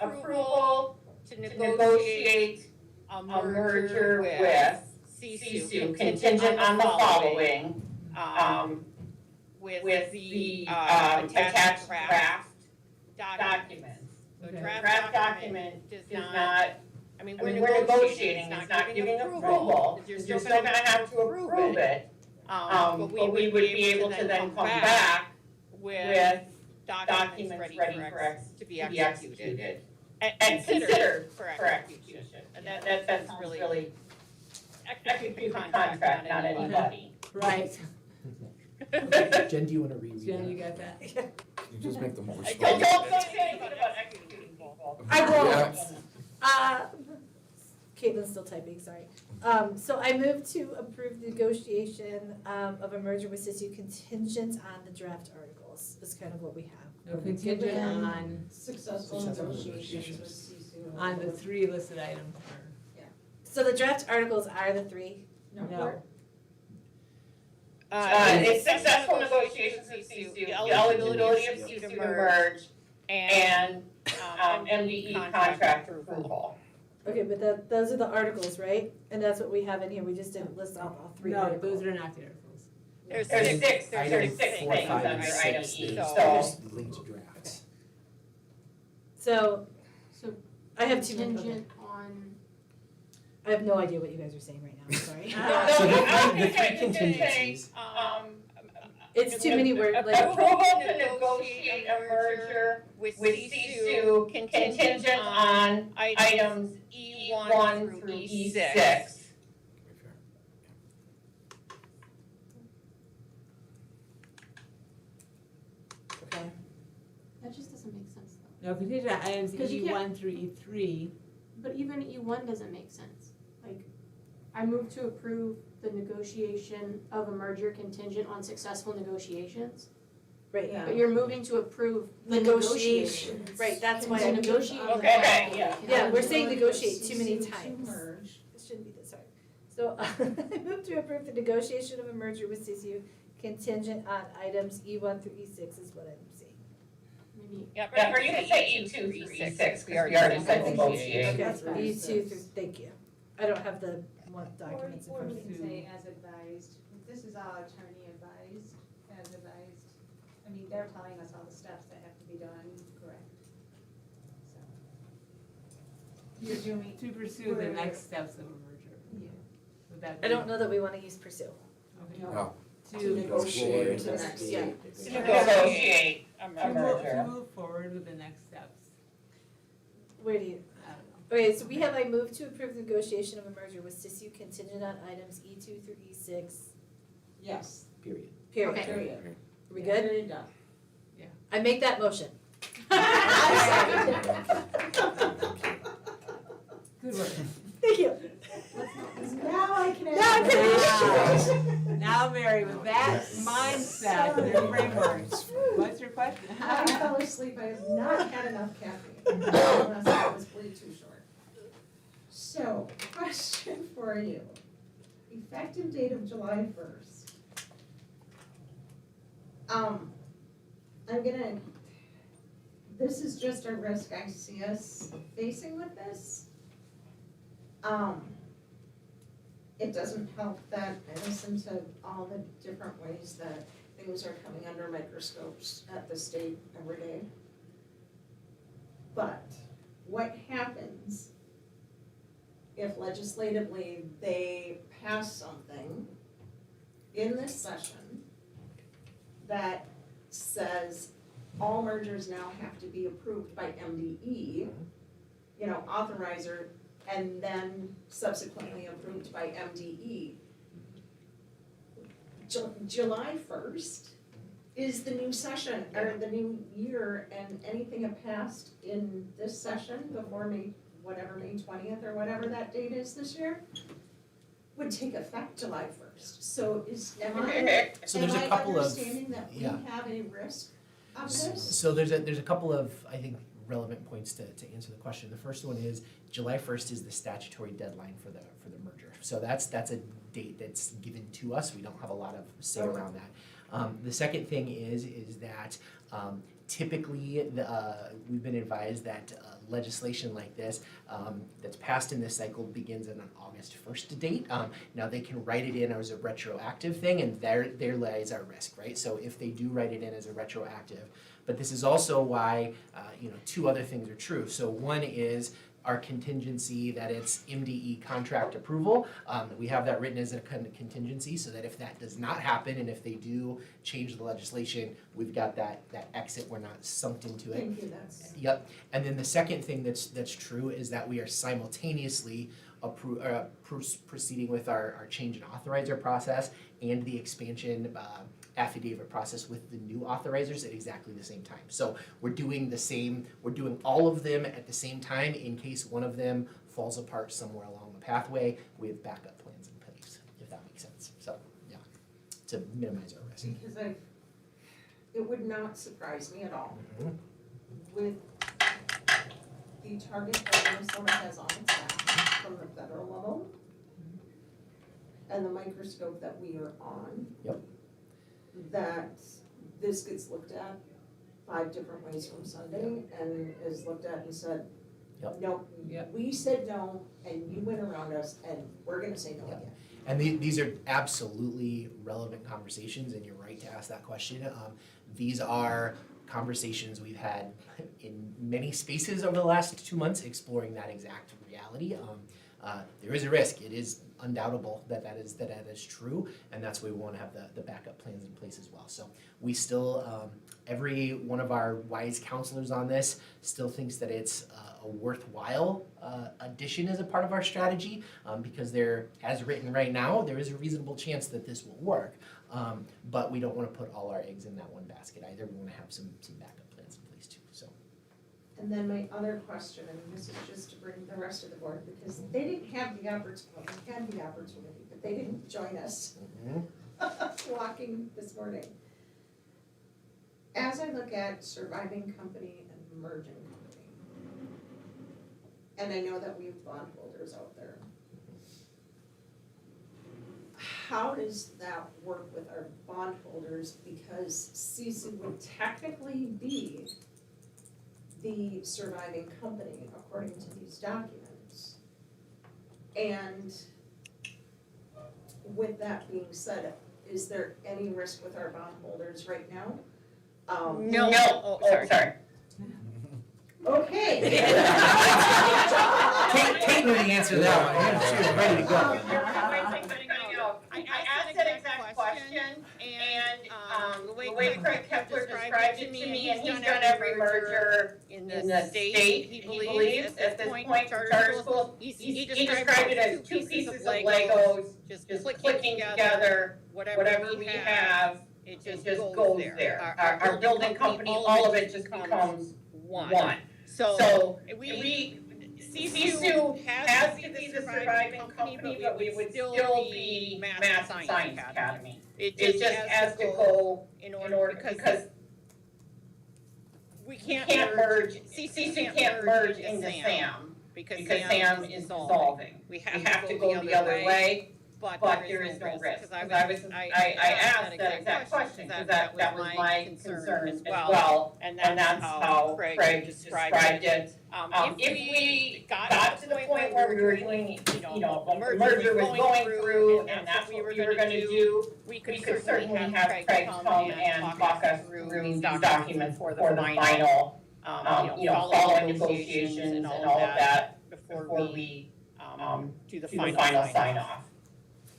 approval to negotiate a merger with CSU contingent on the following, with the attached draft documents. So Okay. draft document does not, I mean, we're negotiating, it's not giving approval, you're still gonna have to approve it. But we would be able to then come back with documents ready for us to be executed. And considered for execution. And that's really, execute the contract, not anybody. Right, Jen, do you want to reread Jen, that? you got that? You just make the motion. Don't say anything about executing people. I won't. Yeah. Caitlin's still typing, sorry. So I move to approve the negotiation, of a merger with SISU contingent on the draft articles, is kind of what we have. No contingent on, Successful negotiations with CSU. on the three listed items, or, So the draft articles are the three? no, It's successful negotiations with CSU, the eligibility of CSU to merge, and, MDE contract approval. Okay, but those are the articles, right? And that's what we have in here, we just didn't list off all three no, articles. those are not the articles. There's Item- six Item things 4, 5, under and item 6, E, there's so. there's linked drafts. So, So, I have two. contingent on, I have no idea what you guys are saying right now, sorry. So the I three think I should contingencies. say, It's too many words, like. approval to negotiate a merger with CSU contingent on items E1 through E6. Okay. that just doesn't make sense though. No, contingent on items Because you E1 through E3. But even E1 doesn't make sense. Like, I move to approve the negotiation of a merger contingent on successful negotiations. Right. Yeah. But you're moving to approve the Negotiations, negotiations. right, that's why To I. negotiate. Okay, yeah. Yeah, we're saying Merge negotiate with too many CSU to times. merge. It shouldn't be this hard. So, I move to approve the negotiation of a merger with CSU contingent on items E1 through E6 is what I'm saying. Maybe. Yeah, or you can say E2 through E6, we already said negotiate. Okay, That's fine. E2 through, thank you. I don't have the one documents in Or front we of me. can say as advised, this is all attorney advised, as advised. I mean, they're telling us all the steps that have to be done, correct? So. You're doing. To pursue the we're- next steps of a merger. Yeah. Would that I be- don't know that we wanna use pursue. Okay. No. To negotiate. to next- yeah. To negotiate a To merger. move forward with the next steps. Where do you? I don't know. Okay, so we have, I move to approve the negotiation of a merger with CSU contingent on items E2 through E6, Yes. Period. period. Okay. Period. Are we good? Period, done. I make that motion. Good work. Thank you. Now I can. Now I'm ask- Now, Mary, with that mindset, your framework, what's your question? I fell asleep, I have not had enough caffeine, unless I was way too short. So, question for you. Effective date of July 1st. I'm gonna, this is just a risk I see us facing with this. It doesn't help that I listen to all the different ways that things are coming under microscopes at the state every day. But what happens if legislatively they pass something in this session that says all mergers now have to be approved by MDE, authorizer, and then subsequently approved by MDE. July 1st is the new session, or the new year, and anything that passed in this session before May 20th or whatever that date is this year, would take effect July 1st. So am So there's a couple I of, understanding that we yeah. have a risk of this? So there's a couple of, I think, relevant points to answer the question. The first one is July 1st is the statutory deadline for the merger. So that's a date that's given to us. We don't have a lot of say around that. The second thing is that typically we've been advised that legislation like this that's passed in this cycle begins on an August 1st date. Now they can write it in as a retroactive thing, and there lies our risk, right? So if they do write it in as a retroactive, but this is also why two other things are true. So one is our contingency that it's MDE contract approval. We have that written as a kind of contingency so that if that does not happen and if they do change the legislation, we've got that exit, we're not sunk into it. Thank you, that's. Yep, and then the second thing that's true is that we are simultaneously proceeding with our change in authorizer process and the expansion affidavit process with the new authorizers at exactly the same time. So we're doing all of them at the same time in case one of them falls apart somewhere along the pathway. We have backup plans in place, if that makes sense. So, yeah, to minimize our risk. Because it would not surprise me at all with the target that Minnesota has on its back from the federal level and the microscope that we are on. Yep. That this gets looked at 5 different ways from Sunday and is looked at and said, Yep. no, Yep. we said no and you went around us and we're gonna say no Yep. again. And these are absolutely relevant conversations, and you're right to ask that question. These are conversations we've had in many spaces over the last 2 months exploring that exact reality. There is a risk. It is undoubtable that is true, and that's why we want to have the backup plans in place as well. So we still, every one of our wise counselors on this still thinks that it's a worthwhile addition as a part of our strategy, because there, as written right now, there is a reasonable chance that this will work. But we don't want to put all our eggs in that one basket either. We want to have some backup plans in place too. So. And then my other question, and this is just to bring the rest of the board, because they didn't have the opportunity, well, they had the opportunity, but they didn't join us walking this morning. As I look at surviving company and merging company, and I know that we have bondholders out there, how does that work with our bondholders? Because CC would technically be the surviving company according to these documents. And with that being said, is there any risk with our bondholders right now? No. Oh, sorry. Okay. Kate knew the answer to that one. She was ready to go. I asked that exact question, and the way Craig Kepler described it to me, and he's done every merger in the state, he believes, at this point, charter schools, he described it as two pieces of Legos, just clicking together, whatever we have, it just goes there. Our building company, all of it just becomes one. So CSU has to be the surviving company, but we would still be Math and Science Academy. It just has to go in order, because we can't merge, CSU can't merge into SAM, because SAM is dissolving. We have to go the other way, but there is no risk. Because I asked that exact question, because that was my concern as well, and that's how Craig described it. If we got to the point where we were doing, the merger was going through, and that's what we were gonna do, we could certainly have Craig come and talk us through these documents for the final, following negotiations and all of that before we do the final sign-off.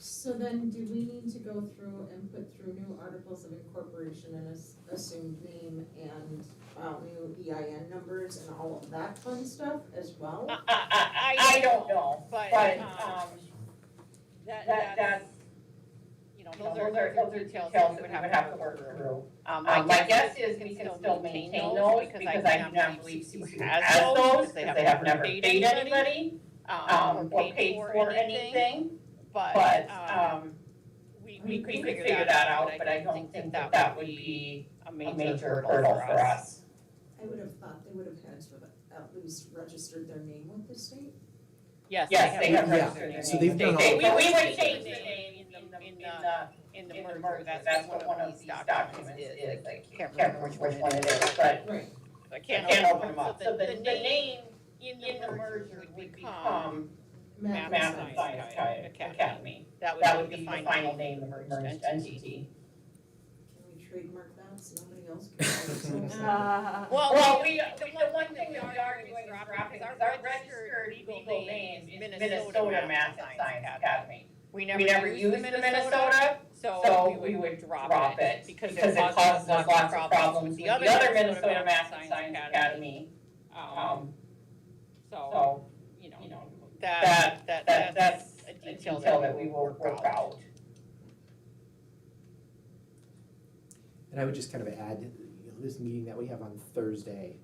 So then, do we need to go through and put through new articles of incorporation and assumed name and file new EIN numbers and all of that fun stuff as well? I don't know, but that's, those are details that we would have to work through. My guess is we can still maintain those, because I do not believe CSU has those, because they have never paid anybody, or paid for anything. But we could figure that out, but I don't think that would be a major hurdle for us. I would have thought they would have had to have at least registered their name with the state. Yes, they have registered their name. So they've done We would change the name in the merger, that's what one of these documents is. I can't remember which one it is, but I can't open them up. So the name in the merger would become Math and Science Academy. That would be the final name of the merged entity. Can we trademark that so nobody else can? Well, the one thing that we are doing is dropping, because our registered legal name is Minnesota Math and Science Academy. We never use the Minnesota, so we would drop it because it causes us lots of problems with the other Minnesota Math and Science Academy. So, that's a detail that we will work out. And I would just kind of add, this meeting that we have on Thursday,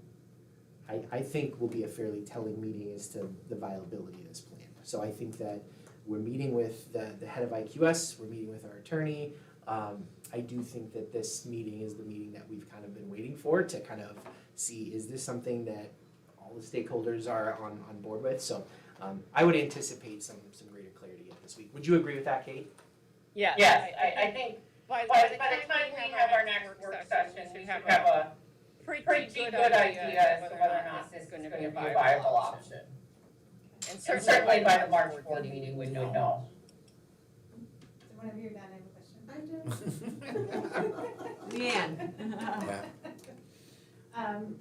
I think will be a fairly telling meeting as to the viability of this plan. So I think that we're meeting with the head of IQS, we're meeting with our attorney. I do think that this meeting is the meeting that we've kind of been waiting for to kind of see, is this something that all the stakeholders are on board with? So I would anticipate some greater clarity at this week. Would you agree with that, Kate? Yes, I think by the time we have our next work session, we have a pretty good idea as to whether or not this is going to be a viable option. And certainly by the March board meeting, we would know. So whenever you're done, I have a question. Leanne. On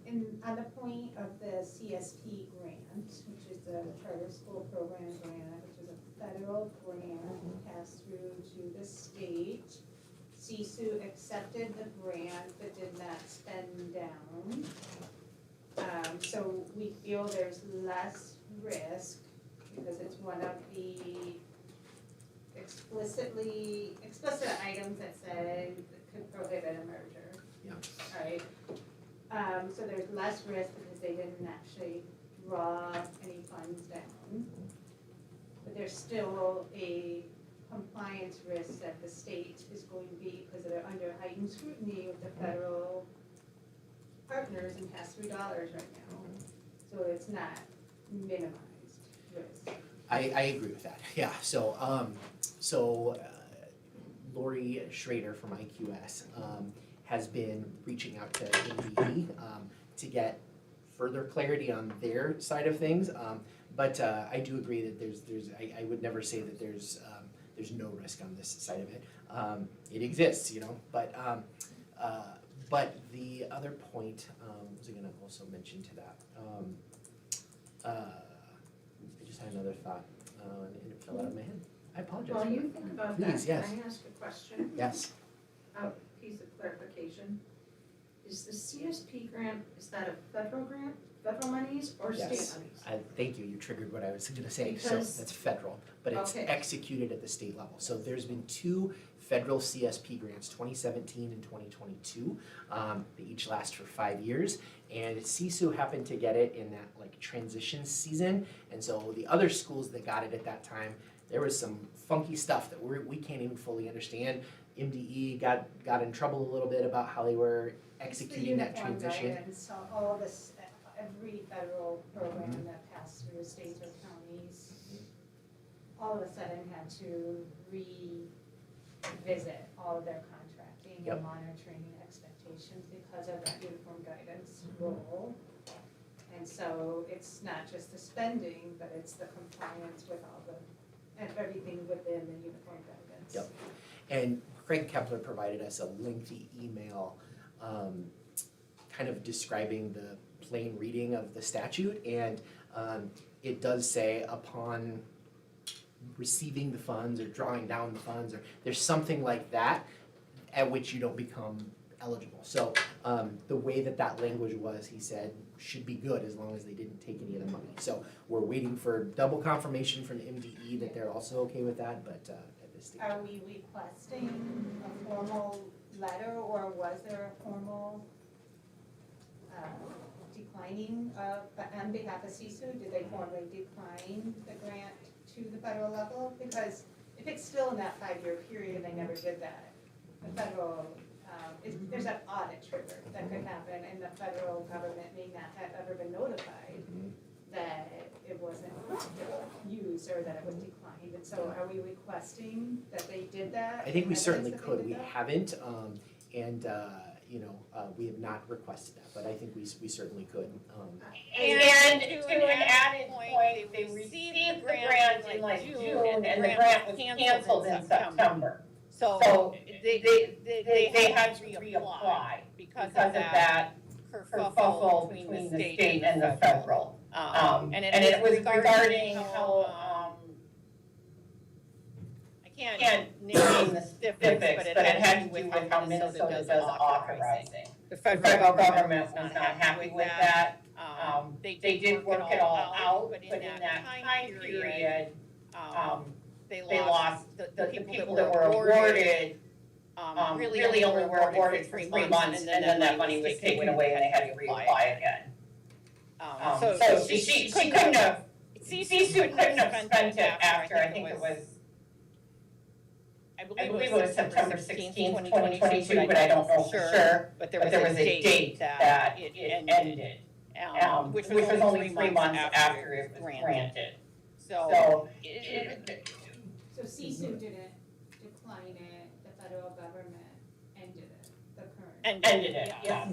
the point of the CSP grant, which is the Charter School Program Grant, which is a federal grant passed through to the state. CSU accepted the grant but did not spend down. So we feel there's less risk because it's one of the explicit items that said could prohibit a merger. Yeah. Right? So there's less risk because they didn't actually draw any funds down. But there's still a compliance risk that the state is going to be, because they're under heightened scrutiny with the federal partners and pass-through dollars right now. So it's not minimized risk. I agree with that, yeah, so, Lori Schrader from IQS, has been reaching out to MDE, to get further clarity on their side of things, but, I do agree that I would never say that there's no risk on this side of it. It exists, you know, but the other point, was I gonna also mention to that? I just had another thought, and it fell out of my head. I apologize. While you think about that, Please, yes. can I ask a question? Yes. A piece of clarification. Is the CSP grant, is that a federal grant, federal monies or state Yes. monies? Thank you, you triggered what I was gonna say, so Because- that's federal, but it's Okay. executed at the state level. So there's been 2 federal CSP grants, 2017 and 2022. They each last for 5 years, and CSU happened to get it in that like transition season, and so the other schools that got it at that time, there was some funky stuff that we can't even fully understand. MDE got in trouble a little bit about how they were executing that transition. Guidance, so all this, every federal program that passed through states or counties, all of a sudden had to revisit all of their contracting Yep. and monitoring expectations because of that uniform guidance role. And so it's not just the spending, but it's the compliance with all and everything within the uniform guidance. Yep. And Craig Kepler provided us a lengthy email kind of describing the plain reading of the statute, and it does say upon receiving the funds or drawing down the funds, or there's something like that at which you don't become eligible. So the way that language was, he said, should be good as long as they didn't take any of the money. So we're waiting for double confirmation from MDE that they're also okay with that, but at this stage. Are we requesting a formal letter, or was there a formal declining on behalf of CSU? Did they formally decline the grant to the federal level? Because if it's still in that 5-year period and they never did that, the federal, there's an audit trigger that could happen, and the federal government may not have ever been notified that it wasn't used or that it was declined. And so are we requesting that they did that? I think we Evidence certainly that they could. did We that? haven't, and we have not requested that, but I think we certainly could. And to an added point, they received the grant in like June, and the grant was canceled in September. So they had to reapply because of that kerfuffle between the state and the federal. And it was regarding how, I can't name the specifics, but it had to do with how Minnesota does authorizing. The federal government was not happy with that. They did work it all out, but in that time period, they lost, the people that were awarded, really only were awarded for 3 months, and then that money was taken away and they had to reapply again. So she couldn't have, CSU couldn't have spent it after, I think it was, I believe it was September 16th, 2022, but I don't know for sure. But there was a date that it ended, which was only 3 months after it was granted. So CSU didn't decline it, the federal government ended it, the current. Ended it, yes.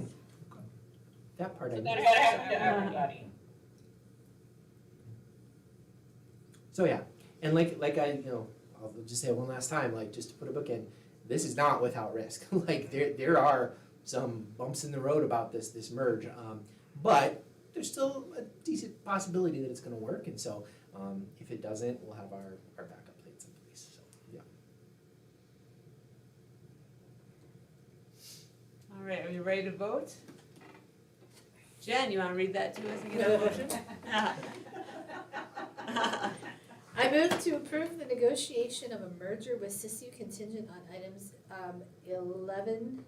That part I So knew. that happened to everybody. So yeah, and like I'll just say it one last time, like just to put a book in, this is not without risk. Like there are some bumps in the road about this merge. But there's still a decent possibility that it's gonna work, and so if it doesn't, we'll have our backup plans in place, so, yeah. All right, are you ready to vote? Jen, you wanna read that to us again, the motion? I move to approve the negotiation of a merger with Sisu contingent on items 11,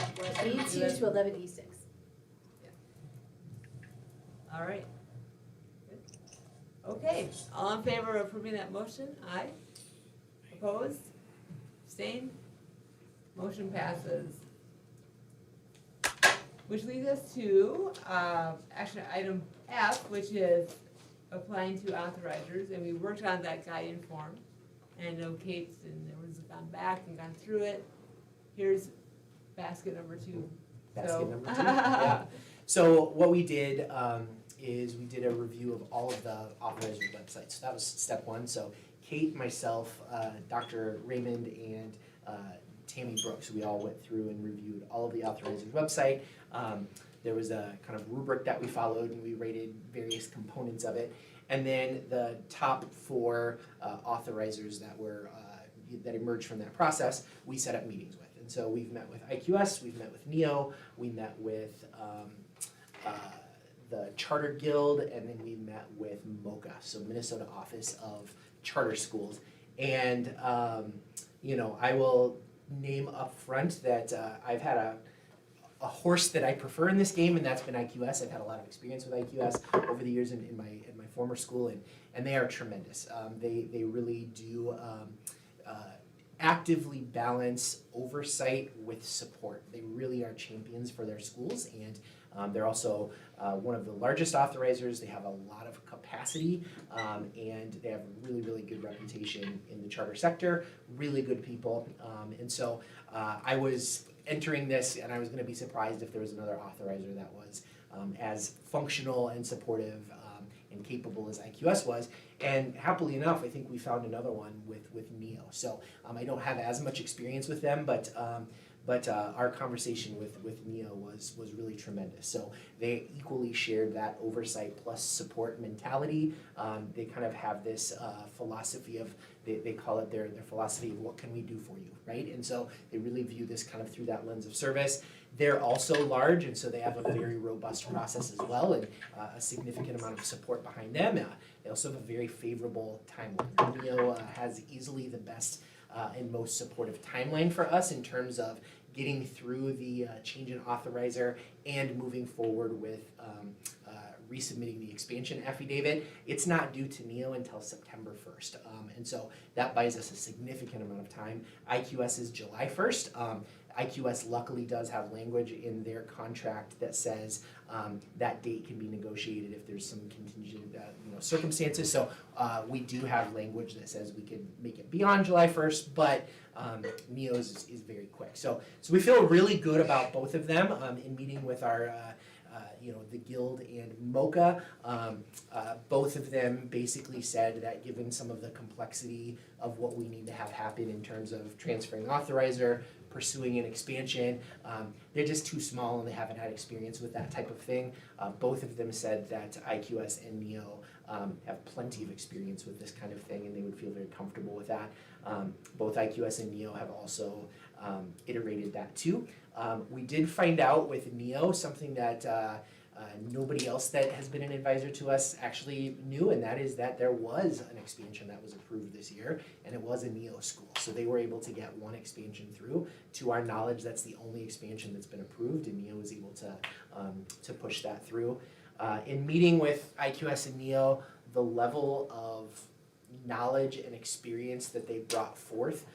E2 to 11E6. All right. Good. Okay, all in favor of approving that motion? Aye. Opposed? Abstained? Motion passes. Which leads us to action item F, which is applying to authorizers, and we worked on that guiding form. And I know Kate's and everyone's gone back and gone through it. Here's basket number 2. Basket number 2, yeah. So what we did is we did a review of all of the authorizer websites. So that was step 1. So Kate, myself, Dr. Raymond, and Tammy Brooks, we all went through and reviewed all of the authorizers website. There was a kind of rubric that we followed, and we rated various components of it. And then the top 4 authorizers that were that emerged from that process, we set up meetings with. And so we've met with IQS, we've met with NEO, we met with the Charter Guild, and then we met with MOCA, so Minnesota Office of Charter Schools. And you know, I will name up front that I've had a horse that I prefer in this game, and that's been IQS. I've had a lot of experience with IQS over the years in my former school, and they are tremendous. They really do actively balance oversight with support. They really are champions for their schools, and they're also one of the largest authorizers. They have a lot of capacity, and they have a really, really good reputation in the charter sector, really good people. And so I was entering this, and I was going to be surprised if there was another authorizer that was as functional and supportive and capable as IQS was. And happily enough, I think we found another one with NEO. So I don't have as much experience with them, but our conversation with NEO was really tremendous. So they equally shared that oversight plus support mentality. They kind of have this philosophy of, they call it their philosophy of what can we do for you, right? And so they really view this kind of through that lens of service. They're also large, and so they have a very robust process as well, and a significant amount of support behind them. They also have a very favorable timeline. NEO has easily the best and most supportive timeline for us in terms of getting through the change in authorizer and moving forward with resubmitting the expansion affidavit. It's not due to NEO until September 1st. And so that buys us a significant amount of time. IQS is July 1st. IQS luckily does have language in their contract that says that date can be negotiated if there's some contingent circumstances. So we do have language that says we could make it beyond July 1st, but NEO's is very quick. So we feel really good about both of them. In meeting with our the Guild and MOCA, both of them basically said that given some of the complexity of what we need to have happen in terms of transferring authorizer, pursuing an expansion, they're just too small and they haven't had experience with that type of thing. Both of them said that IQS and NEO have plenty of experience with this kind of thing, and they would feel very comfortable with that. Both IQS and NEO have also iterated that too. We did find out with NEO something that nobody else that has been an advisor to us actually knew, and that is that there was an expansion that was approved this year, and it was a NEO school. So they were able to get one expansion through. To our knowledge, that's the only expansion that's been approved, and NEO was able to push that through. In meeting with IQS and NEO, the level of knowledge and experience that they brought forth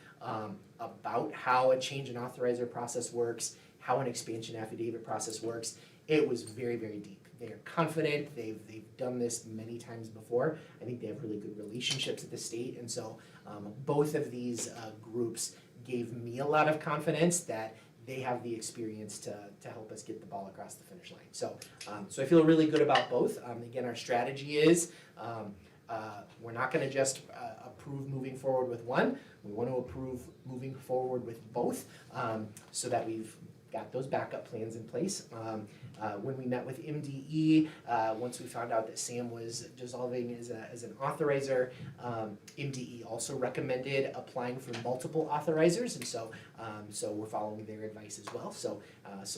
about how a change in authorizer process works, how an expansion affidavit process works, it was very, very deep. They are confident, they've done this many times before. I think they have really good relationships at the state, and so both of these groups gave me a lot of confidence that they have the experience to help us get the ball across the finish line. So I feel really good about both. Again, our strategy is we're not going to just approve moving forward with one. We want to approve moving forward with both, so that we've got those backup plans in place. When we met with MDE, once we found out that Sam was dissolving as an authorizer, MDE also recommended applying for multiple authorizers, and so we're following their advice as well. So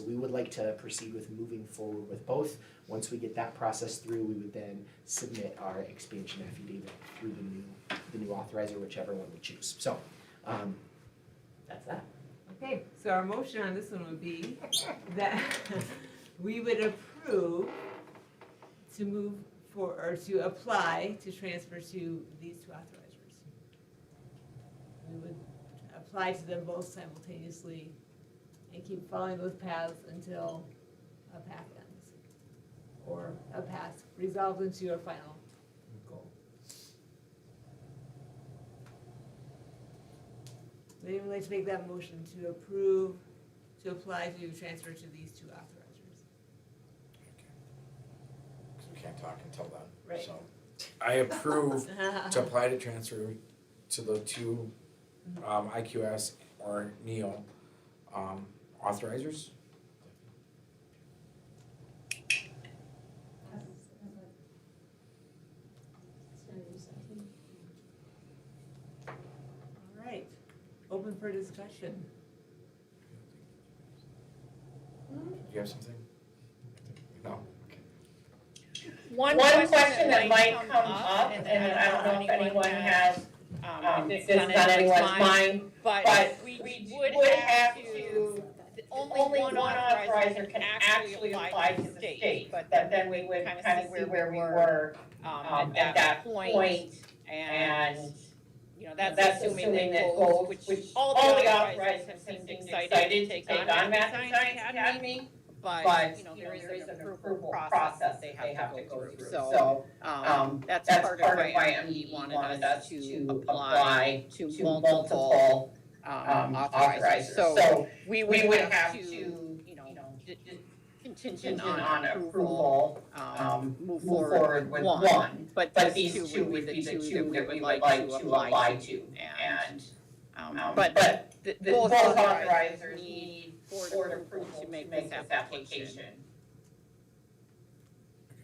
we would like to proceed with moving forward with both. Once we get that process through, we would then submit our expansion affidavit through the new authorizer, whichever one we choose. So that's that. Okay, so our motion on this one would be that we would approve to move for, or to apply to transfer to these two authorizers. We would apply to them both simultaneously and keep following those paths until a path ends, or a path resolves into your final goal. Would anyone like to make that motion to approve, to apply to transfer to these two authorizers? Because we can't talk until then. Right. So I approve to apply to transfer to the two IQS or NEO authorizers. All right, open for discussion. Do you have something? No? One question that might come up, and I don't know if anyone has, this is on anyone's mind, but we would have to, only one authorizer can actually apply to the state, but then we would kind of see where we were at that point, and that's assuming that both, which all the authorizers have seemed excited to take on Math and Science Academy, but there is an approval process they have to go through. So that's part of why ME wanted us to apply to multiple authorizers. So we would have to, contingent on approval, move forward with one. But these two would be the two that we would like to apply to. And but both authorizers need board approval to make this application.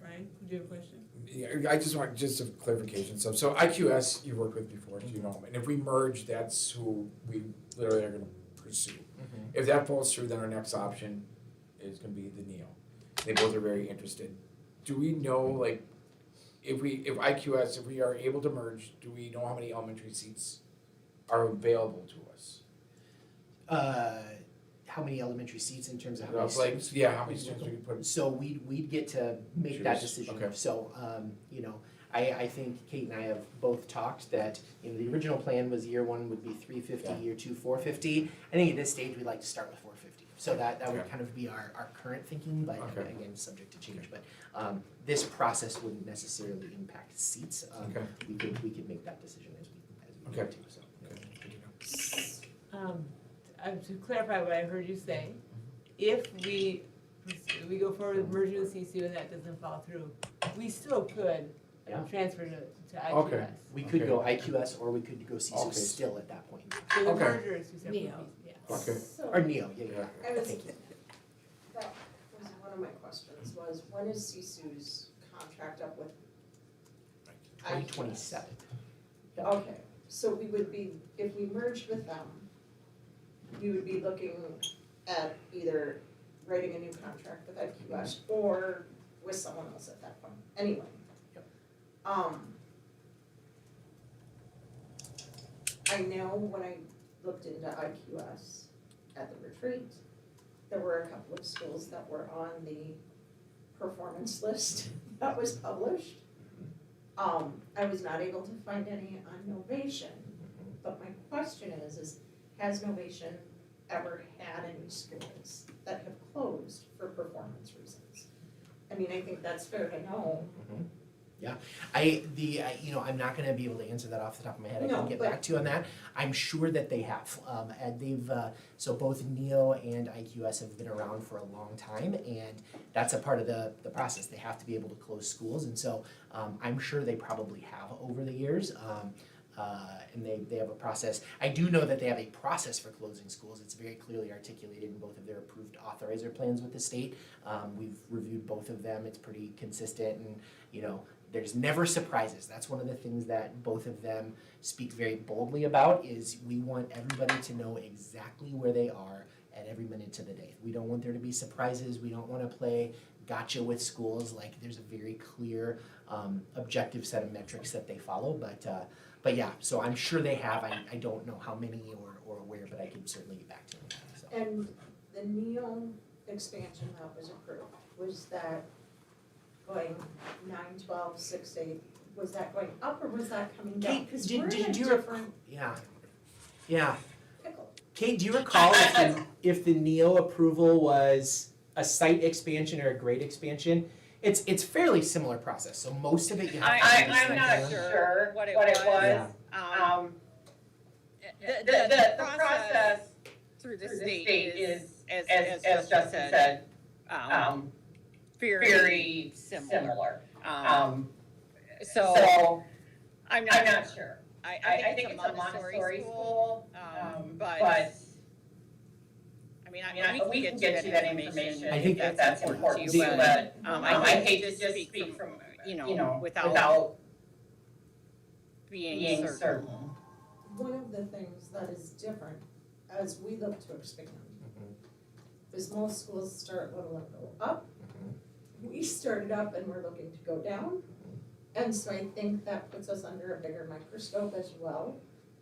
Ryan, did you have a question? Yeah, I just want just a clarification. So IQS you've worked with before, so you know them. And if we merge, that's who we literally are going to pursue. If that falls through, then our next option is going to be the NEO. They both are very interested. Do we know, like, if IQS, if we are able to merge, do we know how many elementary seats are available to us? How many elementary seats in terms of how many Like, yeah, how many students we can put? So we'd get to make that decision. Okay. So, I think Kate and I have both talked that, the original plan was year one would be 350, year two 450. I think at this stage, we'd like to start with 450. So that would kind of be our current thinking, but again, subject to change. But this process wouldn't necessarily impact seats. We could make that decision as we need to, so. To clarify what I heard you say, if we go forward with merging with CCU and that doesn't fall through, we still could transfer to IQS. Okay. We could go IQS or we could go CISO still at that point. So the merger is two separate NEO. pieces, yeah. Okay. Or NEO, yeah. Thank you. That was one of my questions, was when is CSU's contract up with 2027. Yep. Okay, so we would be, if we merged with them, we would be looking at either writing a new contract with IQS or with someone else at that point, anyway. Yep. I know when I looked into IQS at the retreat, there were a couple of schools that were on the performance list that was published. I was not able to find any on Novation, but my question is has Novation ever had any schools that have closed for performance reasons? I mean, I think that's fair to know. Yeah, I'm not gonna be able to answer that off the top of my head. I can get back to you on that. I'm sure that they have. And they've, so both NEO and IQS have been around for a long time, and that's a part of the process. They have to be able to close schools, and so I'm sure they probably have over the years. and they have a process. I do know that they have a process for closing schools. It's very clearly articulated in both of their approved authorizer plans with the state. We've reviewed both of them. It's pretty consistent, and there's never surprises. That's one of the things that both of them speak very boldly about, is we want everybody to know exactly where they are at every minute of the day. We don't want there to be surprises. We don't want to play gotcha with schools. Like, there's a very clear objective set of metrics that they follow. But yeah, so I'm sure they have. I don't know how many or where, but I can certainly get back to them. So. And the NEO expansion that was approved, was that going 9, 12, 6, 8, was that going up or was that coming down? Because we're in a different Yeah. pickle. Kate, do you recall if the NEO approval was a site expansion or a grade expansion? It's fairly similar process. So most of it you have to do I'm not sure what it was. Yeah. The process through the state is, as Justin said, very similar. So I'm not sure. I think it's a Montessori school, but we can get you that information. I think if that's important to you, but I hate to just speak from, without being certain. One of the things that is different as we look to expand is most schools start little and go up. We started up and we're looking to go down. And so I think that puts us under a bigger microscope as well.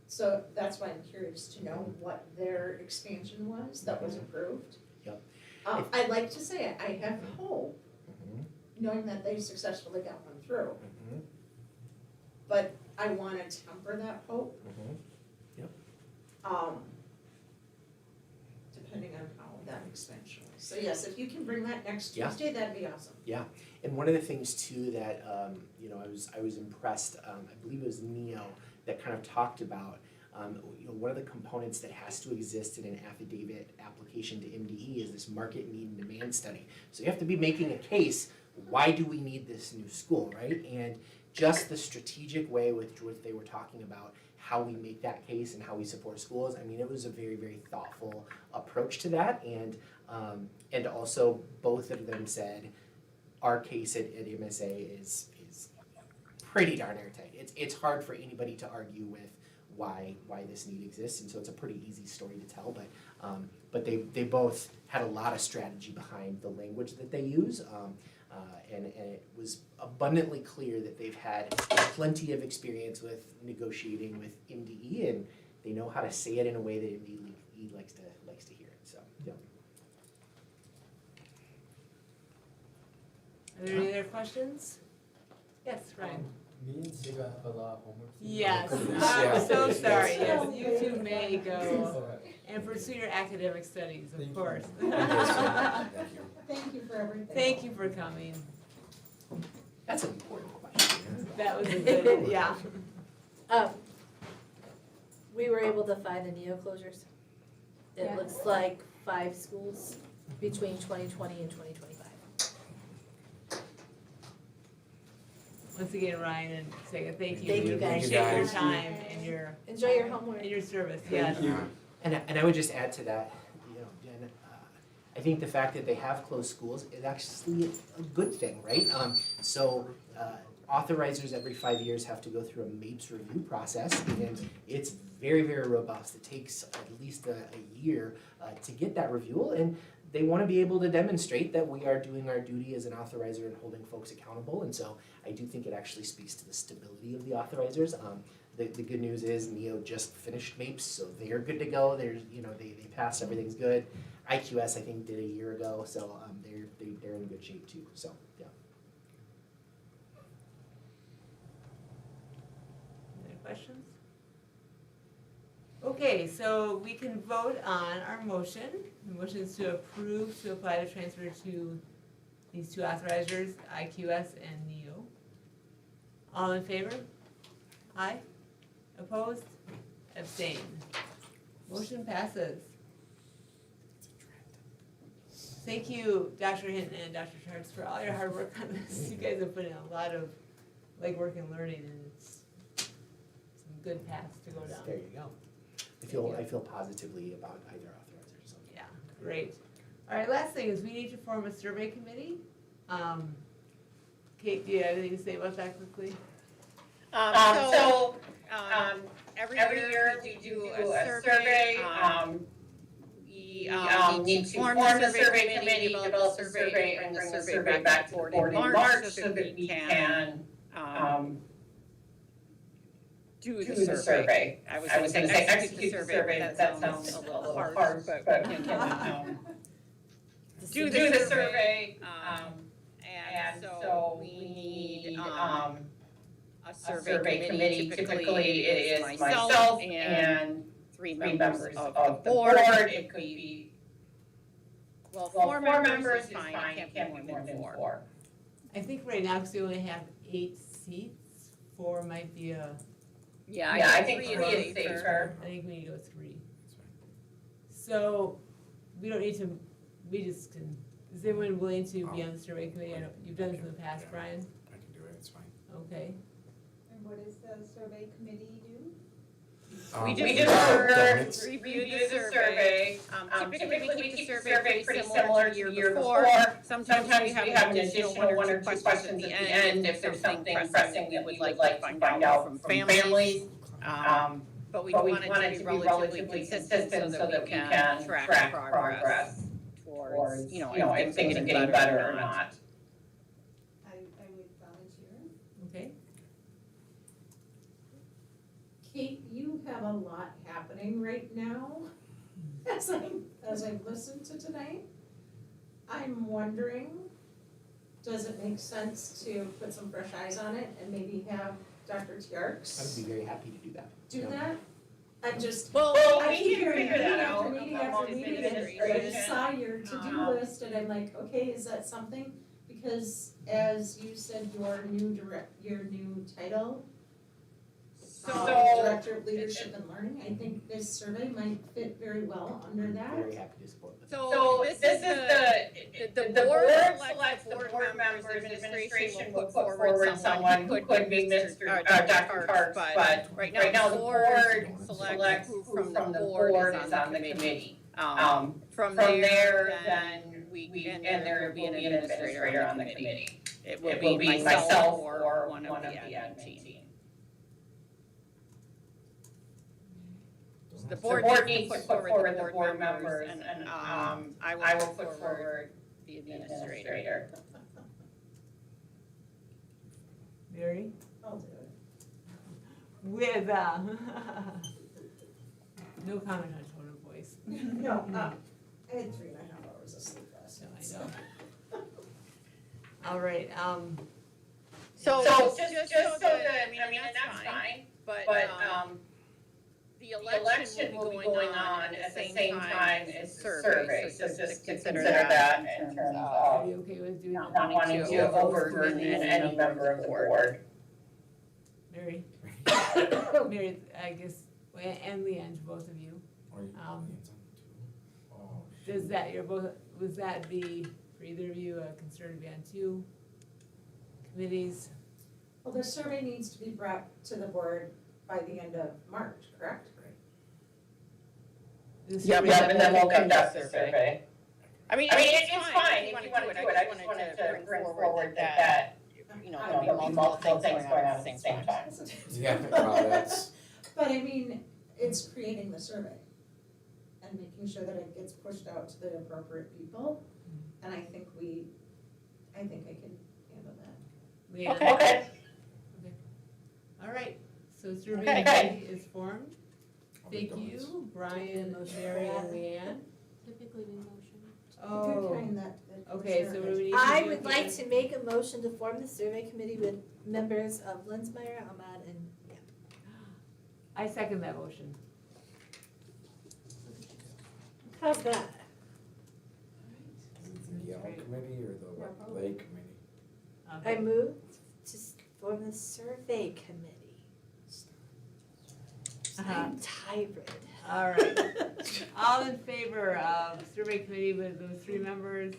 So that's why I'm curious to know what their expansion was that was approved. Yep. I'd like to say I have hope, knowing that they successfully got one through. But I want to temper that hope. Yep. Depending on how that expansion was. So yes, if you can bring that next Tuesday, that'd be awesome. Yeah, and one of the things too that I was impressed. I believe it was NEO that kind of talked about. One of the components that has to exist in an affidavit application to MDE is this market need and demand study. So you have to be making a case. Why do we need this new school, right? And just the strategic way with which they were talking about how we make that case and how we support schools. I mean, it was a very, very thoughtful approach to that, and also both of them said our case at MSA is pretty darn airtight. It's hard for anybody to argue with why this need exists, and so it's a pretty easy story to tell. But they both had a lot of strategy behind the language that they use. And it was abundantly clear that they've had plenty of experience with negotiating with MDE, and they know how to say it in a way that MDE likes to hear it. So, yeah. Are there any other questions? Yes, Ryan. Me and Siga have a lot of homework to do. Yes, Yeah. I'm so sorry. Yes, you two may go and pursue your academic studies, of course. Thank you for everything. Thank you for coming. That's an important question. That was a good, yeah. We were able to find the NEO closures. It Yeah. looks like 5 schools between 2020 and 2025. Once again, Ryan and Sega, thank you. Thank We you, guys. appreciate your time and your. Enjoy your homework. And your service, Thank yes. you. And I would just add to that, Jen, I think the fact that they have closed schools is actually a good thing, right? So authorizers every 5 years have to go through a MAPES review process, and it's very, very robust. It takes at least a year to get that review, and they want to be able to demonstrate that we are doing our duty as an authorizer and holding folks accountable, and so I do think it actually speaks to the stability of the authorizers. The good news is NEO just finished MAPES, so they are good to go. There's, they passed, everything's good. IQS I think did a year ago, so they're in good shape too. So yeah. Any questions? Okay, so we can vote on our motion. The motion is to approve to apply the transfer to these 2 authorizers, IQS and NEO. All in favor? Aye? Opposed? Abstain. Motion passes. Thank you, Dr. Hinton and Dr. Charles, for all your hard work on this. You guys have put in a lot of legwork and learning, and it's some good paths to go down. There you go. I feel positively about either authorizer, so. Yeah, great. All right, last thing is we need to form a survey committee. Kate, do you have anything to say about that quickly? Every year we do a survey. We need to form the survey committee, develop the survey, and bring the survey back to the board in March so that we can do the survey. I was gonna say execute the survey, but that sounds a little harsh, but we can do the survey. And so we need a survey committee. Typically it is myself and three members of the board. It could be, well, four members is fine, it can't be more than four. I think right now, because we only have 8 seats, 4 might be a. Yeah, I think 3 is safer. I think we need to go 3. So, we don't need to, we just can, is anyone willing to be on the survey committee? I know, you've done this in the past, Brian? I can do it, it's fine. Okay. And what does the survey committee do? We We just review the survey. Typically, we keep the survey pretty similar to the year before. Sometimes we have an additional 1 or 2 questions at the end if there's something pressing that we'd like to find out from families. But we want it to be relatively consistent so that we can track progress towards, if things are getting better or not. I would volunteer. Okay. Kate, you have a lot happening right now as I listen to tonight. I'm wondering, does it make sense to put some fresh eyes on it and maybe have Dr. Tjarks I would be very happy to do that. do that? I just, Well, I we keep can hearing figure that meeting out after meeting amongst after meeting, and I administration. saw your to-do list and I'm like, okay, is that something? Because as you said, your new title, Director of Leadership and Learning, I think this survey might fit very well under that. Very happy to support that. So this is the board selects the board members, administration will put forward someone who could be Dr. Tarks, but right now the board selects who from the board is on the committee. From there, then and there will be an administrator on the committee. It will be myself or one of the admin team. The board needs to put forward the board members, and I will put forward the administrator. Mary? I'll do it. With, no comment on tone of voice. No, I had 3.5 hours of sleep last night. I know. All right, So just so that, I mean, that's fine, but the election will be going on at the same time as the survey, so just consider that in terms are of you okay with doing not that? wanting to overburden any member of the board. Mary? Mary, I guess, and Leanne, to both of you. Or you- Um, it's on 2. Oh, Does that, would that be, for either of you, a concern to be on 2 committees? Well, the survey needs to be brought to the board by the end of March, correct? Yep, and then we'll conduct the survey. I mean, it's fine if you want to do it, I just wanted to bring forward that, there'll be multiple things going on at the same time. Yeah, well, that's, But I mean, it's creating the survey and making sure that it gets pushed out to the appropriate people. And I think I can handle that. Leanne? Okay. All right, so survey Okay. committee is formed. I'll make Thank those. you, Brian, Mary, and Leanne. Typically we motion. The Oh, good kind that okay, so what do we need to do? I would like here? to make a motion to form the survey committee with members of Linsmeyer, Ahmad, and yeah. I second that motion. How's that? is it the yellow committee or the what, lake committee? I Okay. move to form the survey committee. I'm tired. All right. All in favor of survey committee with those 3 members?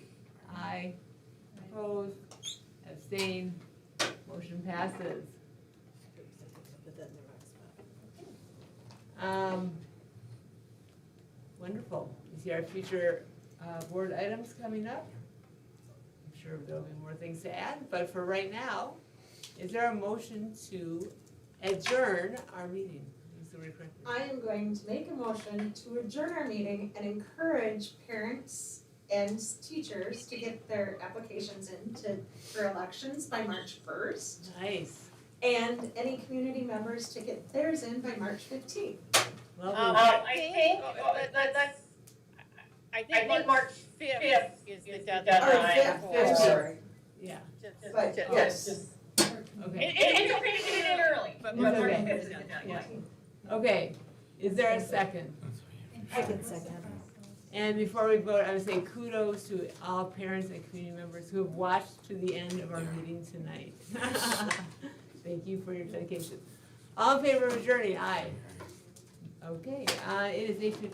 Aye. Opposed? Abstained? Motion passes. Put that in the wrong spot. Wonderful. You see our future board items coming up? I'm sure there'll be more things to add, but for right now, is there a motion to adjourn our meeting? Use the word correctly. I am going to make a motion to adjourn our meeting and encourage parents and teachers to get their applications in for elections by March 1st. Nice. And any community members to get theirs in by March 15th. Well, I think March 5th is the Or deadline. 5th, sorry. yeah, But yes, okay. It's okay to get it in early. But March March 5th 5th is the deadline. Okay, is there a second? I can second. And before we vote, I would say kudos to all parents and community members who have watched to the end of our meeting tonight. Thank you for your dedication. All in favor of adjourning, aye. Okay, it is 8:15.